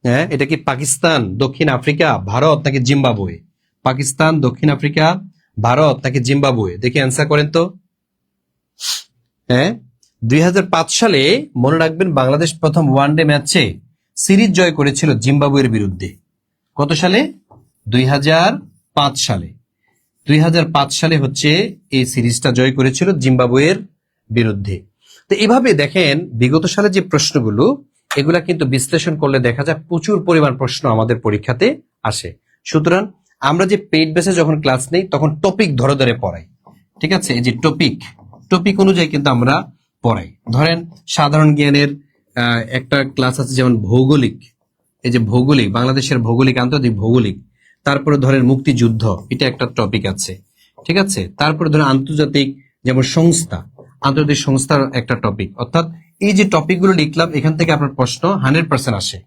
হ্যাঁ, এটা কি পাকিস্তান, দক্ষিণ আফ্রিকা, ভারত নাকি জিম্বাবুয়ে? পাকিস্তান, দক্ষিণ আফ্রিকা, ভারত নাকি জিম্বাবুয়ে? দেখি অ্যান্সার করেন তো। হ্যাঁ, 2005 সালে মনে রাখবেন বাংলাদেশ প্রথম ওয়ানডে ম্যাচে সিরিজ জয় করেছিল জিম্বাবুয়ের বিরুদ্ধে। কত সালে? 2005 সালে। 2005 সালে হচ্ছে এই সিরিজটা জয় করেছিল জিম্বাবুয়ের বিরুদ্ধে। তো এভাবে দেখেন বিগত সালে যে প্রশ্নগুলো, এগুলা কিন্তু বিশ্লেষণ করলে দেখা যায় প্রচুর পরিমাণ প্রশ্ন আমাদের পরীক্ষাতে আসে। সুতরাং আমরা যে পেইড বেসে যখন ক্লাস নেই তখন টপিক ধরে ধরে পড়াই। ঠিক আছে, এই যে টপিক অনুযায়ী কিন্তু আমরা পড়াই। ধরেন সাধারণ জ্ঞানের একটা ক্লাস আছে, যেমন ভৌগোলিক, এই যে ভৌগোলিক, বাংলাদেশের ভৌগোলিক, আন্তর্জাতিক ভৌগোলিক। তারপরে ধরেন মুক্তিযুদ্ধ, এটা একটা টপিক আছে। ঠিক আছে, তারপরে ধরেন আন্তর্জাতিক, যেমন সংস্থা, আন্তর্জাতিক সংস্থার একটা টপিক। অর্থাৎ এই যে টপিকগুলো লিখলাম, এখান থেকে আপনার প্রশ্ন 100% আসে,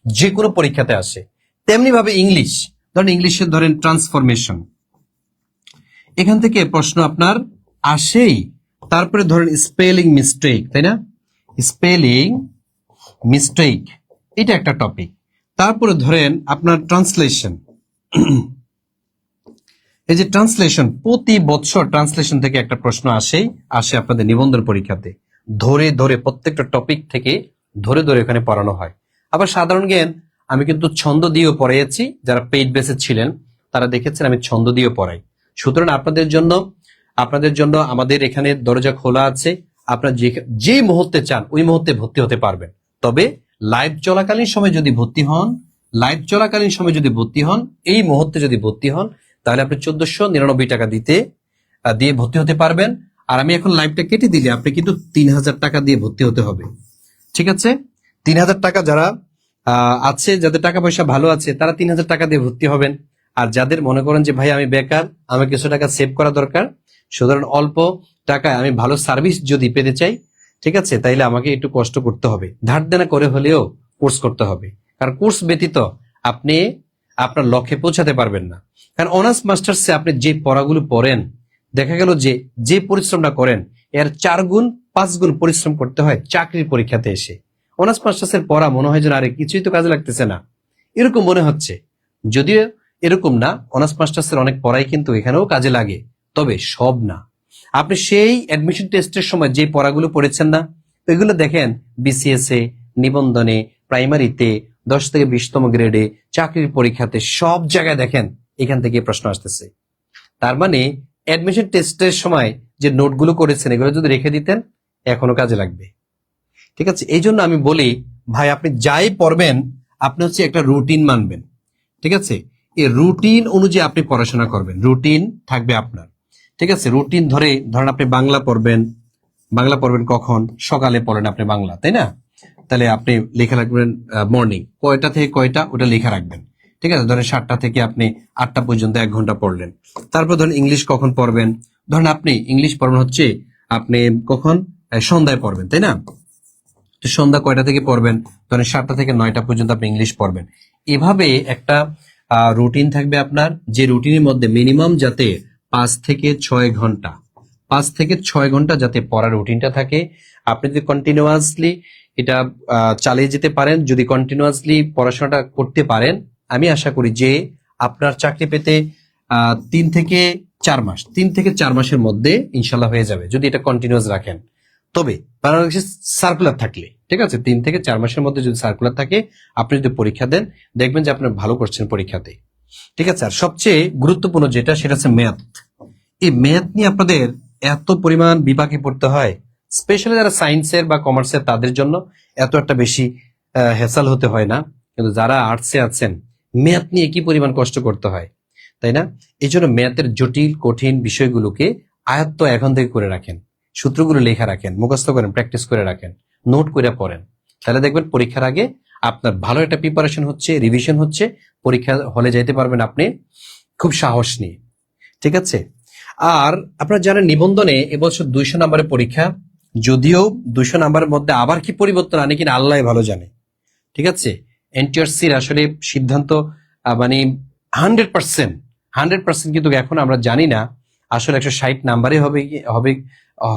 যে কোনো পরীক্ষাতে আসে। তেমনি ভাবে ইংলিশ, ধরেন ইংলিশের ধরেন ট্রান্সফরমেশন, এখান থেকে প্রশ্ন আপনার আসেই। তারপরে ধরেন স্পেলিং মিস্টেক, তাই না? স্পেলিং মিস্টেক, এটা একটা টপিক। তারপরে ধরেন আপনার ট্রান্সলেশন, এই যে ট্রান্সলেশন, প্রতি বছর ট্রান্সলেশন থেকে একটা প্রশ্ন আসে আপনাদের নিবন্ধন পরীক্ষাতে। ধরে ধরে প্রত্যেকটা টপিক থেকে ধরে ধরে এখানে পড়ানো হয়। আবার সাধারণ জ্ঞান আমি কিন্তু ছন্দ দিয়েও পড়াইছি, যারা পেইড বেসে ছিলেন তারা দেখেছেন আমি ছন্দ দিয়েও পড়াই। সুতরাং আপনাদের জন্য আমাদের এখানে দরজা খোলা আছে। আপনারা যে মুহূর্তে চান ওই মুহূর্তে ভর্তি হতে পারবেন। তবে লাইভ চলাকালীন সময় যদি ভর্তি হন, এই মুহূর্তে যদি ভর্তি হন, তাহলে আপনি 1499 টাকা দিয়ে ভর্তি হতে পারবেন। আর আমি এখন লাইভটা কেটে দিলে আপনি কিন্তু 3000 টাকা দিয়ে ভর্তি হতে হবে। ঠিক আছে, 3000 টাকা যারা আছে, যাদের টাকা পয়সা ভালো আছে, তারা 3000 টাকা দিয়ে ভর্তি হবেন। আর যাদের মনে করেন যে ভাই আমি বেকার, আমার কিছু টাকা সেভ করা দরকার, সুতরাং অল্প টাকায় আমি ভালো সার্ভিস যদি পেতে চাই, ঠিক আছে, তাইলে আমাকে একটু কষ্ট করতে হবে, ধার দেনা করে হলেও কোর্স করতে হবে। কারণ কোর্স ব্যতীত আপনি আপনার লক্ষ্যে পৌঁছাতে পারবেন না। কারণ অনার্স মাস্টার্সে আপনি যে পড়াগুলো পড়েন, দেখা গেল যে পরিশ্রমটা করেন এর 4 গুণ 5 গুণ পরিশ্রম করতে হয় চাকরির পরীক্ষাতে এসে। অনার্স মাস্টার্সের পড়া মনে হয় যেন আরে কিছুই তো কাজে লাগতেছে না, এরকম মনে হচ্ছে। যদিও এরকম না, অনার্স মাস্টার্সের অনেক পড়াই কিন্তু এখানেও কাজে লাগে, তবে সব না। আপনি সেই অ্যাডমিশন টেস্টের সময় যে পড়াগুলো পড়েছেন না, এগুলো দেখেন বিসিএস এ, নিবন্ধনে, প্রাইমারিতে, 10 থেকে 20তম গ্রেডে, চাকরির পরীক্ষাতে, সব জায়গায় দেখেন এখান থেকে প্রশ্ন আসতেছে। তার মানে অ্যাডমিশন টেস্টের সময় যে নোটগুলো করেছেন এগুলো যদি রেখে দিতেন এখনো কাজে লাগবে। ঠিক আছে, এই জন্য আমি বলি ভাই আপনি যাই পড়বেন আপনি হচ্ছে একটা রুটিন মানবেন। ঠিক আছে, এই রুটিন অনুযায়ী আপনি পড়াশোনা করবেন, রুটিন থাকবে আপনার। ঠিক আছে, রুটিন ধরেন আপনি বাংলা পড়বেন কখন? সকালে পড়েন আপনি বাংলা, তাই না? তাহলে আপনি লেখা রাখবেন মর্নিং কয়টা থেকে কয়টা, ওটা লেখা রাখবেন। ঠিক আছে, ধরেন 7টা থেকে আপনি 8টা পর্যন্ত 1 ঘন্টা পড়লেন। তারপর ধরেন ইংলিশ কখন পড়বেন, ধরেন আপনি ইংলিশ পড়বেন হচ্ছে আপনি কখন, সন্ধ্যায় পড়বেন, তাই না? তো সন্ধ্যা কয়টা থেকে পড়বেন, ধরেন 7টা থেকে 9টা পর্যন্ত আপনি ইংলিশ পড়বেন। এভাবে একটা রুটিন থাকবে আপনার, যে রুটিনের মধ্যে মিনিমাম যাতে 5 থেকে 6 ঘন্টা যাতে পড়ার রুটিনটা থাকে। আপনি যদি কন্টিনিউয়াসলি এটা চালিয়ে যেতে পারেন, যদি কন্টিনিউয়াসলি পড়াশোনাটা করতে পারেন, আমি আশা করি যে আপনার চাকরি পেতে 3 থেকে 4 মাসের মধ্যে ইনশাল্লাহ হয়ে যাবে, যদি এটা কন্টিনিউয়াস রাখেন। তবে বাংলাদেশে সার্কুলার থাকলে, ঠিক আছে, 3 থেকে 4 মাসের মধ্যে যদি সার্কুলার থাকে, আপনি যদি পরীক্ষা দেন, দেখবেন যে আপনি ভালো করছেন পরীক্ষাতে। ঠিক আছে, আর সবচেয়ে গুরুত্বপূর্ণ যেটা, সেটা হচ্ছে ম্যাথ। এই ম্যাথ নিয়ে আপনাদের এত পরিমাণ বিপাকে পড়তে হয়, স্পেশালি যারা সায়েন্সের বা কমার্সের তাদের জন্য এত একটা বেশি হ্যাসাল হতে হয় না, কিন্তু যারা আর্টসে আছেন ম্যাথ নিয়ে কি পরিমাণ কষ্ট করতে হয়, তাই না? এই জন্য ম্যাথের জটিল কঠিন বিষয়গুলোকে আয়ত্ত এখন থেকে করে রাখেন, সূত্রগুলো লেখা রাখেন, মুখস্থ করেন, প্র্যাকটিস করে রাখেন, নোট করে পড়েন। তাহলে দেখবেন পরীক্ষার আগে আপনার ভালো একটা প্রিপারেশন হচ্ছে, রিভিশন হচ্ছে, পরীক্ষা হলে যাইতে পারবেন আপনি খুব সাহস নিয়ে। ঠিক আছে, আর আপনারা জানেন নিবন্ধনে এবছর 200 নম্বরের পরীক্ষা, যদিও 200 নম্বরের মধ্যে আবার কি পরিবর্তন আনে কিনা আল্লাহ ভালো জানে। ঠিক আছে, এনটিআরসির আসলে সিদ্ধান্ত মানে 100% কিন্তু এখন আমরা জানি না আসলে 160 নাম্বারে হবে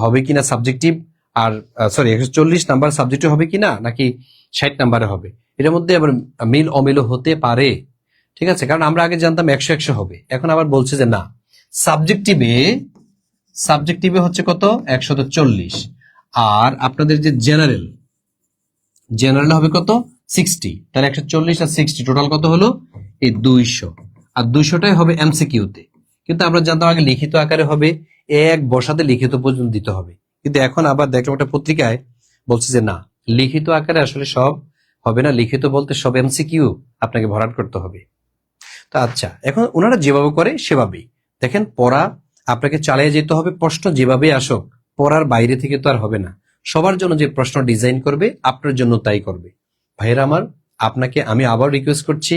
হবে কিনা সাবজেক্টিভ, আর সরি 140 নাম্বার সাবজেক্টিভ হবে কিনা, নাকি 60 নাম্বারে হবে, এটার মধ্যে আবার মিল অমিলও হতে পারে। ঠিক আছে, কারণ আমরা আগে জানতাম 100 হবে, এখন আবার বলছে যে না, সাবজেক্টিভে হচ্ছে কত, 140, আর আপনাদের যে জেনারেল হবে কত, 60। তাহলে 140 আর 60 টোটাল কত হলো, এই 200, আর 200টাই হবে এমসিকিউতে। কিন্তু আমরা জানতাম আগে লিখিত আকারে হবে, এক বসাতে লিখিত পর্যন্ত দিতে হবে, কিন্তু এখন আবার দেখলাম একটা পত্রিকায় বলছে যে না, লিখিত আকারে আসলে সব হবে না, লিখিত বলতে সব এমসিকিউ আপনাকে ভরাট করতে হবে। তো আচ্ছা, এখন ওনারা যেভাবে করে সেভাবেই দেখেন, পড়া আপনাকে চালিয়ে যেতে হবে, প্রশ্ন যেভাবে আসুক, পড়ার বাইরে থেকে তো আর হবে না। সবার জন্য যে প্রশ্ন ডিজাইন করবে, আপনার জন্য তাই করবে। ভাইয়েরা আমার, আমি আবার রিকোয়েস্ট করছি,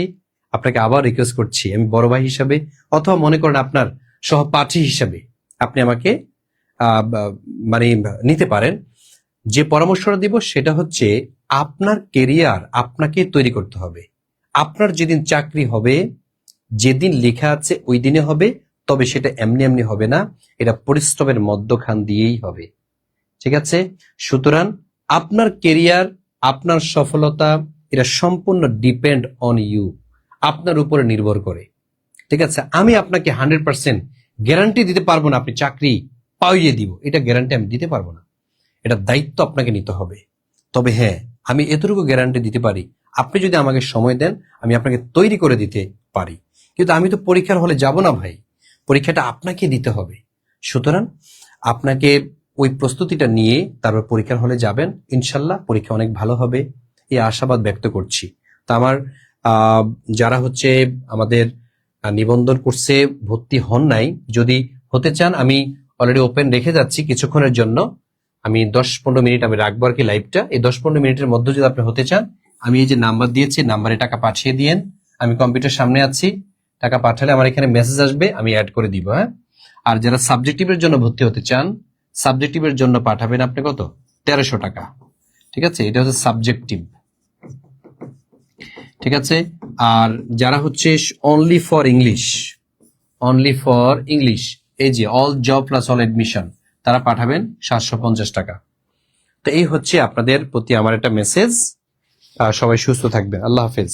আমি বড় ভাই হিসাবে, অথবা মনে করেন আপনার সহপাঠী হিসাবে আপনি আমাকে মানে নিতে পারেন। যে পরামর্শটা দিব সেটা হচ্ছে, আপনার কেরিয়ার আপনাকে তৈরি করতে হবে। আপনার যেদিন চাকরি হবে, যেদিন লেখা আছে ওই দিনে হবে, তবে সেটা এমনি এমনি হবে না, এটা পরিশ্রমের মধ্যখান দিয়েই হবে। ঠিক আছে, সুতরাং আপনার কেরিয়ার, আপনার সফলতা, এটা সম্পূর্ণ ডিপেন্ড অন ইউ, আপনার উপরে নির্ভর করে। ঠিক আছে, আমি আপনাকে 100% গ্যারান্টি দিতে পারবো না আপনি চাকরি পাইয়ে দিব, এটা গ্যারান্টি আমি দিতে পারবো না, এটা দায়িত্ব আপনাকে নিতে হবে। তবে হ্যাঁ, আমি এতটুকু গ্যারান্টি দিতে পারি, আপনি যদি আমাকে সময় দেন, আমি আপনাকে তৈরি করে দিতে পারি। কিন্তু আমি তো পরীক্ষার হলে যাব না ভাই, পরীক্ষাটা আপনাকে দিতে হবে। সুতরাং আপনাকে ওই প্রস্তুতিটা নিয়ে তারপর পরীক্ষার হলে যাবেন, ইনশাল্লাহ পরীক্ষা অনেক ভালো হবে, এই আশাবাদ ব্যক্ত করছি। তা আমার যারা হচ্ছে আমাদের নিবন্ধন কোর্সে ভর্তি হন নাই, যদি হতে চান, আমি অলরেডি ওপেন রেখে যাচ্ছি কিছুক্ষণের জন্য, আমি 10-15 মিনিট আমি রাখবো আর কি লাইভটা। এই 10-15 মিনিটের মধ্যে যদি আপনি হতে চান, আমি এই যে নাম্বার দিয়েছি, নাম্বারে টাকা পাঠিয়ে দিয়েন, আমি কম্পিউটার সামনে আছি, টাকা পাঠালে আমার এখানে মেসেজ আসবে, আমি অ্যাড করে দিব। হ্যাঁ, আর যারা সাবজেক্টিভের জন্য ভর্তি হতে চান, সাবজেক্টিভের জন্য পাঠাবেন আপনি কত, 1300 টাকা। ঠিক আছে, এটা হচ্ছে সাবজেক্টিভ। ঠিক আছে, আর যারা হচ্ছে অনলি ফর ইংলিশ, এই যে all job plus all admission, তারা পাঠাবেন 750 টাকা। তো এই হচ্ছে আপনাদের প্রতি আমার একটা মেসেজ। সবাই সুস্থ থাকবেন, আল্লাহ হাফেজ।